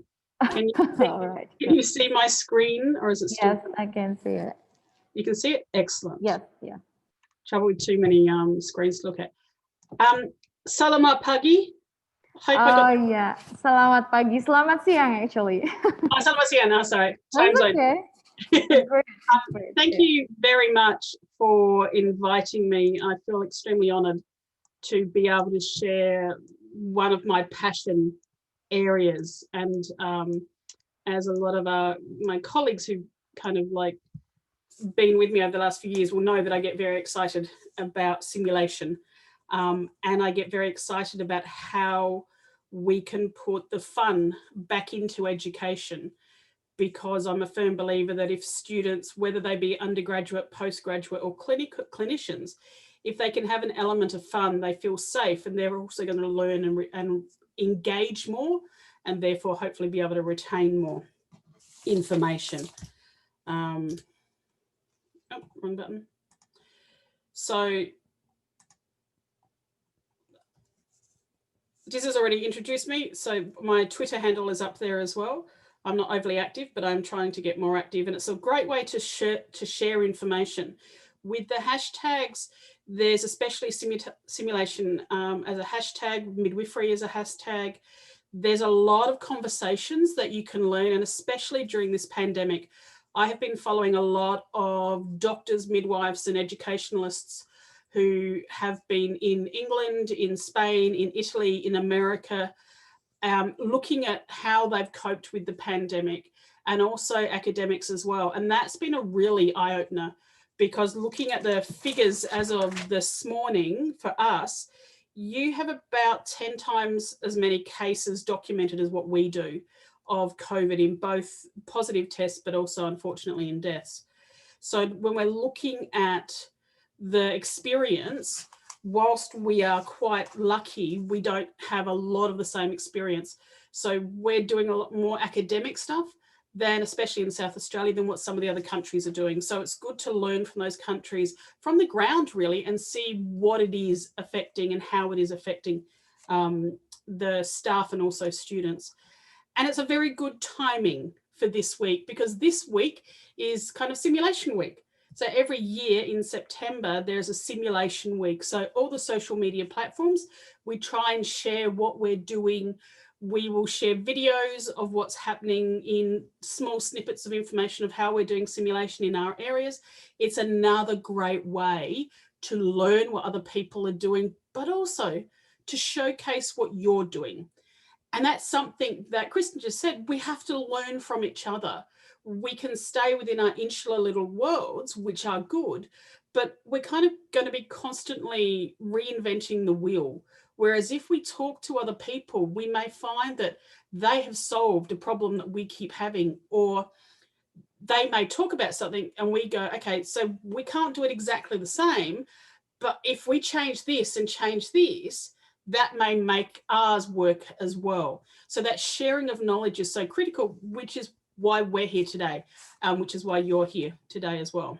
Can you, all right. Can you see my screen, or is it still? Yes, I can see it. You can see it? Excellent. Yes, yeah. Trouble with too many screens to look at. Selamat pagi. Yeah. Selamat pagi. Selamat siang, actually. Selamat siang. No, sorry. Time zone. Okay. Great. Thank you very much for inviting me. I feel extremely honoured to be able to share one of my passion areas. And as a lot of my colleagues who kind of like been with me over the last few years will know that I get very excited about simulation. And I get very excited about how we can put the fun back into education, because I'm a firm believer that if students, whether they be undergraduate, postgraduate or clinicians, if they can have an element of fun, they feel safe, and they're also going to learn and engage more, and therefore hopefully be able to retain more information. Oh, wrong button. So Diz has already introduced me. So my Twitter handle is up there as well. I'm not overly active, but I'm trying to get more active, and it's a great way to share information. With the hashtags, there's especially simulation as a hashtag, midwifery as a hashtag. There's a lot of conversations that you can learn, and especially during this pandemic, I have been following a lot of doctors, midwives and educationalists who have been in England, in Spain, in Italy, in America, looking at how they've coped with the pandemic, and also academics as well. And that's been a really eye-opener, because looking at the figures as of this morning for us, you have about 10 times as many cases documented as what we do of COVID, in both positive tests, but also unfortunately in deaths. So when we're looking at the experience, whilst we are quite lucky, we don't have a lot of the same experience. So we're doing a lot more academic stuff than, especially in South Australia, than what some of the other countries are doing. So it's good to learn from those countries from the ground, really, and see what it is affecting and how it is affecting the staff and also students. And it's a very good timing for this week, because this week is kind of simulation week. So every year in September, there's a simulation week. So all the social media platforms, we try and share what we're doing. We will share videos of what's happening in small snippets of information of how we're doing simulation in our areas. It's another great way to learn what other people are doing, but also to showcase what you're doing. And that's something that Kristen just said, we have to learn from each other. We can stay within our insular little worlds, which are good, but we're kind of going to be constantly reinventing the wheel. Whereas if we talk to other people, we may find that they have solved a problem that we keep having, or they may talk about something and we go, okay, so we can't do it exactly the same, but if we change this and change this, that may make ours work as well. So that sharing of knowledge is so critical, which is why we're here today, which is why you're here today as well.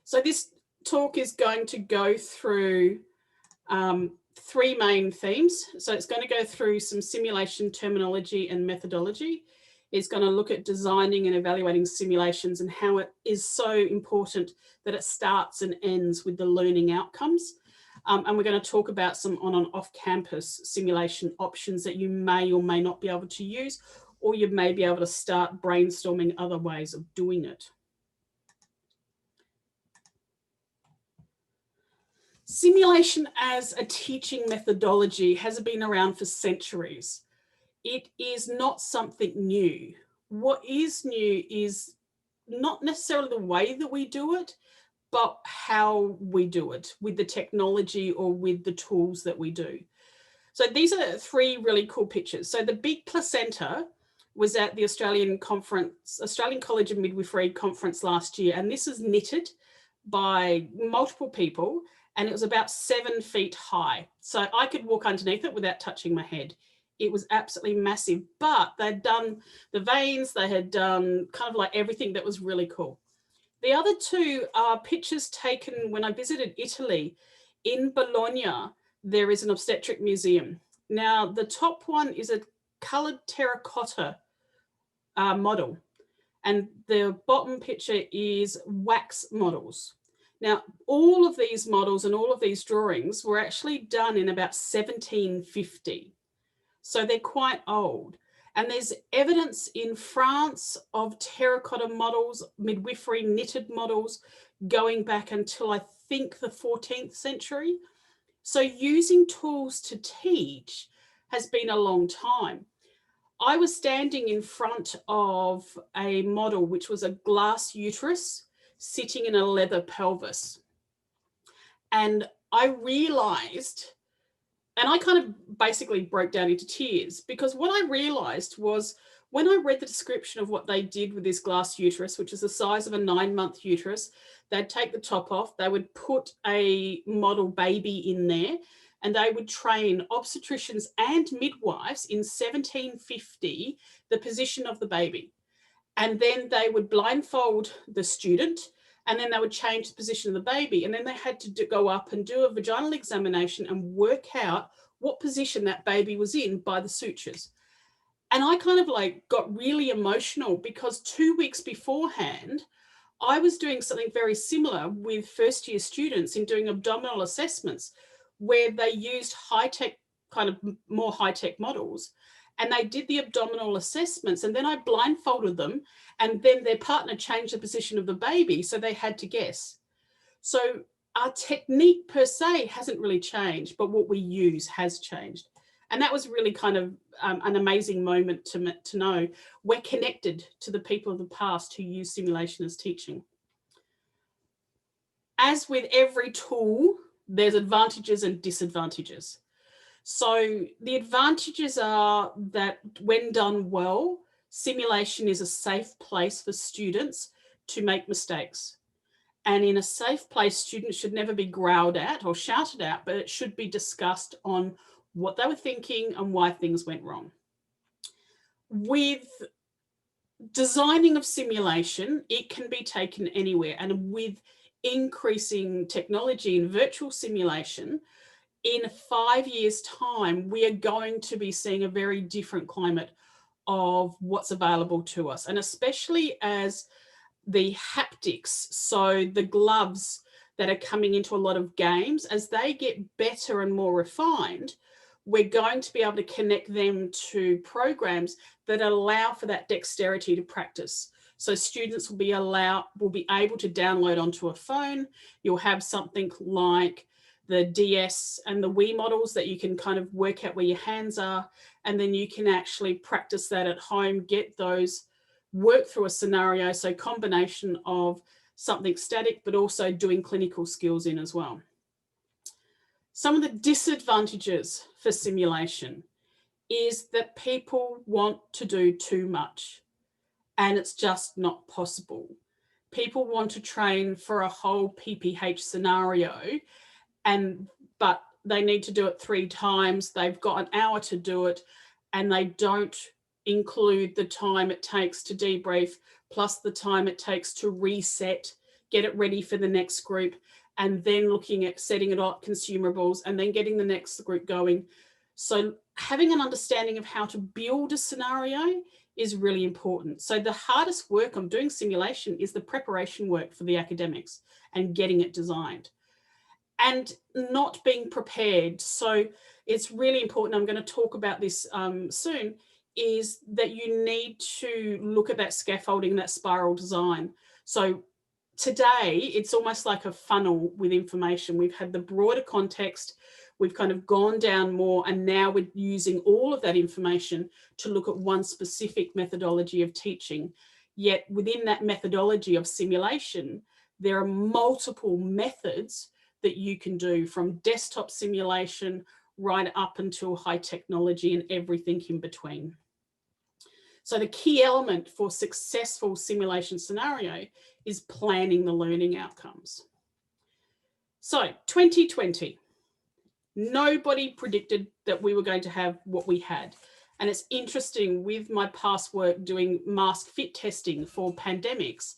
So this talk is going to go through three main themes. So it's going to go through some simulation terminology and methodology. It's going to look at designing and evaluating simulations and how it is so important that it starts and ends with the learning outcomes. And we're going to talk about some on and off campus simulation options that you may or may not be able to use, or you may be able to start brainstorming other ways of doing it. Simulation as a teaching methodology has been around for centuries. It is not something new. What is new is not necessarily the way that we do it, but how we do it with the technology or with the tools that we do. So these are three really cool pictures. So the big placenta was at the Australian College of Midwifery conference last year, and this is knitted by multiple people, and it was about 7 feet high. So I could walk underneath it without touching my head. It was absolutely massive, but they'd done the veins, they had done kind of like everything that was really cool. The other two are pictures taken when I visited Italy. In Bologna, there is an obstetric museum. Now, the top one is a coloured terracotta model, and the bottom picture is wax models. Now, all of these models and all of these drawings were actually done in about 1750. So they're quite old. And there's evidence in France of terracotta models, midwifery knitted models, going back until I think the 14th century. So using tools to teach has been a long time. I was standing in front of a model which was a glass uterus sitting in a leather pelvis. And I realized, and I kind of basically broke down into tears, because what I realized was when I read the description of what they did with this glass uterus, which is the size of a 9-month uterus, they'd take the top off, they would put a model baby in there, and they would train obstetricians and midwives in 1750 the position of the baby. And then they would blindfold the student, and then they would change the position of the baby. And then they had to go up and do a vaginal examination and work out what position that baby was in by the sutures. And I kind of like got really emotional, because 2 weeks beforehand, I was doing something very similar with first-year students in doing abdominal assessments, where they used high-tech, kind of more high-tech models, and they did the abdominal assessments, and then I blindfolded them, and then their partner changed the position of the baby, so they had to guess. So our technique per se hasn't really changed, but what we use has changed. And that was really kind of an amazing moment to know we're connected to the people of the past who use simulation as teaching. As with every tool, there's advantages and disadvantages. So the advantages are that when done well, simulation is a safe place for students to make mistakes. And in a safe place, students should never be growled at or shouted at, but it should be discussed on what they were thinking and why things went wrong. With designing of simulation, it can be taken anywhere. And with increasing technology in virtual simulation, in 5 years' time, we are going to be seeing a very different climate of what's available to us. And especially as the haptics, so the gloves that are coming into a lot of games, as they get better and more refined, we're going to be able to connect them to programs that allow for that dexterity to practice. So students will be able to download onto a phone. You'll have something like the DS and the Wii models that you can kind of work out where your hands are, and then you can actually practice that at home, get those, work through a scenario. So combination of something static, but also doing clinical skills in as well. Some of the disadvantages for simulation is that people want to do too much and it's just not possible. People want to train for a whole PPH scenario, but they need to do it 3 times. They've got an hour to do it and they don't include the time it takes to debrief, plus the time it takes to reset, get it ready for the next group, and then looking at setting it up, consumables, and then getting the next group going. So having an understanding of how to build a scenario is really important. So the hardest work on doing simulation is the preparation work for the academics and getting it designed and not being prepared. So it's really important, I'm going to talk about this soon, is that you need to look at that scaffolding, that spiral design. So today, it's almost like a funnel with information. We've had the broader context, we've kind of gone down more, and now we're using all of that information to look at one specific methodology of teaching. Yet within that methodology of simulation, there are multiple methods that you can do, from desktop simulation right up until high technology and everything in between. So the key element for successful simulation scenario is planning the learning outcomes. So 2020, nobody predicted that we were going to have what we had. And it's interesting, with my past work doing mask fit testing for pandemics,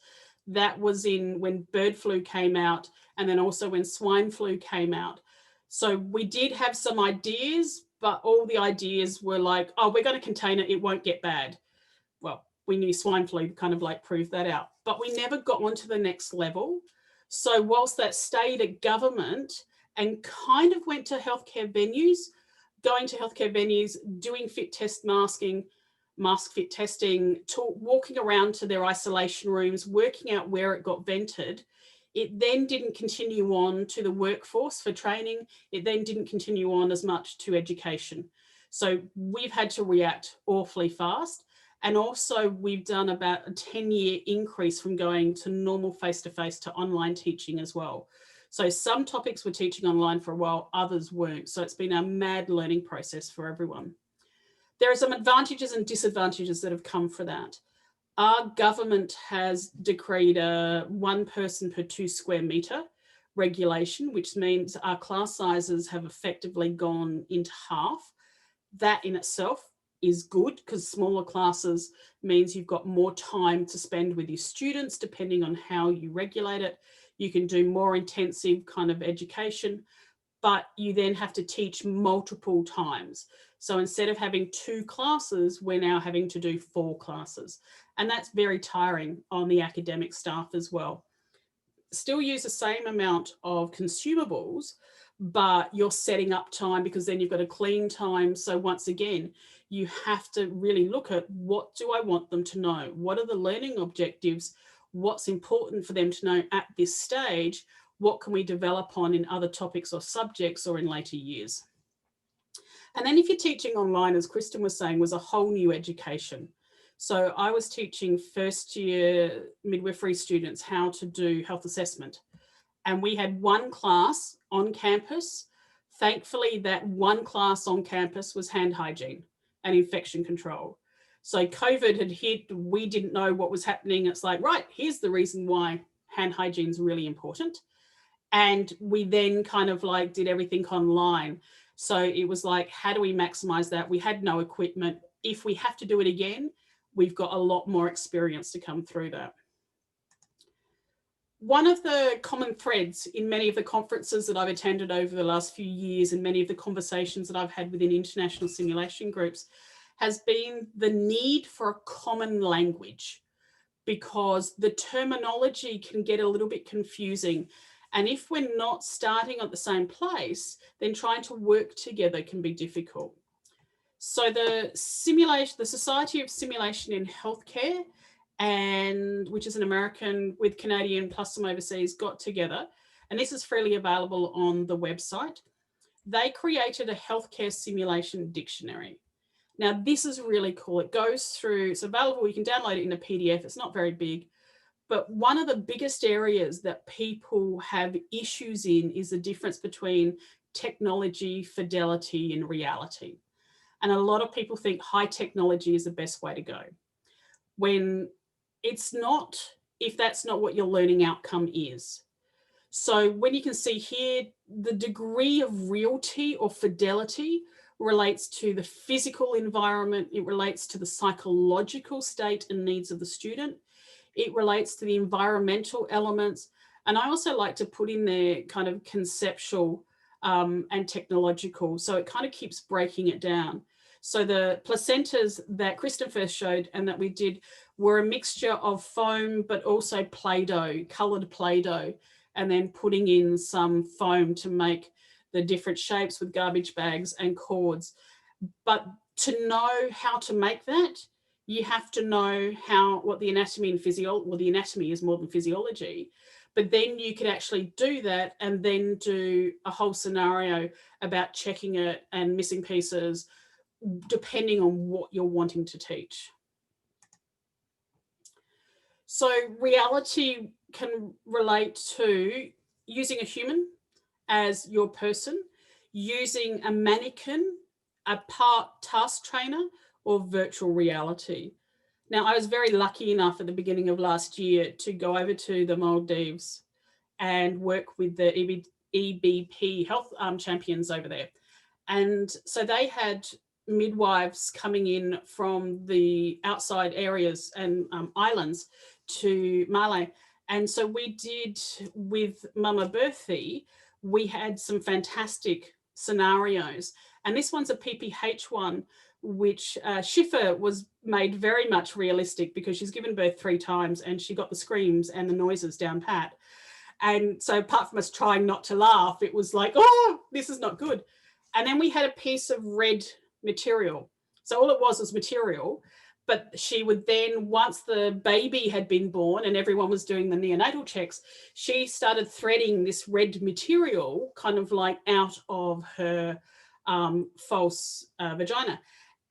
that was in when bird flu came out and then also when swine flu came out. So we did have some ideas, but all the ideas were like, oh, we're going to contain it, it won't get bad. Well, we knew swine flu kind of like proved that out, but we never got on to the next level. So whilst that stayed at government and kind of went to healthcare venues, going to healthcare venues, doing fit test masking, mask fit testing, walking around to their isolation rooms, working out where it got vented, it then didn't continue on to the workforce for training. It then didn't continue on as much to education. So we've had to react awfully fast. And also we've done about a 10-year increase from going to normal face-to-face to online teaching as well. So some topics we're teaching online for a while, others weren't. So it's been a mad learning process for everyone. There are some advantages and disadvantages that have come for that. Our government has decreed a 1 person per 2 square metre regulation, which means our class sizes have effectively gone into half. That in itself is good, because smaller classes means you've got more time to spend with your students, depending on how you regulate it. You can do more intensive kind of education, but you then have to teach multiple times. So instead of having 2 classes, we're now having to do 4 classes. And that's very tiring on the academic staff as well. Still use the same amount of consumables, but you're setting up time, because then you've got a clean time. So once again, you have to really look at, what do I want them to know? What are the learning objectives? What's important for them to know at this stage? What can we develop on in other topics or subjects or in later years? And then if you're teaching online, as Kristen was saying, was a whole new education. So I was teaching first year midwifery students how to do health assessment. And we had one class on campus. Thankfully, that one class on campus was hand hygiene and infection control. So COVID had hit, we didn't know what was happening. It's like, right, here's the reason why hand hygiene is really important. And we then kind of like did everything online. So it was like, how do we maximize that? We had no equipment. If we have to do it again, we've got a lot more experience to come through that. One of the common threads in many of the conferences that I've attended over the last few years and many of the conversations that I've had within international simulation groups has been the need for a common language, because the terminology can get a little bit confusing. And if we're not starting at the same place, then trying to work together can be difficult. So the Society of Simulation in Healthcare, and which is an American with Canadian plus some overseas, got together, and this is freely available on the website. They created a healthcare simulation dictionary. Now, this is really cool. It goes through, it's available, you can download it in a PDF, it's not very big. But one of the biggest areas that people have issues in is the difference between technology, fidelity, and reality. And a lot of people think high technology is the best way to go, when it's not, if that's not what your learning outcome is. So when you can see here, the degree of reality or fidelity relates to the physical environment, it relates to the psychological state and needs of the student, it relates to the environmental elements, and I also like to put in there kind of conceptual and technological, so it kind of keeps breaking it down. So the placentas that Kristen first showed and that we did were a mixture of foam, but also Play-Doh, coloured Play-Doh, and then putting in some foam to make the different shapes with garbage bags and cords. But to know how to make that, you have to know what the anatomy and physiology, well, the anatomy is more than physiology, but then you could actually do that and then do a whole scenario about checking it and missing pieces, depending on what you're wanting to teach. So reality can relate to using a human as your person, using a mannequin, a part task trainer, or virtual reality. Now, I was very lucky enough at the beginning of last year to go over to the Maldives and work with the EBP health champions over there. And so they had midwives coming in from the outside areas and islands to Malé. And so we did with Mama Berthy, we had some fantastic scenarios. And this one's a PPH one, which Schiffer was made very much realistic because she's given birth 3 times and she got the screams and the noises down pat. And so apart from us trying not to laugh, it was like, oh, this is not good. And then we had a piece of red material. So all it was material, but she would then, once the baby had been born and everyone was doing the neonatal checks, she started threading this red material kind of like out of her false vagina,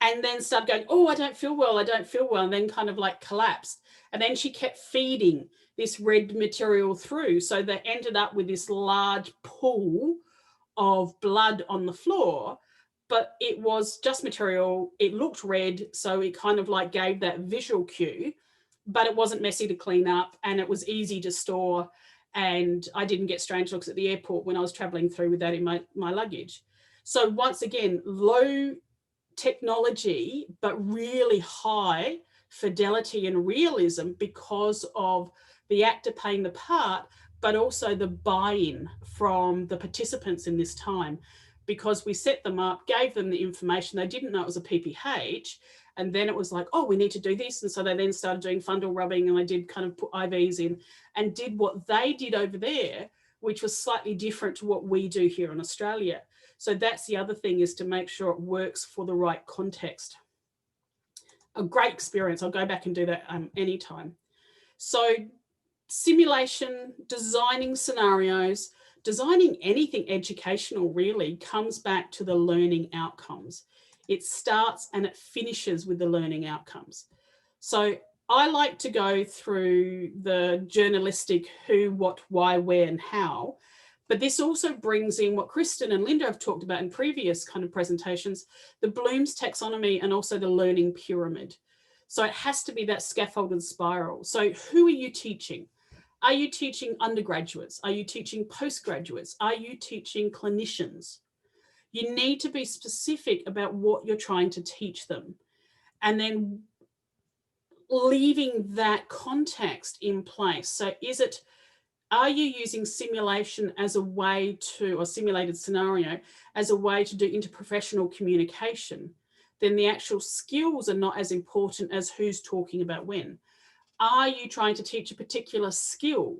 and then started going, oh, I don't feel well, and then kind of like collapsed. And then she kept feeding this red material through. So they ended up with this large pool of blood on the floor, but it was just material. It looked red, so it kind of like gave that visual cue, but it wasn't messy to clean up and it was easy to store. And I didn't get strange looks at the airport when I was traveling through with that in my luggage. So once again, low technology, but really high fidelity and realism because of the actor playing the part, but also the buy-in from the participants in this time, because we set them up, gave them the information. They didn't know it was a PPH. And then it was like, oh, we need to do this. And so they then started doing fundal rubbing, and they did kind of put IVs in and did what they did over there, which was slightly different to what we do here in Australia. So that's the other thing, is to make sure it works for the right context. A great experience. I'll go back and do that anytime. So simulation, designing scenarios, designing anything educational really comes back to the learning outcomes. It starts and it finishes with the learning outcomes. So I like to go through the journalistic who, what, why, where, and how. But this also brings in what Kristen and Linda have talked about in previous kind of presentations, the Bloom's taxonomy and also the learning pyramid. So it has to be that scaffolded spiral. So who are you teaching? Are you teaching undergraduates? Are you teaching postgraduates? Are you teaching clinicians? You need to be specific about what you're trying to teach them. And then leaving that context in place. So are you using simulation as a way to, or simulated scenario, as a way to do interprofessional communication? Then the actual skills are not as important as who's talking about when. Are you trying to teach a particular skill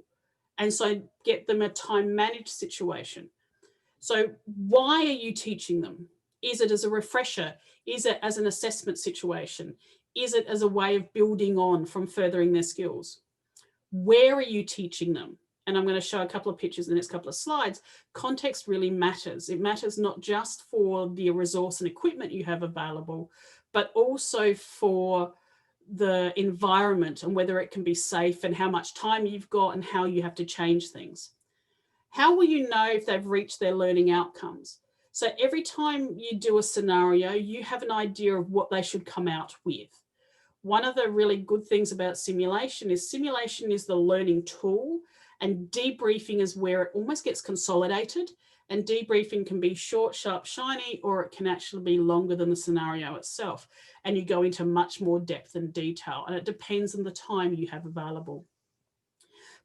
and so get them a time managed situation? So why are you teaching them? Is it as a refresher? Is it as an assessment situation? Is it as a way of building on from furthering their skills? Where are you teaching them? And I'm going to show a couple of pictures in the next couple of slides. Context really matters. It matters not just for the resource and equipment you have available, but also for the environment and whether it can be safe and how much time you've got and how you have to change things. How will you know if they've reached their learning outcomes? So every time you do a scenario, you have an idea of what they should come out with. One of the really good things about simulation is the learning tool, and debriefing is where it almost gets consolidated, and debriefing can be short, sharp, shiny, or it can actually be longer than the scenario itself. And you go into much more depth and detail, and it depends on the time you have available.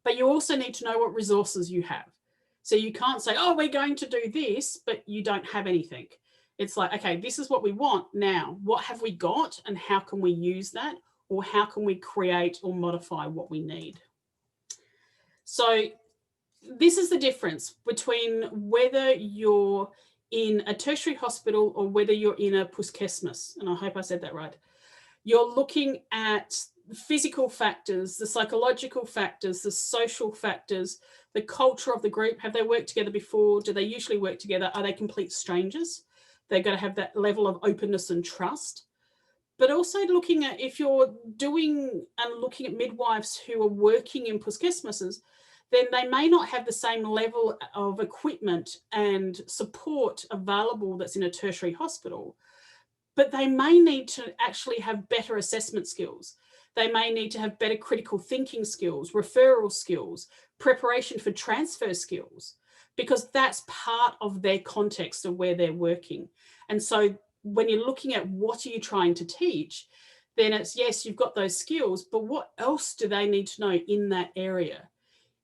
But you also need to know what resources you have. So you can't say, oh, we're going to do this, but you don't have anything. It's like, okay, this is what we want now. What have we got and how can we use that? Or how can we create or modify what we need? So this is the difference between whether you're in a tertiary hospital or whether you're in a puskesmas. And I hope I said that right. You're looking at physical factors, the psychological factors, the social factors, the culture of the group. Have they worked together before? Do they usually work together? Are they complete strangers? They're going to have that level of openness and trust. But also looking at, if you're doing and looking at midwives who are working in puskesmases, then they may not have the same level of equipment and support available that's in a tertiary hospital, but they may need to actually have better assessment skills. They may need to have better critical thinking skills, referral skills, preparation for transfer skills, because that's part of their context of where they're working. And so when you're looking at what are you trying to teach, then it's, yes, you've got those skills, but what else do they need to know in that area?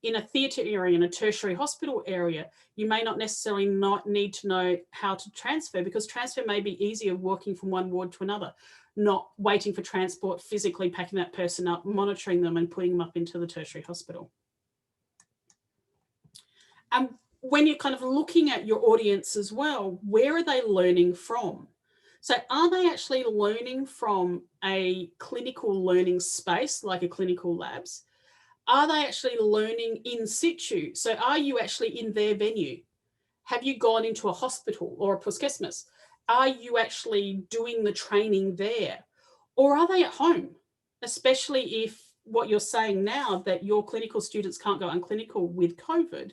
In a theatre area, in a tertiary hospital area, you may not necessarily not need to know how to transfer, because transfer may be easier walking from one ward to another, not waiting for transport, physically packing that person up, monitoring them and putting them up into the tertiary hospital. And when you're kind of looking at your audience as well, where are they learning from? So are they actually learning from a clinical learning space, like a clinical labs? Are they actually learning in situ? So are you actually in their venue? Have you gone into a hospital or a puskesmas? Are you actually doing the training there? Or are they at home? Especially if what you're saying now that your clinical students can't go unclinical with COVID,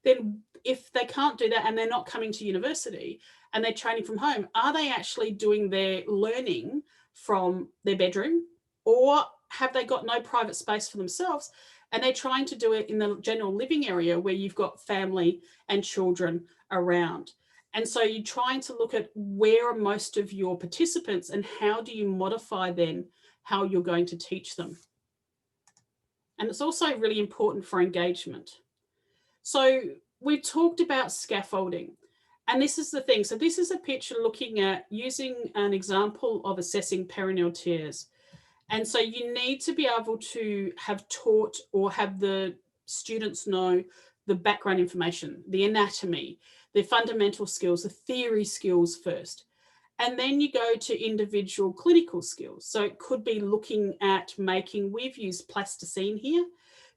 then if they can't do that and they're not coming to university and they're training from home, are they actually doing their learning from their bedroom, or have they got no private space for themselves and they're trying to do it in the general living area where you've got family and children around? And so you're trying to look at where are most of your participants and how do you modify then how you're going to teach them. And it's also really important for engagement. So we talked about scaffolding, and this is the thing. So this is a picture looking at using an example of assessing perineal tears. And so you need to be able to have taught or have the students know the background information, the anatomy, the fundamental skills, the theory skills first. And then you go to individual clinical skills. So it could be looking at making, we've used plasticine here,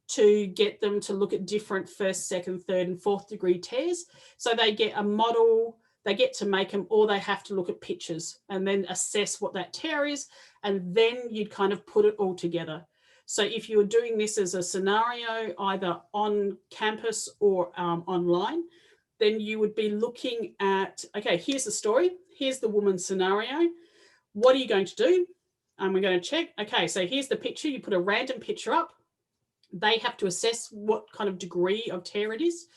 to get them to look at different first, second, third and fourth degree tears. So they get a model, they get to make them, or they have to look at pictures and then assess what that tear is. And then you'd kind of put it all together. So if you were doing this as a scenario, either on campus or online, then you would be looking at, okay, here's the story. Here's the woman's scenario. What are you going to do? We're going to check. Okay, so here's the picture. You put a random picture up. They have to assess what kind of degree of tear it is.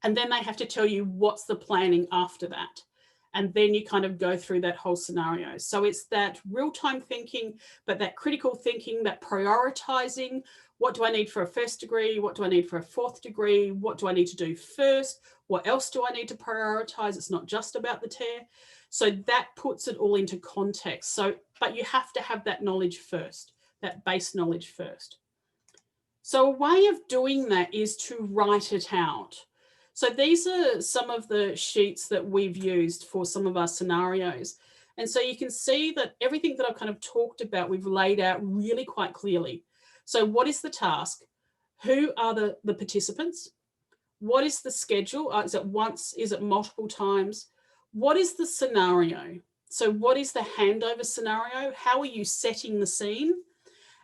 And then they have to tell you what's the planning after that. And then you kind of go through that whole scenario. So it's that real-time thinking, but that critical thinking, that prioritizing. What do I need for a first degree? What do I need for a fourth degree? What do I need to do first? What else do I need to prioritize? It's not just about the tear. So that puts it all into context. So, but you have to have that knowledge first, that base knowledge first. So a way of doing that is to write it out. So these are some of the sheets that we've used for some of our scenarios. And so you can see that everything that I've kind of talked about, we've laid out really quite clearly. So what is the task? Who are the participants? What is the schedule? Is it once? Is it multiple times? What is the scenario? So what is the handover scenario? How are you setting the scene?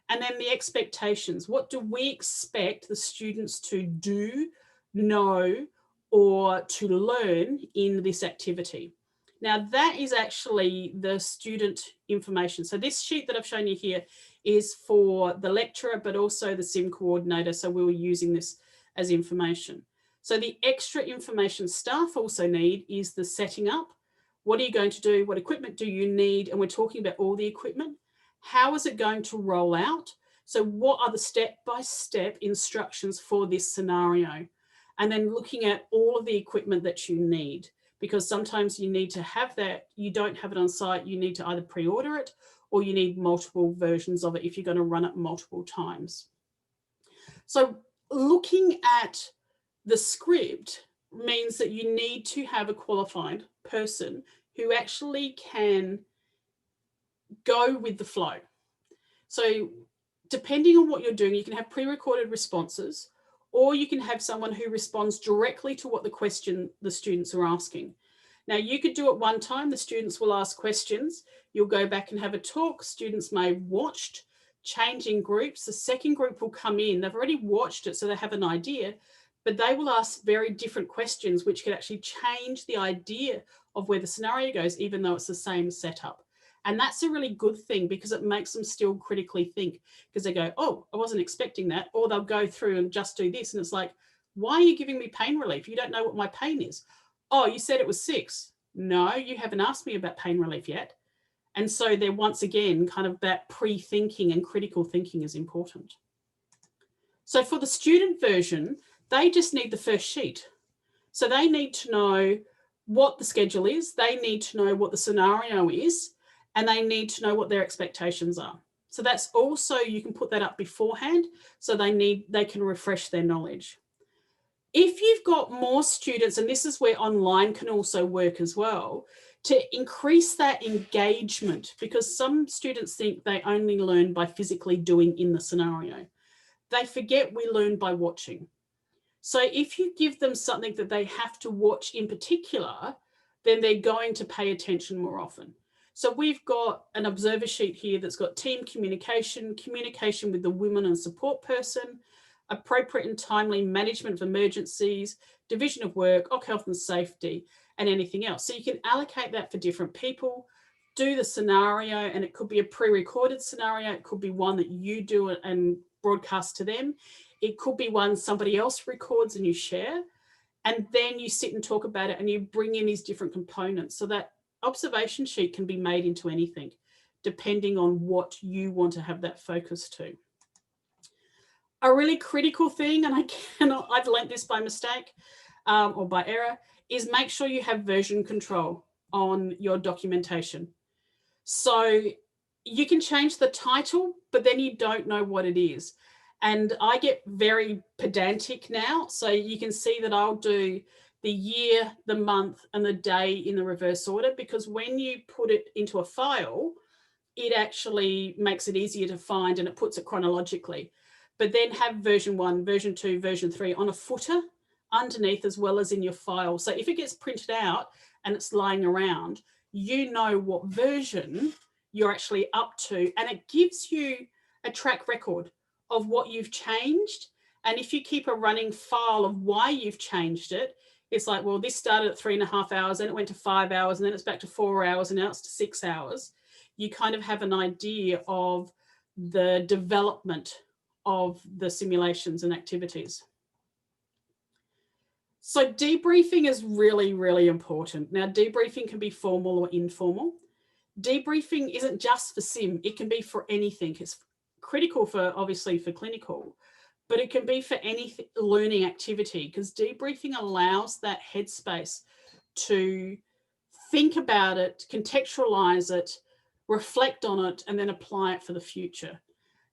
And then the expectations. What do we expect the students to do, know, or to learn in this activity? Now that is actually the student information. So this sheet that I've shown you here is for the lecturer, but also the SIM coordinator. So we were using this as information. So the extra information staff also need is the setting up. What are you going to do? What equipment do you need? And we're talking about all the equipment. How is it going to roll out? So what are the step-by-step instructions for this scenario? And then looking at all of the equipment that you need, because sometimes you need to have that, you don't have it on site, you need to either pre-order it or you need multiple versions of it if you're going to run it multiple times. So looking at the script means that you need to have a qualified person who actually can go with the flow. So depending on what you're doing, you can have pre-recorded responses, or you can have someone who responds directly to what the question the students are asking. Now you could do it one time, the students will ask questions, you'll go back and have a talk, students may have watched, change in groups, the second group will come in, they've already watched it so they have an idea, but they will ask very different questions which could actually change the idea of where the scenario goes, even though it's the same setup. And that's a really good thing because it makes them still critically think, because they go, oh, I wasn't expecting that. Or they'll go through and just do this. And it's like, why are you giving me pain relief? You don't know what my pain is. Oh, you said it was 6. No, you haven't asked me about pain relief yet. And so they're once again, kind of that pre-thinking and critical thinking is important. So for the student version, they just need the first sheet. So they need to know what the schedule is. They need to know what the scenario is. And they need to know what their expectations are. So that's also, you can put that up beforehand so they can refresh their knowledge. If you've got more students, and this is where online can also work as well, to increase that engagement, because some students think they only learn by physically doing in the scenario. They forget we learn by watching. So if you give them something that they have to watch in particular, then they're going to pay attention more often. So we've got an observer sheet here that's got team communication, communication with the women and support person, appropriate and timely management of emergencies, division of work, occ health and safety, and anything else. So you can allocate that for different people, do the scenario, and it could be a pre-recorded scenario. It could be one that you do and broadcast to them. It could be one somebody else records and you share, and then you sit and talk about it and you bring in these different components so that observation sheet can be made into anything, depending on what you want to have that focus to. A really critical thing, and I've learnt this by mistake or by error, is make sure you have version control on your documentation. So you can change the title, but then you don't know what it is. And I get very pedantic now. So you can see that I'll do the year, the month, and the day in the reverse order, because when you put it into a file, it actually makes it easier to find and it puts it chronologically. but then have version 1, version 2, version 3 on a footer underneath as well as in your file. So if it gets printed out and it's lying around, you know what version you're actually up to, and it gives you a track record of what you've changed. And if you keep a running file of why you've changed it, it's like, well, this started at 3.5 hours, and it went to 5 hours, and then it's back to 4 hours, and now it's to 6 hours. You kind of have an idea of the development of the simulations and activities. So debriefing is really, really important. Now, debriefing can be formal or informal. Debriefing isn't just for sim, it can be for anything. It's critical for, obviously, for clinical, but it can be for any learning activity, because debriefing allows that headspace to think about it, contextualize it, reflect on it, and then apply it for the future.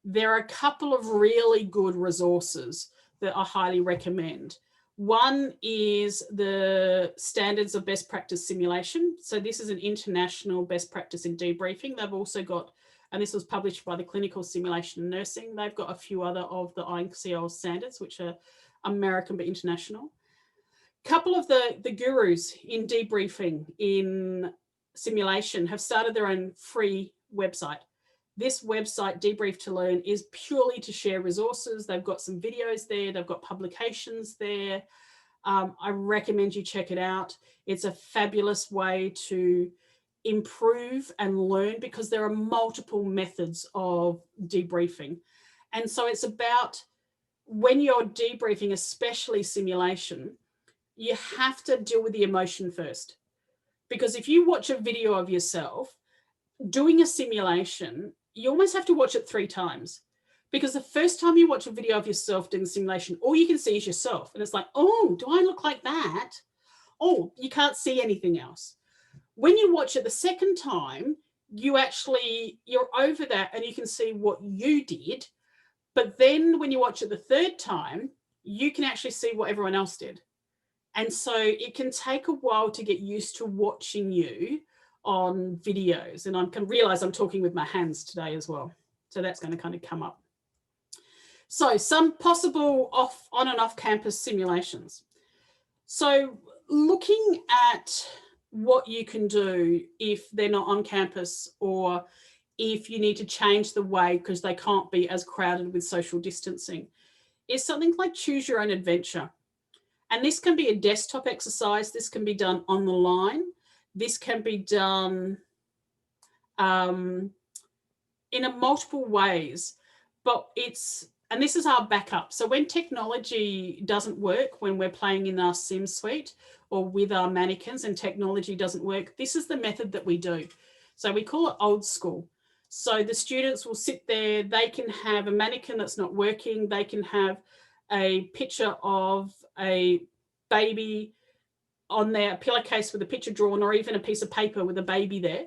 There are a couple of really good resources that I highly recommend. One is the Standards of Best Practice Simulation. So this is an international best practice in debriefing. They've also got, and this was published by the Clinical Simulation and Nursing, they've got a few other of the AWCS standards, which are American but international. A couple of the gurus in debriefing in simulation have started their own free website. This website, Debrief to Learn, is purely to share resources. They've got some videos there. They've got publications there. I recommend you check it out. It's a fabulous way to improve and learn, because there are multiple methods of debriefing. And so it's about, when you're debriefing, especially simulation, you have to deal with the emotion first. Because if you watch a video of yourself doing a simulation, you almost have to watch it 3 times, because the first time you watch a video of yourself doing the simulation, all you can see is yourself. And it's like, oh, do I look like that? Oh, you can't see anything else. When you watch it the second time, you're over that and you can see what you did. But then when you watch it the third time, you can actually see what everyone else did. And so it can take a while to get used to watching you on videos. And I can realize I'm talking with my hands today as well. So that's going to kind of come up. So some possible on and off campus simulations. So looking at what you can do if they're not on campus, or if you need to change the way because they can't be as crowded with social distancing, is something like choose your own adventure. And this can be a desktop exercise. This can be done on the line. This can be done in multiple ways, but and this is our backup. So when technology doesn't work, when we're playing in our sim suite or with our mannequins and technology doesn't work, this is the method that we do. So we call it old school. So the students will sit there, they can have a mannequin that's not working, they can have a picture of a baby on their pillowcase with a picture drawn, or even a piece of paper with a baby there.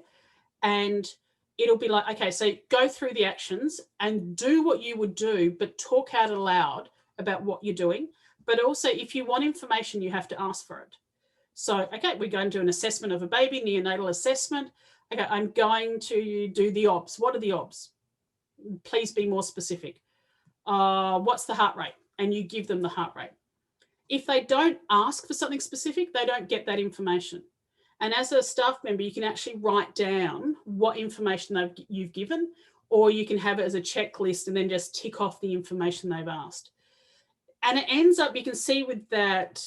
And it'll be like, okay, so go through the actions and do what you would do, but talk out aloud about what you're doing. But also, if you want information, you have to ask for it. So, okay, we're going to do an assessment of a baby, neonatal assessment. Okay, I'm going to do the OBS. What are the OBS? Please be more specific. What's the heart rate? And you give them the heart rate. If they don't ask for something specific, they don't get that information. And as a staff member, you can actually write down what information you've given, or you can have it as a checklist and then just tick off the information they've asked. And it ends up, you can see with that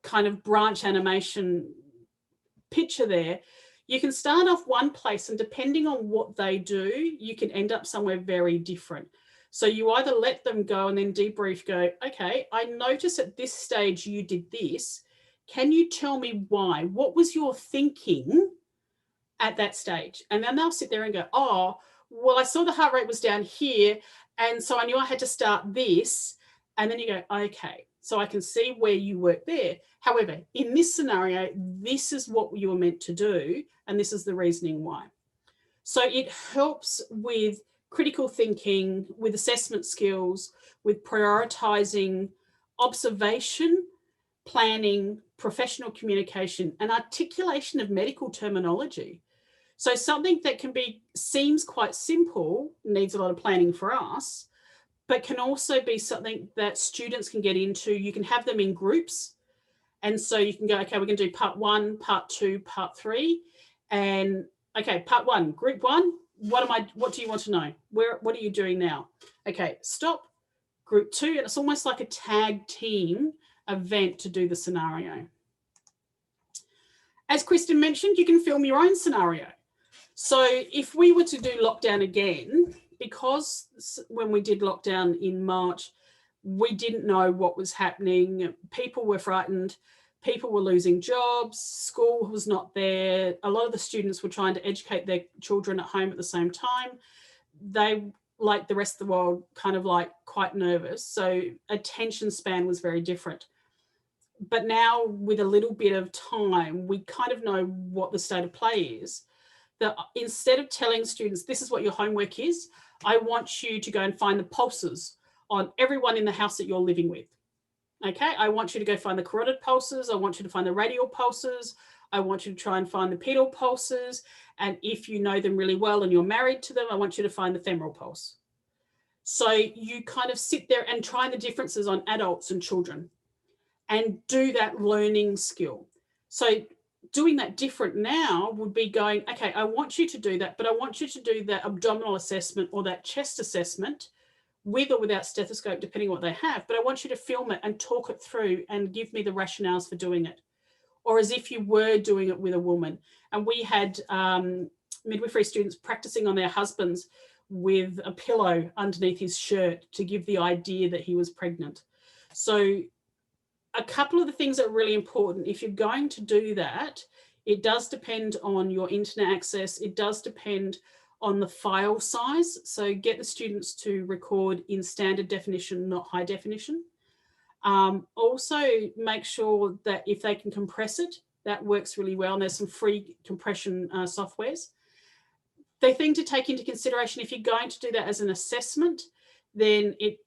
kind of branch animation picture there, you can start off one place, and depending on what they do, you can end up somewhere very different. So you either let them go and then debrief, go, okay, I noticed at this stage you did this. Can you tell me why? What was your thinking at that stage? And then they'll sit there and go, oh, well, I saw the heart rate was down here, and so I knew I had to start this. And then you go, okay, so I can see where you work there. However, in this scenario, this is what you were meant to do, and this is the reasoning why. So it helps with critical thinking, with assessment skills, with prioritizing observation, planning, professional communication, and articulation of medical terminology. So something that seems quite simple, needs a lot of planning for us, but can also be something that students can get into. You can have them in groups. And so you can go, okay, we're going to do part 1, part 2, part 3. And okay, part 1, group 1, what do you want to know? What are you doing now? Okay, stop. Group 2, and it's almost like a tag team event to do the scenario. As Kristen mentioned, you can film your own scenario. So if we were to do lockdown again, because when we did lockdown in March, we didn't know what was happening. People were frightened. People were losing jobs. School was not there. A lot of the students were trying to educate their children at home at the same time. They, like the rest of the world, kind of like quite nervous. So attention span was very different. But now with a little bit of time, we kind of know what the state of play is. That instead of telling students, this is what your homework is, I want you to go and find the pulses on everyone in the house that you're living with. Okay, I want you to go find the carotid pulses. I want you to find the radial pulses. I want you to try and find the pedal pulses. And if you know them really well and you're married to them, I want you to find the femoral pulse. So you kind of sit there and try the differences on adults and children and do that learning skill. So doing that different now would be going, okay, I want you to do that, but I want you to do that abdominal assessment or that chest assessment with or without stethoscope, depending on what they have, but I want you to film it and talk it through and give me the rationales for doing it. Or as if you were doing it with a woman. And we had midwifery students practicing on their husbands with a pillow underneath his shirt to give the idea that he was pregnant. So a couple of the things that are really important, if you're going to do that, it does depend on your internet access. It does depend on the file size. So get the students to record in standard definition, not high definition. Also make sure that if they can compress it, that works really well. And there's some free compression softwares. The thing to take into consideration, if you're going to do that as an assessment, then it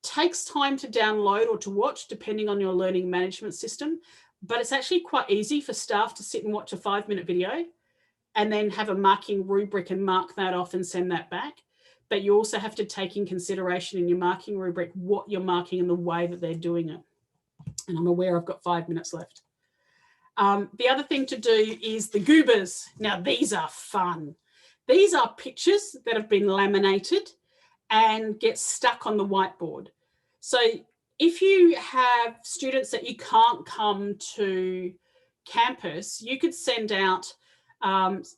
takes time to download or to watch, depending on your learning management system. But it's actually quite easy for staff to sit and watch a 5-minute video and then have a marking rubric and mark that off and send that back. But you also have to take in consideration in your marking rubric what you're marking and the way that they're doing it. And I'm aware I've got 5 minutes left. The other thing to do is the goobers. Now, these are fun. These are pictures that have been laminated and get stuck on the whiteboard. So if you have students that you can't come to campus, you could send out,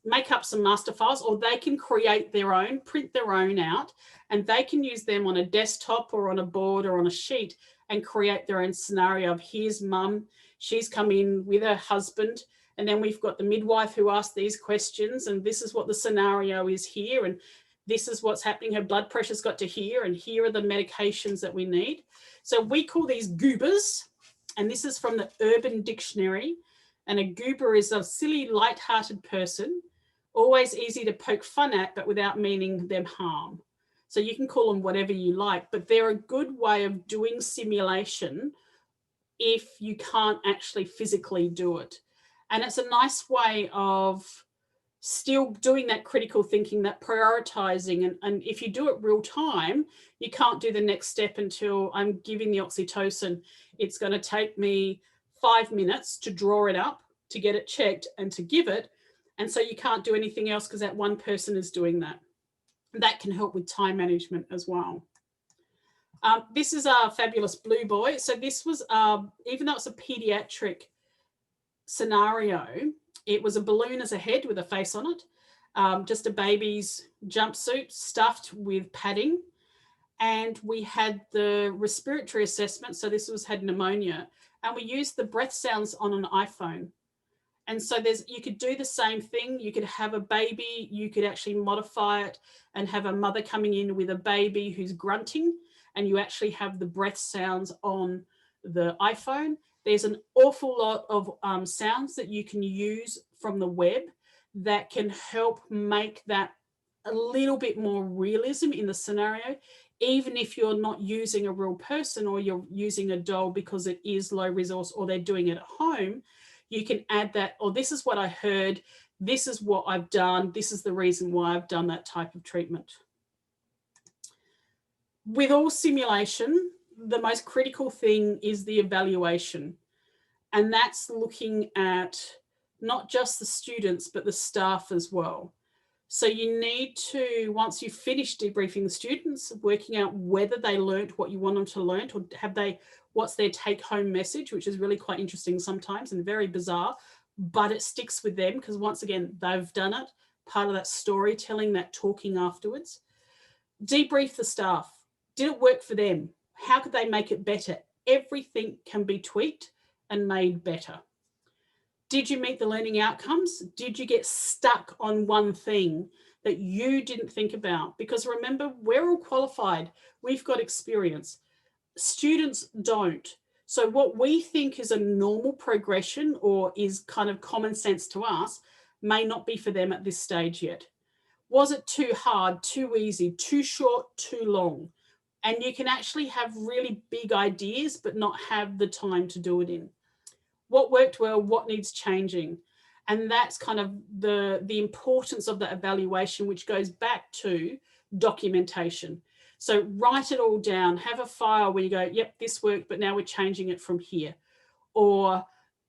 make up some master files, or they can create their own, print their own out, and they can use them on a desktop or on a board or on a sheet and create their own scenario of, here's mum, she's come in with her husband, and then we've got the midwife who asked these questions, and this is what the scenario is here, and this is what's happening, her blood pressure's got to here, and here are the medications that we need. So we call these goobers, and this is from the Urban Dictionary. And a goober is a silly, light-hearted person, always easy to poke fun at, but without meaning them harm. So you can call them whatever you like, but they're a good way of doing simulation if you can't actually physically do it. And it's a nice way of still doing that critical thinking, that prioritizing. And if you do it real time, you can't do the next step until I'm giving the oxytocin. It's going to take me 5 minutes to draw it up, to get it checked and to give it. And so you can't do anything else because that one person is doing that. That can help with time management as well. This is our fabulous blue boy. So this was, even though it's a pediatric scenario, it was a balloon as a head with a face on it, just a baby's jumpsuit stuffed with padding. And we had the respiratory assessment. So this had pneumonia, and we used the breath sounds on an iPhone. And so you could do the same thing. You could have a baby, you could actually modify it and have a mother coming in with a baby who's grunting, and you actually have the breath sounds on the iPhone. There's an awful lot of sounds that you can use from the web that can help make that a little bit more realism in the scenario, even if you're not using a real person or you're using a doll because it is low resource or they're doing it at home. You can add that, or this is what I heard, this is what I've done, this is the reason why I've done that type of treatment. with all simulation, the most critical thing is the evaluation. And that's looking at not just the students, but the staff as well. So you need to, once you finish debriefing the students, working out whether they learnt what you want them to learn, or have they, what's their take home message, which is really quite interesting sometimes and very bizarre, but it sticks with them because once again, they've done it. Part of that storytelling, that talking afterwards. Debrief the staff. Did it work for them? How could they make it better? Everything can be tweaked and made better. Did you meet the learning outcomes? Did you get stuck on one thing that you didn't think about? Because remember, we're all qualified. We've got experience. Students don't. So what we think is a normal progression or is kind of common sense to us may not be for them at this stage yet. Was it too hard, too easy, too short, too long? And you can actually have really big ideas, but not have the time to do it in. What worked well, what needs changing? And that's kind of the importance of the evaluation, which goes back to documentation. So write it all down, have a file where you go, yep, this worked, but now we're changing it from here. Or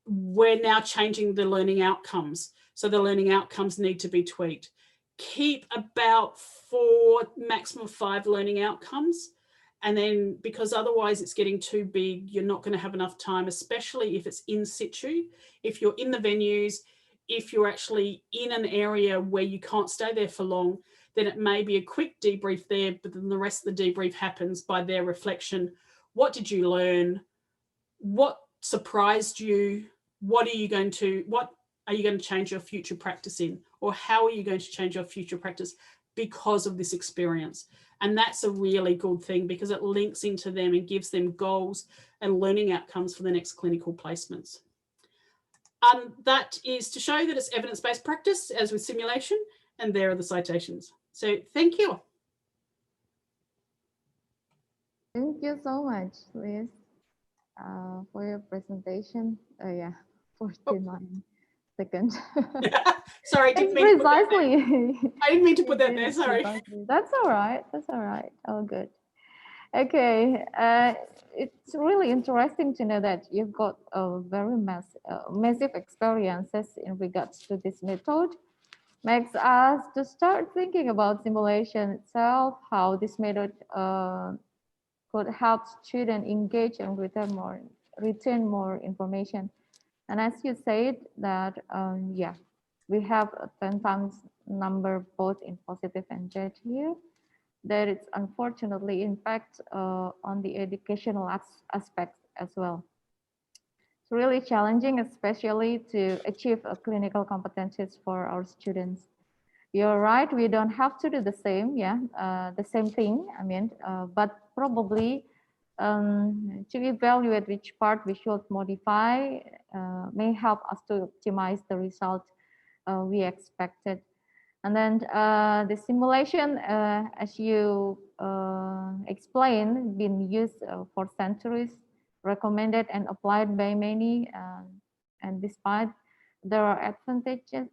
we're now changing the learning outcomes. So the learning outcomes need to be tweaked. Keep about 4, maximum 5 learning outcomes. And then because otherwise it's getting too big, you're not going to have enough time, especially if it's in situ, if you're in the venues, if you're actually in an area where you can't stay there for long, then it may be a quick debrief there, but then the rest of the debrief happens by their reflection. What did you learn? What surprised you? What are you going to change your future practice in? Or how are you going to change your future practice because of this experience? And that's a really good thing because it links into them and gives them goals and learning outcomes for the next clinical placements. That is to show that it's evidence-based practice, as with simulation, and there are the citations. So thank you. Thank you so much, Liz, for your presentation. Oh yeah, 49 seconds. Sorry, precisely. I didn't mean to put that there, sorry. Precisely. That's all right. That's all right. All good. Okay. It's really interesting to know that you've got a very massive experiences in regards to this method. Makes us to start thinking about simulation itself, how this method could help students engage and retain more information. And as you said that, yeah, we have a 10 times number both in positive and negative here. That it's unfortunately impact on the educational aspect as well. It's really challenging, especially to achieve clinical competencies for our students. You're right, we don't have to do the same, the same thing, I mean, but probably to evaluate which part we should modify may help us to optimize the result we expected. And then the simulation, as you explained, been used for centuries, recommended and applied by many, and despite there are advantages,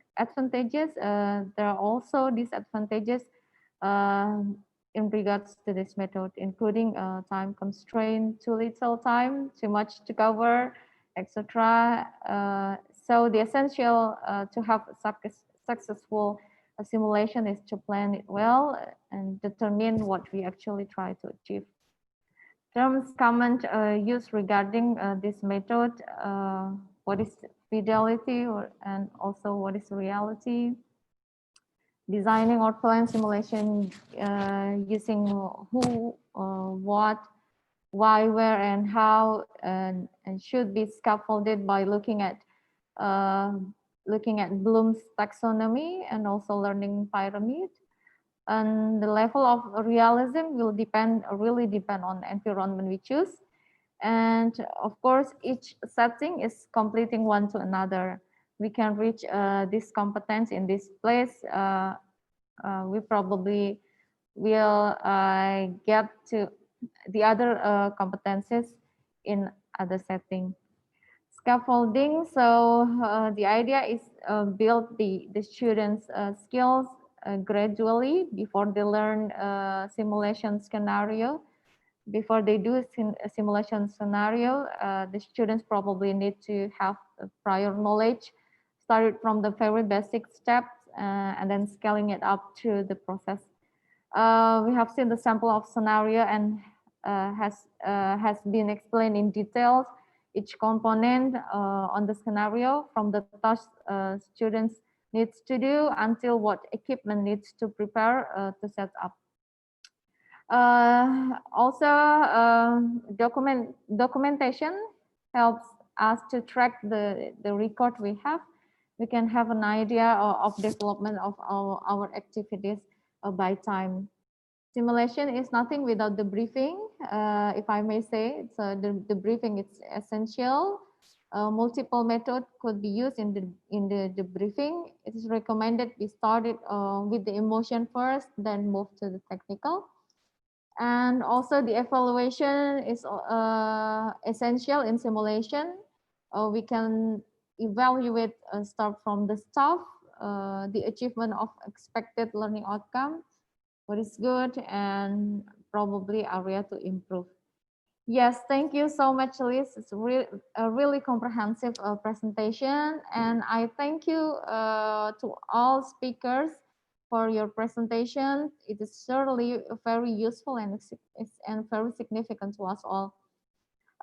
there are also disadvantages in regards to this method, including time constraint, too little time, too much to cover, etc. So the essential to have successful simulation is to plan it well and determine what we actually try to achieve. Terms common used regarding this method, what is fidelity and also what is reality. Designing or plan simulation using who, what, why, where, and how, and should be scaffolded by looking at Bloom's taxonomy and also learning pyramid. And the level of realism will really depend on the environment we choose. And of course, each setting is completing one to another. We can reach this competence in this place. We probably will get to the other competences in other setting. Scaffolding, so the idea is build the students' skills gradually before they learn simulation scenario. before they do a simulation scenario, the students probably need to have prior knowledge, started from the very basic steps and then scaling it up through the process. We have seen the sample of scenario and has been explained in details each component on the scenario, from the task students needs to do until what equipment needs to prepare to set up. Also, documentation helps us to track the record we have. We can have an idea of development of our activities by time. Simulation is nothing without the briefing. If I may say, the briefing is essential. Multiple methods could be used in the briefing. It is recommended we started with the emotion first, then move to the technical. And also the evaluation is essential in simulation. We can evaluate start from the staff, the achievement of expected learning outcome, what is good, and probably area to improve. Yes, thank you so much, Liz. It's a really comprehensive presentation, and I thank you to all speakers for your presentation. It is certainly very useful and very significant to us all.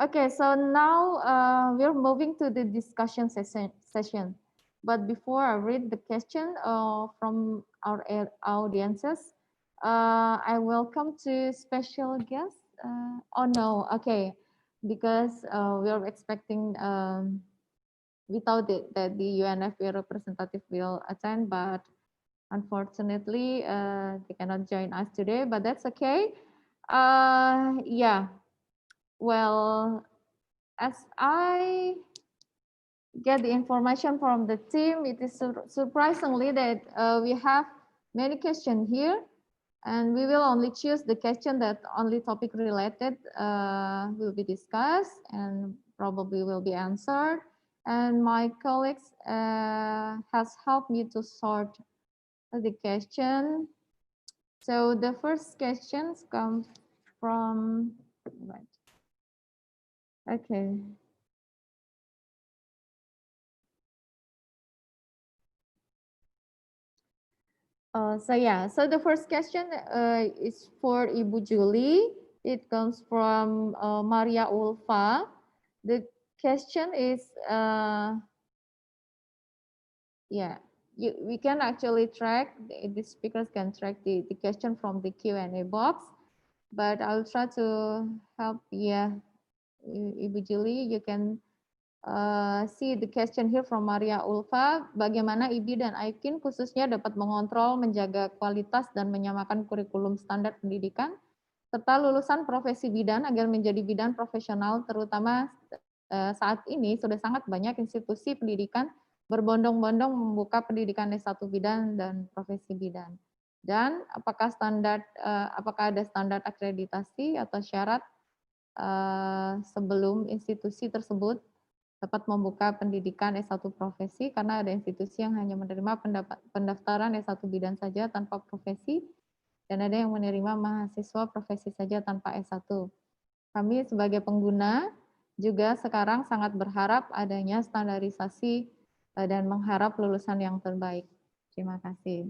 Okay, so now we're moving to the discussion session. But before I read the question from our audiences, I welcome to special guests. Oh no, okay, because we are expecting without it that the UNFPA representative will attend, but unfortunately they cannot join us today, but that's okay. Yeah, well, as I get the information from the team, it is surprisingly that we have many questions here, and we will only choose the question that only topic related will be discussed and probably will be answered. And my colleagues has helped me to sort the question. So the first questions come from, right. Okay. So the first question is for Ibu Julie. It comes from Maria Ulfa. The question is, we can actually track, the speakers can track the question from the Q&A box, but I'll try to help. Ibu Julie, you can see the question here from Maria Ulfa. Bagaimana IBI dan AIKIN khususnya dapat mengontrol, menjaga kualitas dan menyamakan kurikulum standar pendidikan serta lulusan profesi bidan agar menjadi bidan profesional, terutama saat ini sudah sangat banyak institusi pendidikan berbondong-bondong membuka pendidikan S1 bidan dan profesi bidan. Dan apakah ada standar akreditasi atau syarat sebelum institusi tersebut dapat membuka pendidikan S1 profesi, karena ada institusi yang hanya menerima pendaftaran S1 bidan saja tanpa profesi, dan ada yang menerima mahasiswa profesi saja tanpa S1. Kami sebagai pengguna juga sekarang sangat berharap adanya standarisasi dan mengharap lulusan yang terbaik. Terima kasih.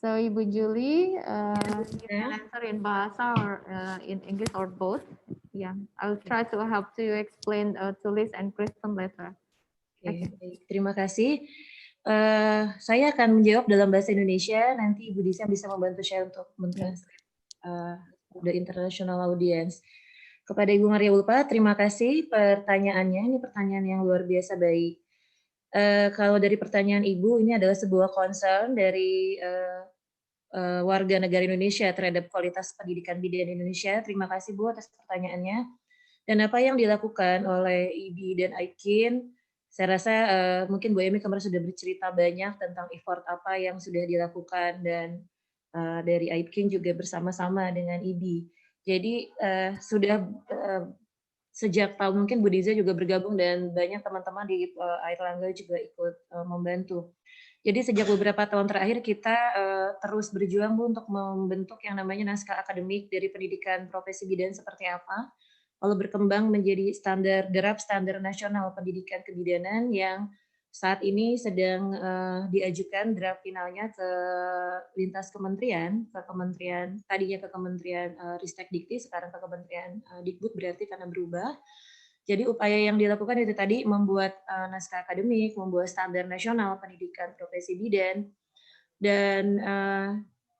So Ibu Julie, you can answer in bahasa or in English or both. Yeah, I'll try to help to explain to Liz and Kristen later. Okay. Terima kasih. Saya akan menjawab dalam bahasa Indonesia. Nanti Ibu Disa bisa membantu saya untuk mentranslate the international audience. Kepada Ibu Maria Ulfa, terima kasih pertanyaannya. Ini pertanyaan yang luar biasa baik. Kalau dari pertanyaan Ibu, ini adalah sebuah concern dari warga negara Indonesia terhadap kualitas pendidikan bidan di Indonesia. Terima kasih Bu atas pertanyaannya. Dan apa yang dilakukan oleh IBI dan AIKIN, saya rasa mungkin Bu Emi kemarin sudah bercerita banyak tentang effort apa yang sudah dilakukan, dan dari AIKIN juga bersama-sama dengan IBI. Jadi sudah sejak tahun, mungkin Bu Diza juga bergabung dan banyak teman-teman di Airlangga juga ikut membantu. Jadi sejak beberapa tahun terakhir kita terus berjuang Bu untuk membentuk yang namanya naskah akademik dari pendidikan profesi bidan seperti apa, lalu berkembang menjadi draft standar nasional pendidikan kebidanan yang saat ini sedang diajukan draft finalnya ke lintas kementerian, tadinya ke Kementerian Ristek Dikti, sekarang ke Kementerian Dikbud berarti karena berubah. Jadi upaya yang dilakukan itu tadi membuat naskah akademik, membuat standar nasional pendidikan profesi bidan, dan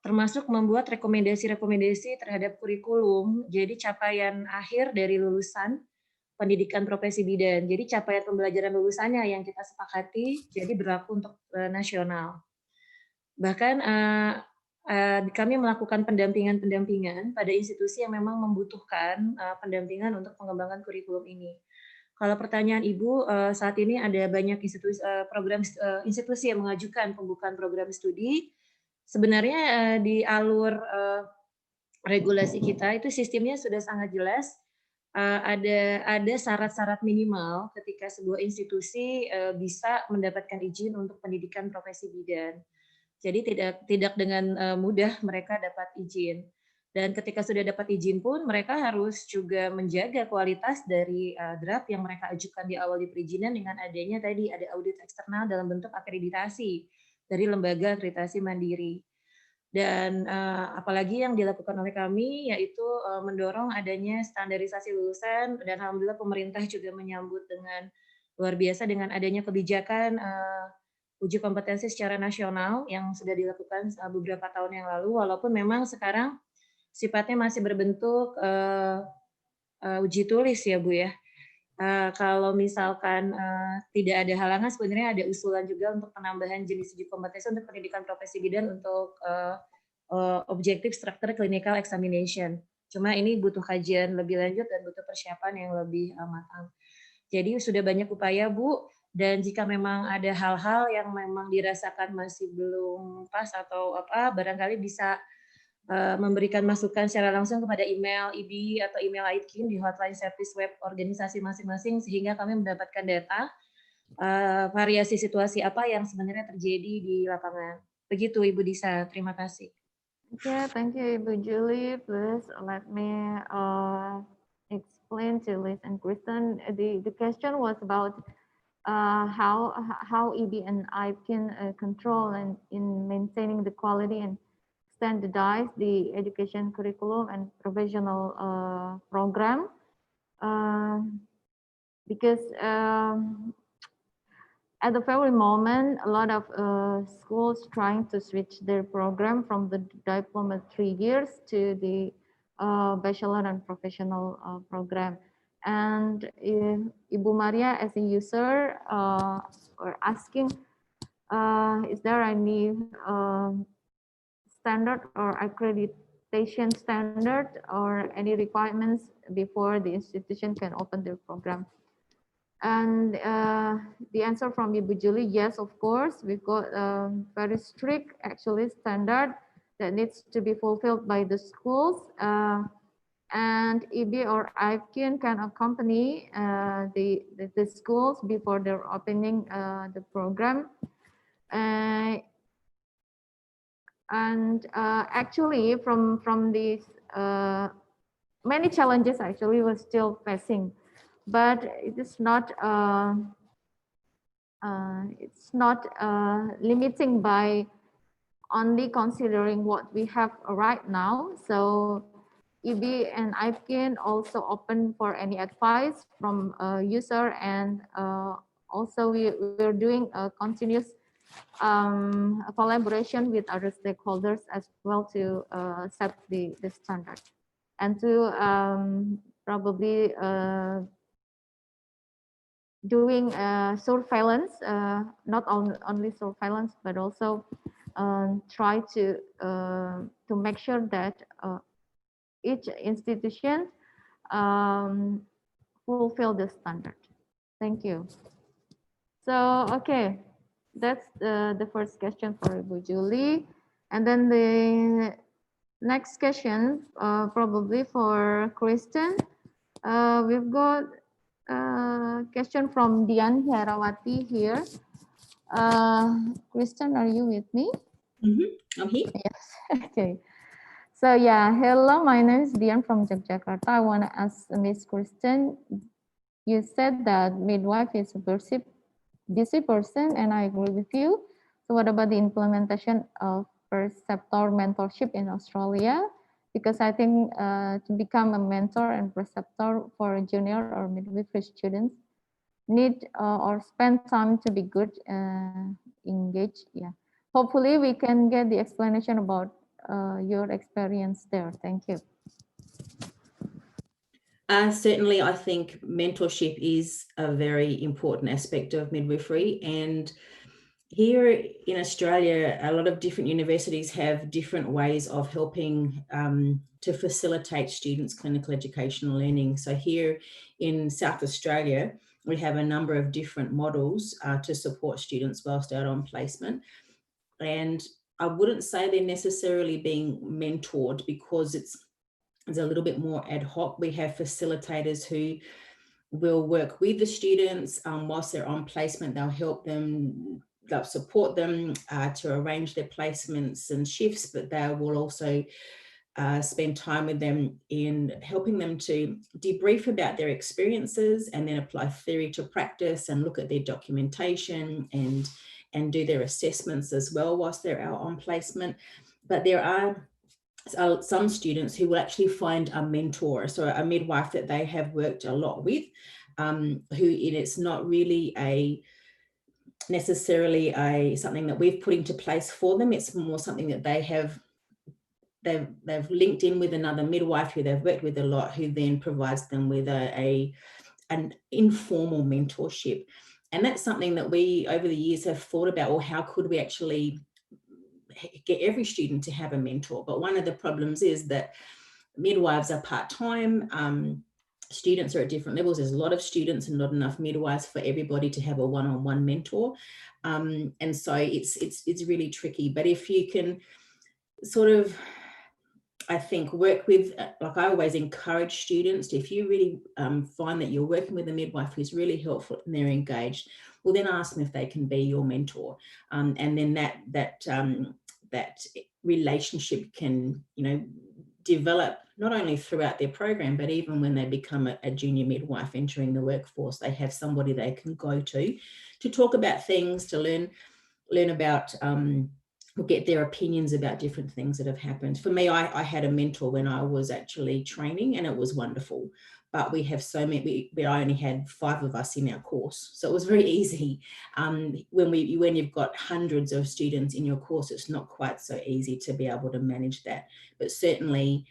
termasuk membuat rekomendasi-rekomendasi terhadap kurikulum. Jadi capaian akhir dari lulusan pendidikan profesi bidan. Jadi capaian pembelajaran lulusannya yang kita sepakati jadi berlaku untuk nasional. Bahkan kami melakukan pendampingan pada institusi yang memang membutuhkan pendampingan untuk pengembangan kurikulum ini. Kalau pertanyaan Ibu, saat ini ada banyak institusi yang mengajukan pembukaan program studi. Sebenarnya di alur regulasi kita itu sistemnya sudah sangat jelas. Ada syarat-syarat minimal ketika sebuah institusi bisa mendapatkan izin untuk pendidikan profesi bidan. Jadi tidak dengan mudah mereka dapat izin. Dan ketika sudah dapat izin pun mereka harus juga menjaga kualitas dari draft yang mereka ajukan di awal perizinan dengan adanya tadi ada audit eksternal dalam bentuk akreditasi dari lembaga akreditasi mandiri. Dan apalagi yang dilakukan oleh kami yaitu mendorong adanya standarisasi lulusan, dan alhamdulillah pemerintah juga menyambut dengan luar biasa dengan adanya kebijakan uji kompetensi secara nasional yang sudah dilakukan beberapa tahun yang lalu, walaupun memang sekarang sifatnya masih berbentuk uji tulis ya Bu ya. Kalau misalkan tidak ada halangan, sebenarnya ada usulan juga untuk penambahan jenis uji kompetensi untuk pendidikan profesi bidan untuk objective structure clinical examination. Cuma ini butuh kajian lebih lanjut dan butuh persiapan yang lebih matang. Jadi sudah banyak upaya Bu. Dan jika memang ada hal-hal yang memang dirasakan masih belum pas atau apa, barangkali bisa memberikan masukan secara langsung kepada email IBI atau email AITKIN di hotline service web organisasi masing-masing, sehingga kami mendapatkan data variasi situasi apa yang sebenarnya terjadi di lapangan. Begitu Ibu Disa, terima kasih. Okay, thank you Ibu Julie. Please let me explain to Liz and Kristen. The question was about how EB and I can control and in maintaining the quality and standardize the education curriculum and professional program, because at the very moment a lot of schools trying to switch their program from the diploma 3 years to the bachelor and professional program. And Ibu Maria, as a user, are asking, is there any standard or accreditation standard or any requirements before the institution can open their program? And the answer from Ibu Julie, yes, of course, we've got very strict actually standard that needs to be fulfilled by the schools. And EB or IFKIN can accompany the schools before they're opening the program. Actually, from these many challenges actually we're still facing, but it is not limiting by only considering what we have right now. So EB and IFKIN also open for any advice from a user, and also we're doing a continuous collaboration with other stakeholders as well to set the standard, and to probably doing surveillance, not only surveillance, but also try to make sure that each institution fulfill the standard. Thank you. So, okay, that's the first question for Ibu Julie. And then the next question, probably for Kristen. We've got a question from Dian Herawati here. Kristen, are you with me? I'm here. Yes. Okay. So yeah, hello, my name is Dian from Yogyakarta. I want to ask Miss Kristen, you said that midwife is a busy person, and I agree with you. So what about the implementation of preceptor mentorship in Australia? Because I think to become a mentor and preceptor for junior or midwifery students need or spend time to be good engaged. Yeah, hopefully we can get the explanation about your experience there. Thank you. Certainly, I think mentorship is a very important aspect of midwifery, and here in Australia, a lot of different universities have different ways of helping to facilitate students' clinical educational learning. So here in South Australia, we have a number of different models to support students whilst out on placement. And I wouldn't say they're necessarily being mentored because it's a little bit more ad hoc. We have facilitators who will work with the students whilst they're on placement. They'll help them, they'll support them to arrange their placements and shifts, but they will also spend time with them in helping them to debrief about their experiences and then apply theory to practice and look at their documentation and do their assessments as well whilst they're out on placement. But there are some students who will actually find a mentor, so a midwife that they have worked a lot with, it's not really necessarily something that we've put into place for them. It's more something that they've linked in with another midwife who they've worked with a lot, who then provides them with an informal mentorship. And that's something that we over the years have thought about, or how could we actually get every student to have a mentor? But one of the problems is that midwives are part-time, students are at different levels. There's a lot of students and not enough midwives for everybody to have a one-on-one mentor, and so it's really tricky. But if you can sort of, I think, work with, like I always encourage students to, if you really find that you're working with a midwife who's really helpful and they're engaged, well then ask them if they can be your mentor, and then that relationship can, you know, develop not only throughout their program, but even when they become a junior midwife entering the workforce, they have somebody they can go to talk about things, to learn about, or get their opinions about different things that have happened. For me, I had a mentor when I was actually training, and it was wonderful. But we have so many, I only had 5 of us in our course. So it was very easy. When you've got hundreds of students in your course, it's not quite so easy to be able to manage that. But certainly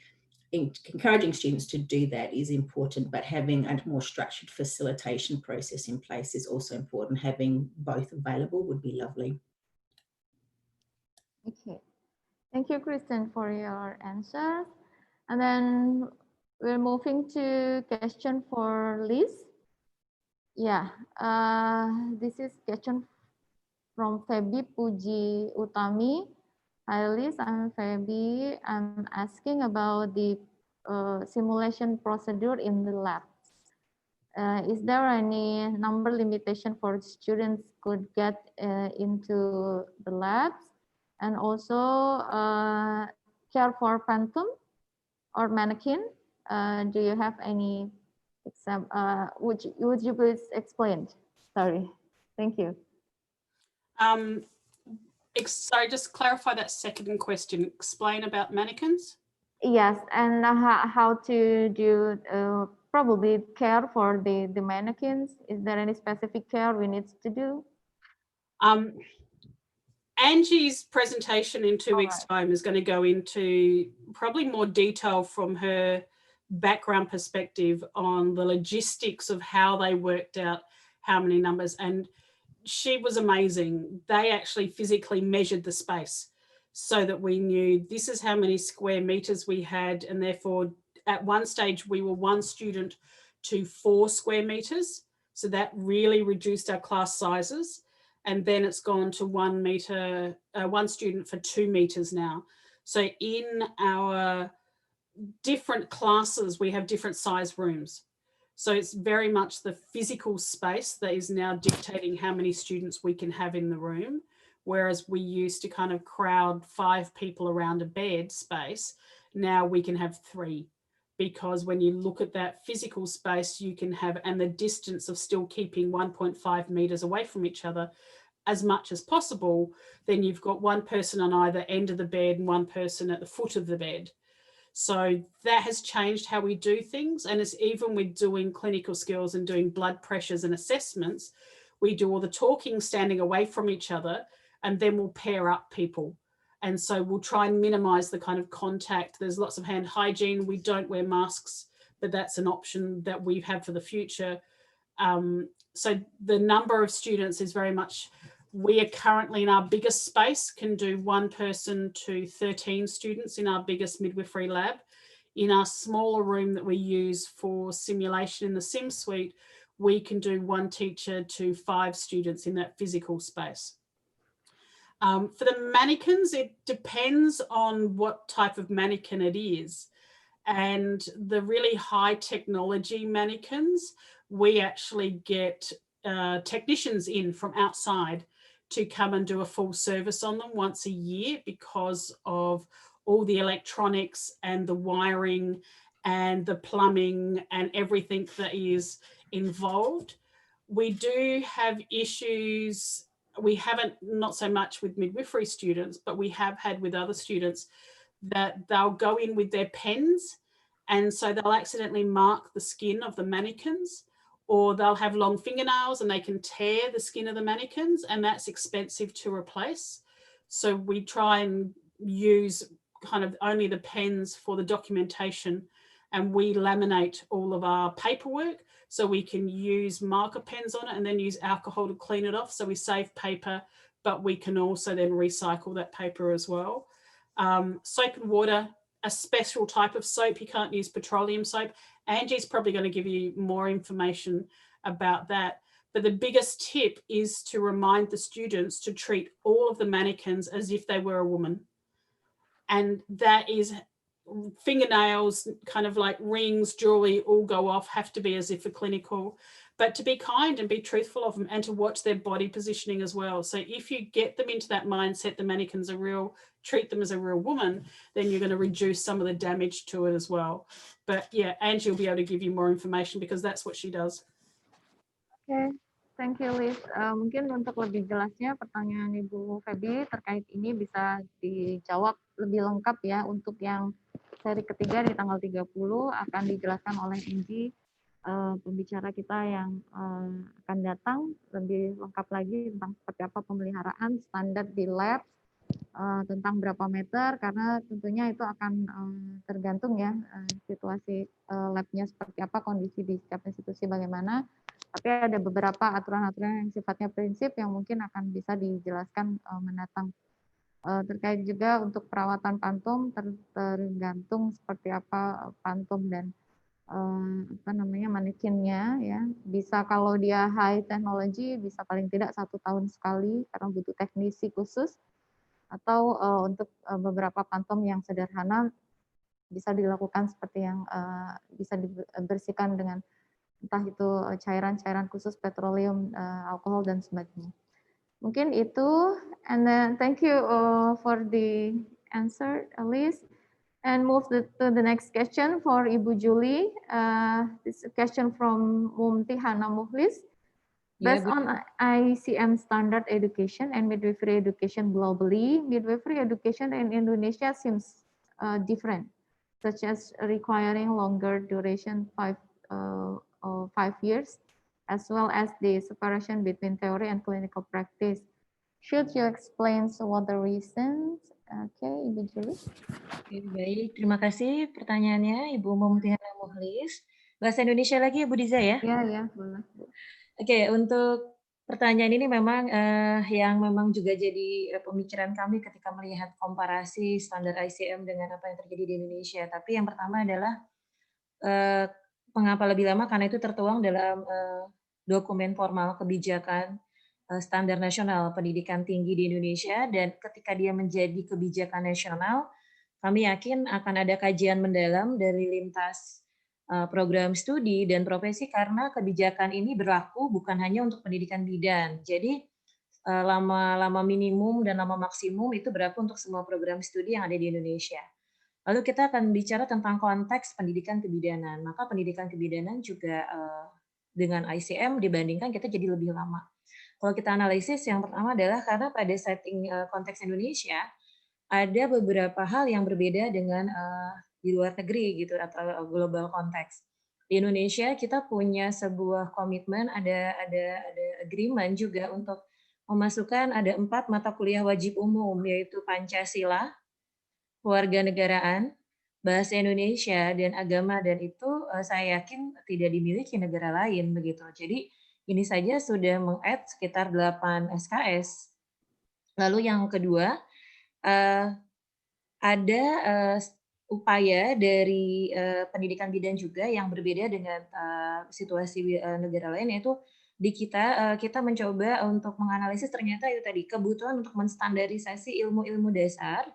encouraging students to do that is important, but having a more structured facilitation process in place is also important. Having both available would be lovely. Okay, thank you, Kristen, for your answer. And then we're moving to question for Liz. Yeah, this is question from Febi Puji Utami. Hi Liz, I'm Febi. I'm asking about the simulation procedure in the lab. Is there any number limitation for students could get into the labs? And also care for phantom or mannequin. Do you have any example? Would you please explain? Sorry, thank you. Sorry, just clarify that second question. Explain about mannequins. Yes, and how to do probably care for the mannequins. Is there any specific care we need to do? Angie's presentation in 2 weeks' time is going to go into probably more detail from her background perspective on the logistics of how they worked out how many numbers. And she was amazing. They actually physically measured the space so that we knew this is how many square meters we had. And therefore, at one stage, we were 1 student to 4 square meters. So that really reduced our class sizes. And then it's gone to 1 meter, 1 student for 2 meters now. So in our different classes, we have different size rooms. So it's very much the physical space that is now dictating how many students we can have in the room. Whereas we used to kind of crowd 5 people around a bed space, now we can have 3. Because when you look at that physical space, you can have, and the distance of still keeping 1.5 meters away from each other as much as possible, then you've got one person on either end of the bed and one person at the foot of the bed. So that has changed how we do things. And it's even with doing clinical skills and doing blood pressures and assessments, we do all the talking standing away from each other, and then we'll pair up people. And so we'll try and minimize the kind of contact. There's lots of hand hygiene. We don't wear masks, but that's an option that we have for the future. So the number of students is very much, we are currently in our biggest space, can do 1 person to 13 students in our biggest midwifery lab. In our smaller room that we use for simulation in the sim suite, we can do 1 teacher to 5 students in that physical space. For the mannequins, it depends on what type of mannequin it is. And the really high technology mannequins, we actually get technicians in from outside to come and do a full service on them once a year, because of all the electronics and the wiring and the plumbing and everything that is involved. We do have issues. We haven't, not so much with midwifery students, but we have had with other students that they'll go in with their pens, and so they'll accidentally mark the skin of the mannequins, or they'll have long fingernails and they can tear the skin of the mannequins, and that's expensive to replace. So we try and use kind of only the pens for the documentation, and we laminate all of our paperwork so we can use marker pens on it and then use alcohol to clean it off. So we save paper, but we can also then recycle that paper as well. Soap and water, a special type of soap. You can't use petroleum soap. Angie's probably going to give you more information about that. But the biggest tip is to remind the students to treat all of the mannequins as if they were a woman. And that is fingernails, kind of like rings, jewelry, all go off, have to be as if a clinical, but to be kind and be truthful of them, and to watch their body positioning as well. So if you get them into that mindset, the mannequins are real, treat them as a real woman, then you're going to reduce some of the damage to it as well. But yeah, Angie will be able to give you more information because that's what she does. Okay, thank you, Liz. Mungkin untuk lebih jelasnya pertanyaan Ibu Feby terkait ini bisa dijawab lebih lengkap ya. Untuk yang seri ketiga di tanggal 30 akan dijelaskan oleh Angie, pembicara kita yang akan datang, lebih lengkap lagi tentang seperti apa pemeliharaan standar di lab, tentang berapa meter, karena tentunya itu akan tergantung ya situasi labnya seperti apa, kondisi di setiap institusi bagaimana. Tapi ada beberapa aturan-aturan yang sifatnya prinsip yang mungkin akan bisa dijelaskan mendatang. Terkait juga untuk perawatan pantum, tergantung seperti apa pantum dan manekinnya ya. Bisa kalau dia high technology bisa paling tidak 1 tahun sekali karena butuh teknisi khusus, atau untuk beberapa pantum yang sederhana bisa dilakukan seperti yang bisa dibersihkan dengan entah itu cairan-cairan khusus, petroleum, alkohol dan sebagainya. Mungkin itu, and then thank you for the answer, Alice. And move to the next question for Ibu Julie. This is a question from Mumti Hana Muhlis. Based on ICM standard education and midwifery education globally, midwifery education in Indonesia seems different, such as requiring longer duration, 5 years, as well as the separation between theory and clinical practice. Should you explain what the reasons? Okay, Ibu Julie. Baik, terima kasih pertanyaannya Ibu Mumtihana Muhlis. Bahasa Indonesia lagi Ibu Diza ya? Ya, boleh. Oke, untuk pertanyaan ini memang yang memang juga jadi pemikiran kami ketika melihat komparasi standar ICM dengan apa yang terjadi di Indonesia. Tapi yang pertama adalah mengapa lebih lama, karena itu tertuang dalam dokumen formal kebijakan standar nasional pendidikan tinggi di Indonesia, dan ketika dia menjadi kebijakan nasional, kami yakin akan ada kajian mendalam dari lintas program studi dan profesi karena kebijakan ini berlaku bukan hanya untuk pendidikan bidan. Jadi lama minimum dan lama maksimum itu berlaku untuk semua program studi yang ada di Indonesia. Lalu kita akan bicara tentang konteks pendidikan kebidanan. Maka pendidikan kebidanan juga dengan ICM dibandingkan kita jadi lebih lama. Kalau kita analisis, yang pertama adalah karena pada setting konteks Indonesia ada beberapa hal yang berbeda dengan di luar negeri gitu atau global konteks. Di Indonesia kita punya sebuah komitmen, ada agreement juga untuk memasukkan ada 4 mata kuliah wajib umum, yaitu Pancasila, Kewarganegaraan, Bahasa Indonesia, dan Agama, dan itu saya yakin tidak dimiliki negara lain begitu. Jadi ini saja sudah meng-add sekitar 8 SKS. Lalu yang kedua, ada upaya dari pendidikan bidan juga yang berbeda dengan situasi negara lain, yaitu di kita mencoba untuk menganalisis ternyata itu tadi kebutuhan untuk menstandarisasi ilmu-ilmu dasar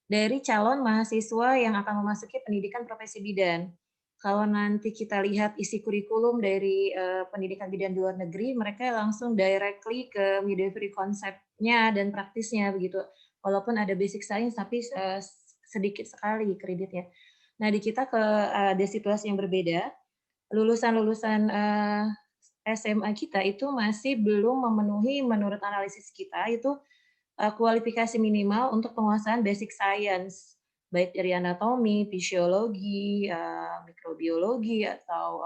dari calon mahasiswa yang akan memasuki pendidikan profesi bidan. Kalau nanti kita lihat isi kurikulum dari pendidikan bidan di luar negeri, mereka langsung directly ke midwifery konsepnya dan praktisnya begitu. Walaupun ada basic science, tapi sedikit sekali kreditnya. Nah, di kita ada situasi yang berbeda. Lulusan-lulusan SMA kita itu masih belum memenuhi, menurut analisis kita, itu kualifikasi minimal untuk penguasaan basic science, baik dari anatomi, fisiologi, mikrobiologi, atau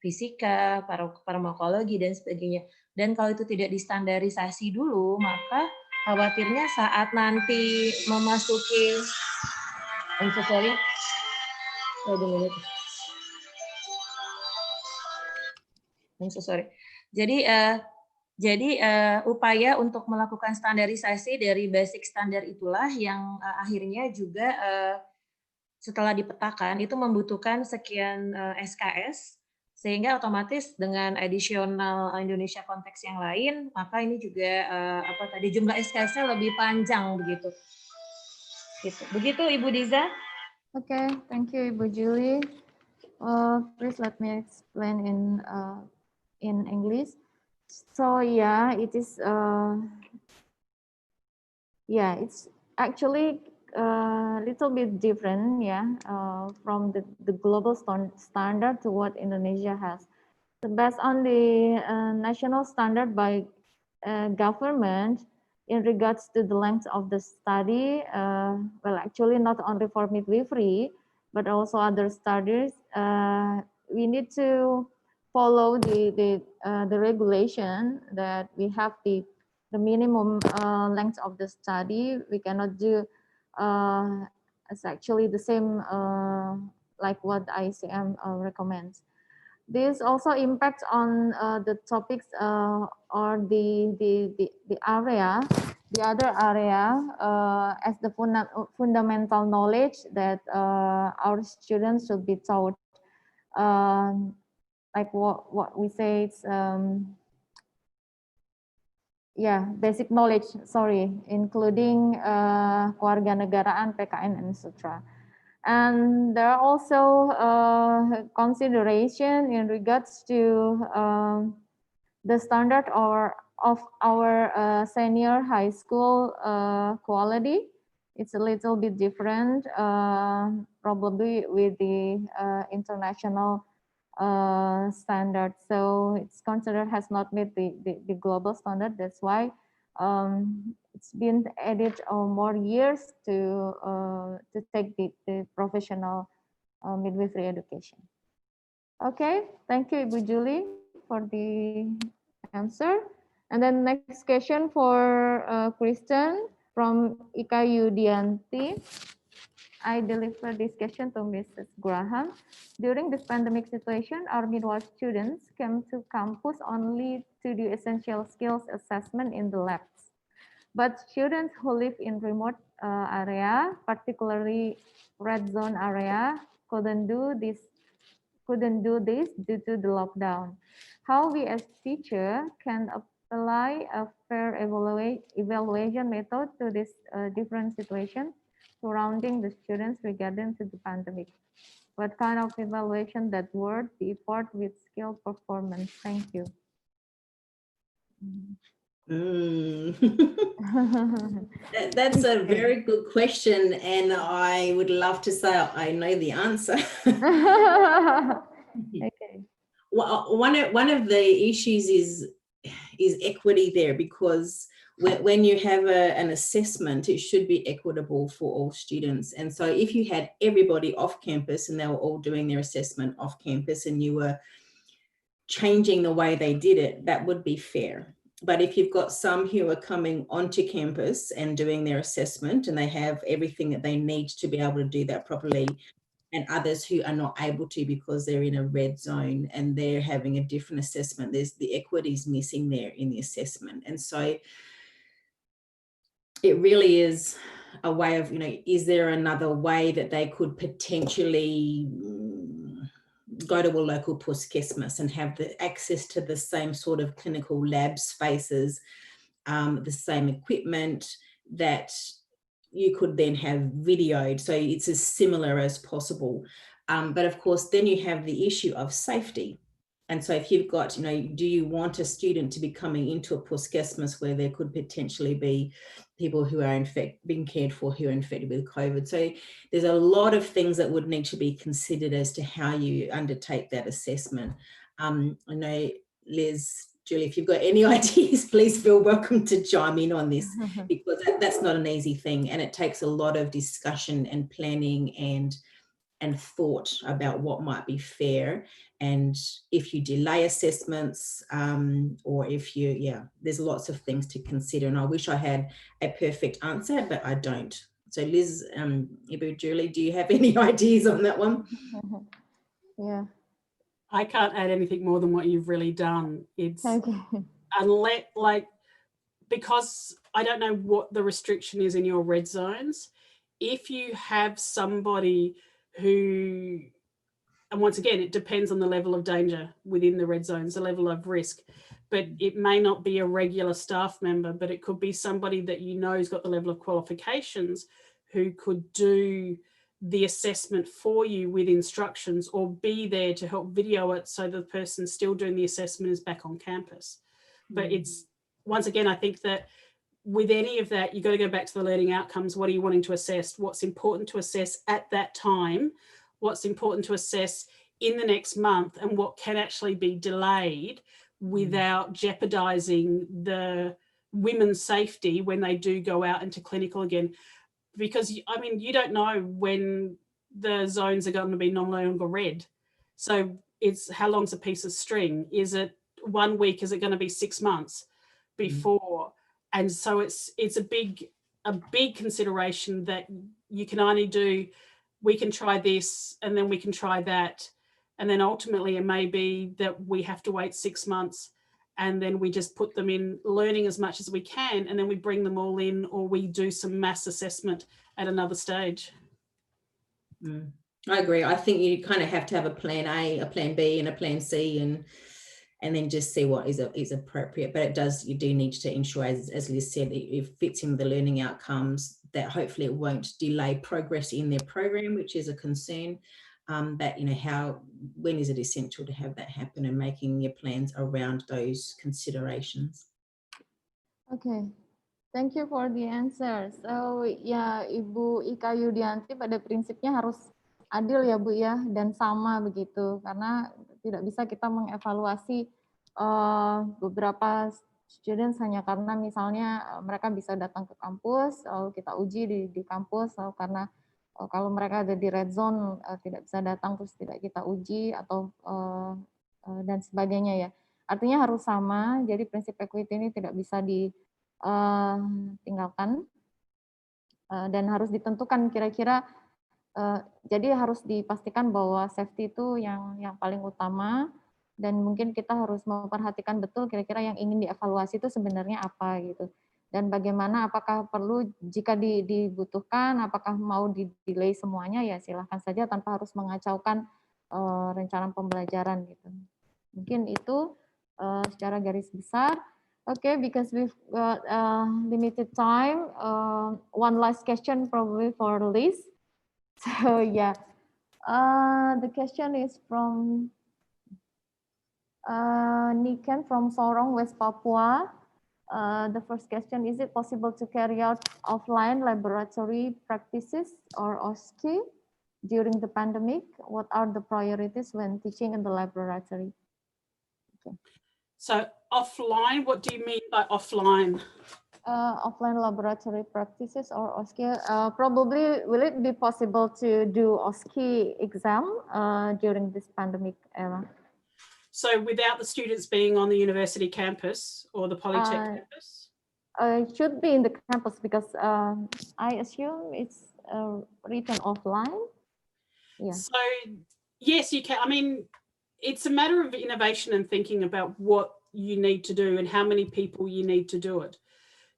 fisika, farmakologi, dan sebagainya. Dan kalau itu tidak distandarisasi dulu, maka khawatirnya saat nanti memasuki Jadi upaya untuk melakukan standarisasi dari basic standar itulah yang akhirnya juga setelah dipetakan itu membutuhkan sekian SKS, sehingga otomatis dengan additional Indonesia konteks yang lain, maka ini juga jumlah SKS-nya lebih panjang begitu. Begitu Ibu Diza. Okay, thank you Ibu Julie. Please let me explain in English. So yeah, it is it's actually a little bit different, from the global standard to what Indonesia has. So based on the national standard by government in regards to the length of the study, well, actually not only for midwifery, but also other studies, we need to follow the regulation that we have the minimum length of the study. We cannot do it's actually the same like what ICM recommends. This also impacts on the topics or the area, the other area as the fundamental knowledge that our students should be taught. Like what we say, it's basic knowledge, including kewarganegaraan, PKN, and etc. And there are also consideration in regards to the standard of our senior high school quality. It's a little bit different, probably with the international standard. So it's considered has not met the global standard. That's why it's been added more years to take the professional midwifery education. Okay, thank you Ibu Julie for the answer. And then next question for Kristen from Ika Yudianti. I deliver this question to Mrs. Graham. During this pandemic situation, our midwife students came to campus only to do essential skills assessment in the labs. But students who live in remote area, particularly red zone area, couldn't do this due to the lockdown. How we as teacher can apply a fair evaluation method to this different situation surrounding the students regarding to the pandemic. What kind of evaluation that worth the effort with skill performance? Thank you. That's a very good question, and I would love to say I know the answer. Okay. Well, one of the issues is equity there, because when you have an assessment, it should be equitable for all students. And so if you had everybody off campus and they were all doing their assessment off campus and you were changing the way they did it, that would be fair. But if you've got some who are coming onto campus and doing their assessment and they have everything that they need to be able to do that properly, and others who are not able to because they're in a red zone and they're having a different assessment, there's the equity's missing there in the assessment. And so it really is a way of, is there another way that they could potentially go to a local PUSCESMAS and have the access to the same sort of clinical lab spaces, the same equipment that you could then have videoed, so it's as similar as possible. But of course, then you have the issue of safety. And so if you've got, do you want a student to be coming into a PUSCESMAS where there could potentially be people who are being cared for who are infected with COVID? So there's a lot of things that would need to be considered as to how you undertake that assessment. I know, Liz, Julie, if you've got any ideas, please feel welcome to chime in on this, because that's not an easy thing, and it takes a lot of discussion and planning and thought about what might be fair. And if you delay assessments, or if there's lots of things to consider. And I wish I had a perfect answer, but I don't. So Liz, Ibu, Julie, do you have any ideas on that one? Yeah. I can't add anything more than what you've really done. It's Okay. unless, because I don't know what the restriction is in your red zones. If you have somebody who, and once again, it depends on the level of danger within the red zones, the level of risk, but it may not be a regular staff member, but it could be somebody that has got the level of qualifications who could do the assessment for you with instructions, or be there to help video it so the person still doing the assessment is back on campus. But it's, once again, I think that with any of that, you've got to go back to the learning outcomes. What are you wanting to assess? What's important to assess at that time? What's important to assess in the next month, and what can actually be delayed without jeopardizing the women's safety when they do go out into clinical again. Because, I mean, you don't know when the zones are going to be no longer red. So it's how long's a piece of string? Is it 1 week? Is it going to be 6 months before? And so it's a big consideration that you can only do, we can try this and then we can try that. And then ultimately it may be that we have to wait 6 months, and then we just put them in learning as much as we can, and then we bring them all in, or we do some mass assessment at another stage. I agree. I think you kind of have to have a plan A, a plan B, and a plan C, and then just see what is appropriate. But you do need to ensure, as Liz said, it fits in the learning outcomes, that hopefully it won't delay progress in their program, which is a concern. But when is it essential to have that happen, and making your plans around those considerations. Okay, thank you for the answer. So ya, Ibu Ika Yudianti, pada prinsipnya harus adil ya Bu ya, dan sama begitu, karena tidak bisa kita mengevaluasi beberapa students hanya karena misalnya mereka bisa datang ke kampus, lalu kita uji di kampus, lalu karena kalau mereka ada di red zone tidak bisa datang terus tidak kita uji, atau dan sebagainya ya. Artinya harus sama, jadi prinsip equity ini tidak bisa ditinggalkan, dan harus ditentukan kira-kira, jadi harus dipastikan bahwa safety itu yang paling utama, dan mungkin kita harus memperhatikan betul kira-kira yang ingin dievaluasi itu sebenarnya apa gitu. Dan bagaimana, apakah perlu, jika dibutuhkan, apakah mau di-delay semuanya, ya silahkan saja tanpa harus mengacaukan rencana pembelajaran gitu. Mungkin itu secara garis besar. Okay, because we've got limited time, one last question probably for Liz. So yeah, The question is from Niken from Sorong, West Papua. The first question, is it possible to carry out offline laboratory practices or OSCE during the pandemic? What are the priorities when teaching in the laboratory? Okay. So offline, what do you mean by offline? Offline laboratory practices or OSCE. Probably, will it be possible to do OSCE exam during this pandemic era? So without the students being on the university campus or the Polytech campus? It should be in the campus because I assume it's written offline. Yeah. So yes, you can. I mean, it's a matter of innovation and thinking about what you need to do and how many people you need to do it.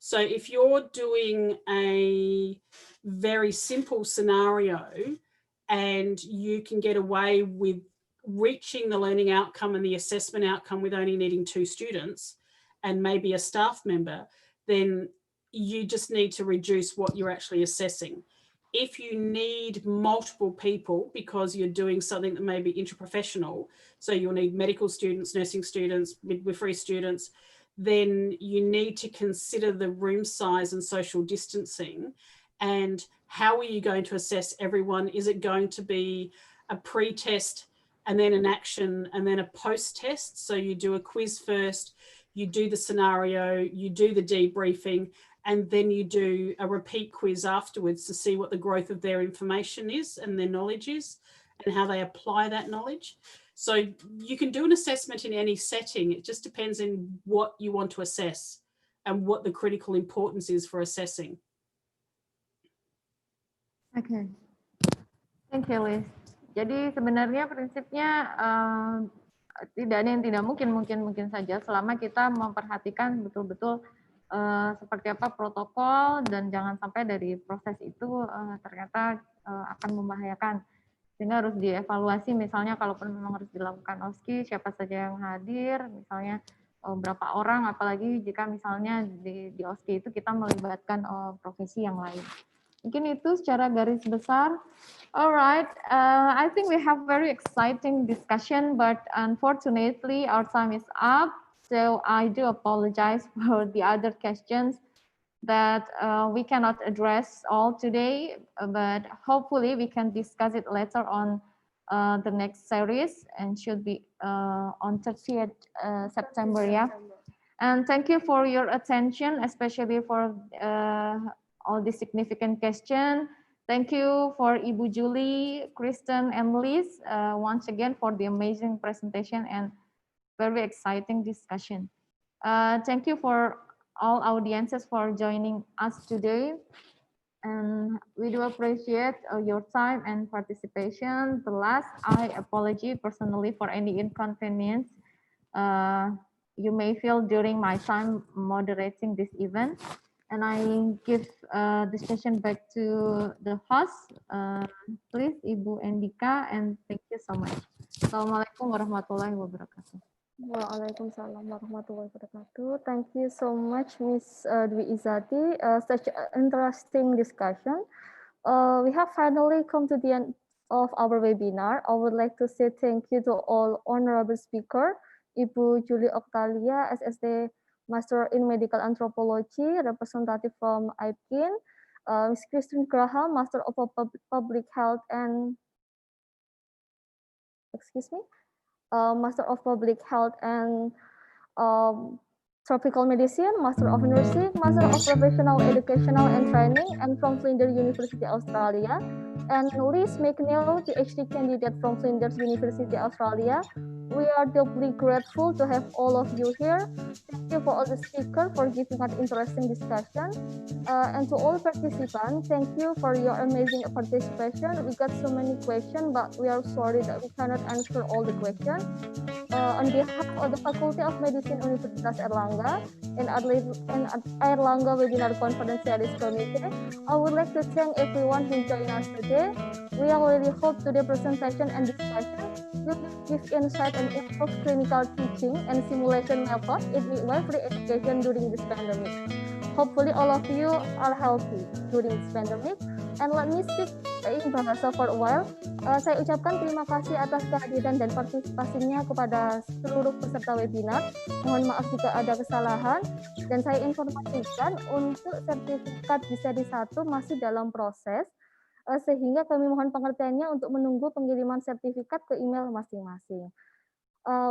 So if you're doing a very simple scenario and you can get away with reaching the learning outcome and the assessment outcome with only needing 2 students and maybe a staff member, then you just need to reduce what you're actually assessing. If you need multiple people because you're doing something that may be interprofessional, so you'll need medical students, nursing students, midwifery students, then you need to consider the room size and social distancing. And how are you going to assess everyone? Is it going to be a pre-test and then an action and then a post-test? So you do a quiz first, you do the scenario, you do the debriefing, and then you do a repeat quiz afterwards to see what the growth of their information is and their knowledge is and how they apply that knowledge. So you can do an assessment in any setting. It just depends on what you want to assess and what the critical importance is for assessing. Okay. Thank you, Liz. Jadi sebenarnya prinsipnya tidak ada yang tidak mungkin saja selama kita memperhatikan betul-betul seperti apa protokol dan jangan sampai dari proses itu ternyata akan membahayakan. Sehingga harus dievaluasi, misalnya kalaupun memang harus dilakukan OSCE, siapa saja yang hadir, misalnya berapa orang, apalagi jika misalnya di OSCE itu kita melibatkan profesi yang lain. Mungkin itu secara garis besar. Alright, I think we have very exciting discussion, but unfortunately our time is up. So I do apologize for the other questions that we cannot address all today, but hopefully we can discuss it later on the next series and should be on 30th September, yeah. And thank you for your attention, especially for all the significant questions. Thank you for Ibu Julie, Kristen, and Liz once again for the amazing presentation and very exciting discussion. Thank you for all audiences for joining us today. And we do appreciate your time and participation. The last, I apologize personally for any inconvenience you may feel during my time moderating this event. And I give the session back to the host, please, Ibu Endika, and thank you so much. Assalamualaikum warahmatullahi wabarakatuh. Waalaikumsalam warahmatullahi wabarakatuh. Thank you so much, Ms. Dwi Izati. Such an interesting discussion. We have finally come to the end of our webinar. I would like to say thank you to all honorable speakers, Ibu Julie Octalia, SSD Master in Medical Anthropology, representative from IPKIN, Ms. Christine Graham, Master of Public Health and, Master of Public Health and Tropical Medicine, Master of Nursing, Master of Professional Educational and Training, and from Flinders University, Australia. And Liz McNeil, PhD candidate from Flinders University, Australia. We are deeply grateful to have all of you here. Thank you for all the speakers for giving us interesting discussion. And to all participants, thank you for your amazing participation. We got so many questions, but we are sorry that we cannot answer all the questions. On behalf of the Faculty of Medicine Universitas Airlangga and Airlangga Webinar Conference Series Committee, I would like to thank everyone who joined us today. We really hope today's presentation and discussion will give insight and improve clinical teaching and simulation methods in midwifery education during this pandemic. Hopefully all of you are healthy during this pandemic. And let me speak in Bahasa for a while. Saya ucapkan terima kasih atas kehadiran dan partisipasinya kepada seluruh peserta webinar. Mohon maaf jika ada kesalahan. Dan saya informasikan untuk sertifikat di seri 1 masih dalam proses, sehingga kami mohon pengertiannya untuk menunggu pengiriman sertifikat ke email masing-masing.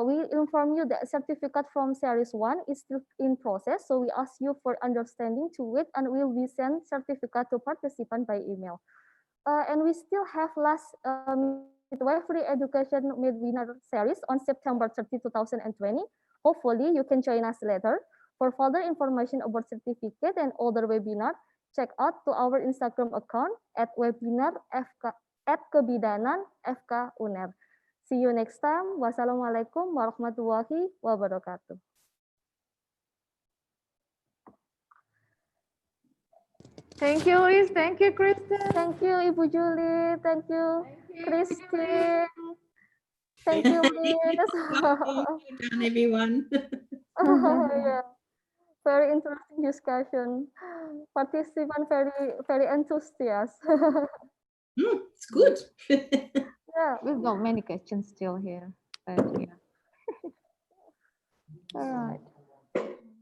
We inform you that certificate from series 1 is still in process, so we ask you for understanding to wait and will be sent certificate to participant by email. And we still have last midwifery education webinar series on September 30, 2020. Hopefully you can join us later. For further information about certificate and other webinar, check out to our Instagram account at @kebidanan_FK_UNER. See you next time. Wassalamualaikum warahmatullahi wabarakatuh. Thank you, Liz. Thank you, Kristen. Thank you, Ibu Julie. Thank you, Christine. Thank you, Liz. Well done, everyone. Yeah. Very interesting discussion. Participant very enthusiastic. It's good. Yeah. We've got many questions still here. Yeah. All right.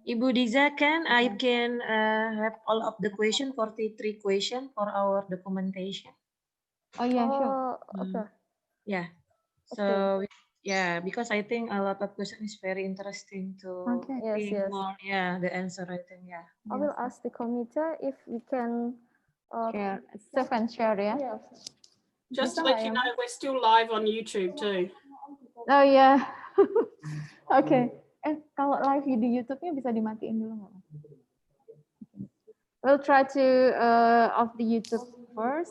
Ibu Diza, I can have all of the question, 43 question for our documentation? Oh yeah, sure. Okay. Yeah. So yeah, because I think a lot of question is very interesting to Yes, yes. more. Yeah, the answer I think. Yeah. I will ask the committee if we can Share, save and share, yeah. Yes. Just to Bisa let nggak you ya, know, we're still live on YouTube too. Oh yeah. Okay. Kalau live di YouTube-nya bisa dimatiin dulu nggak? We'll try to off the YouTube first.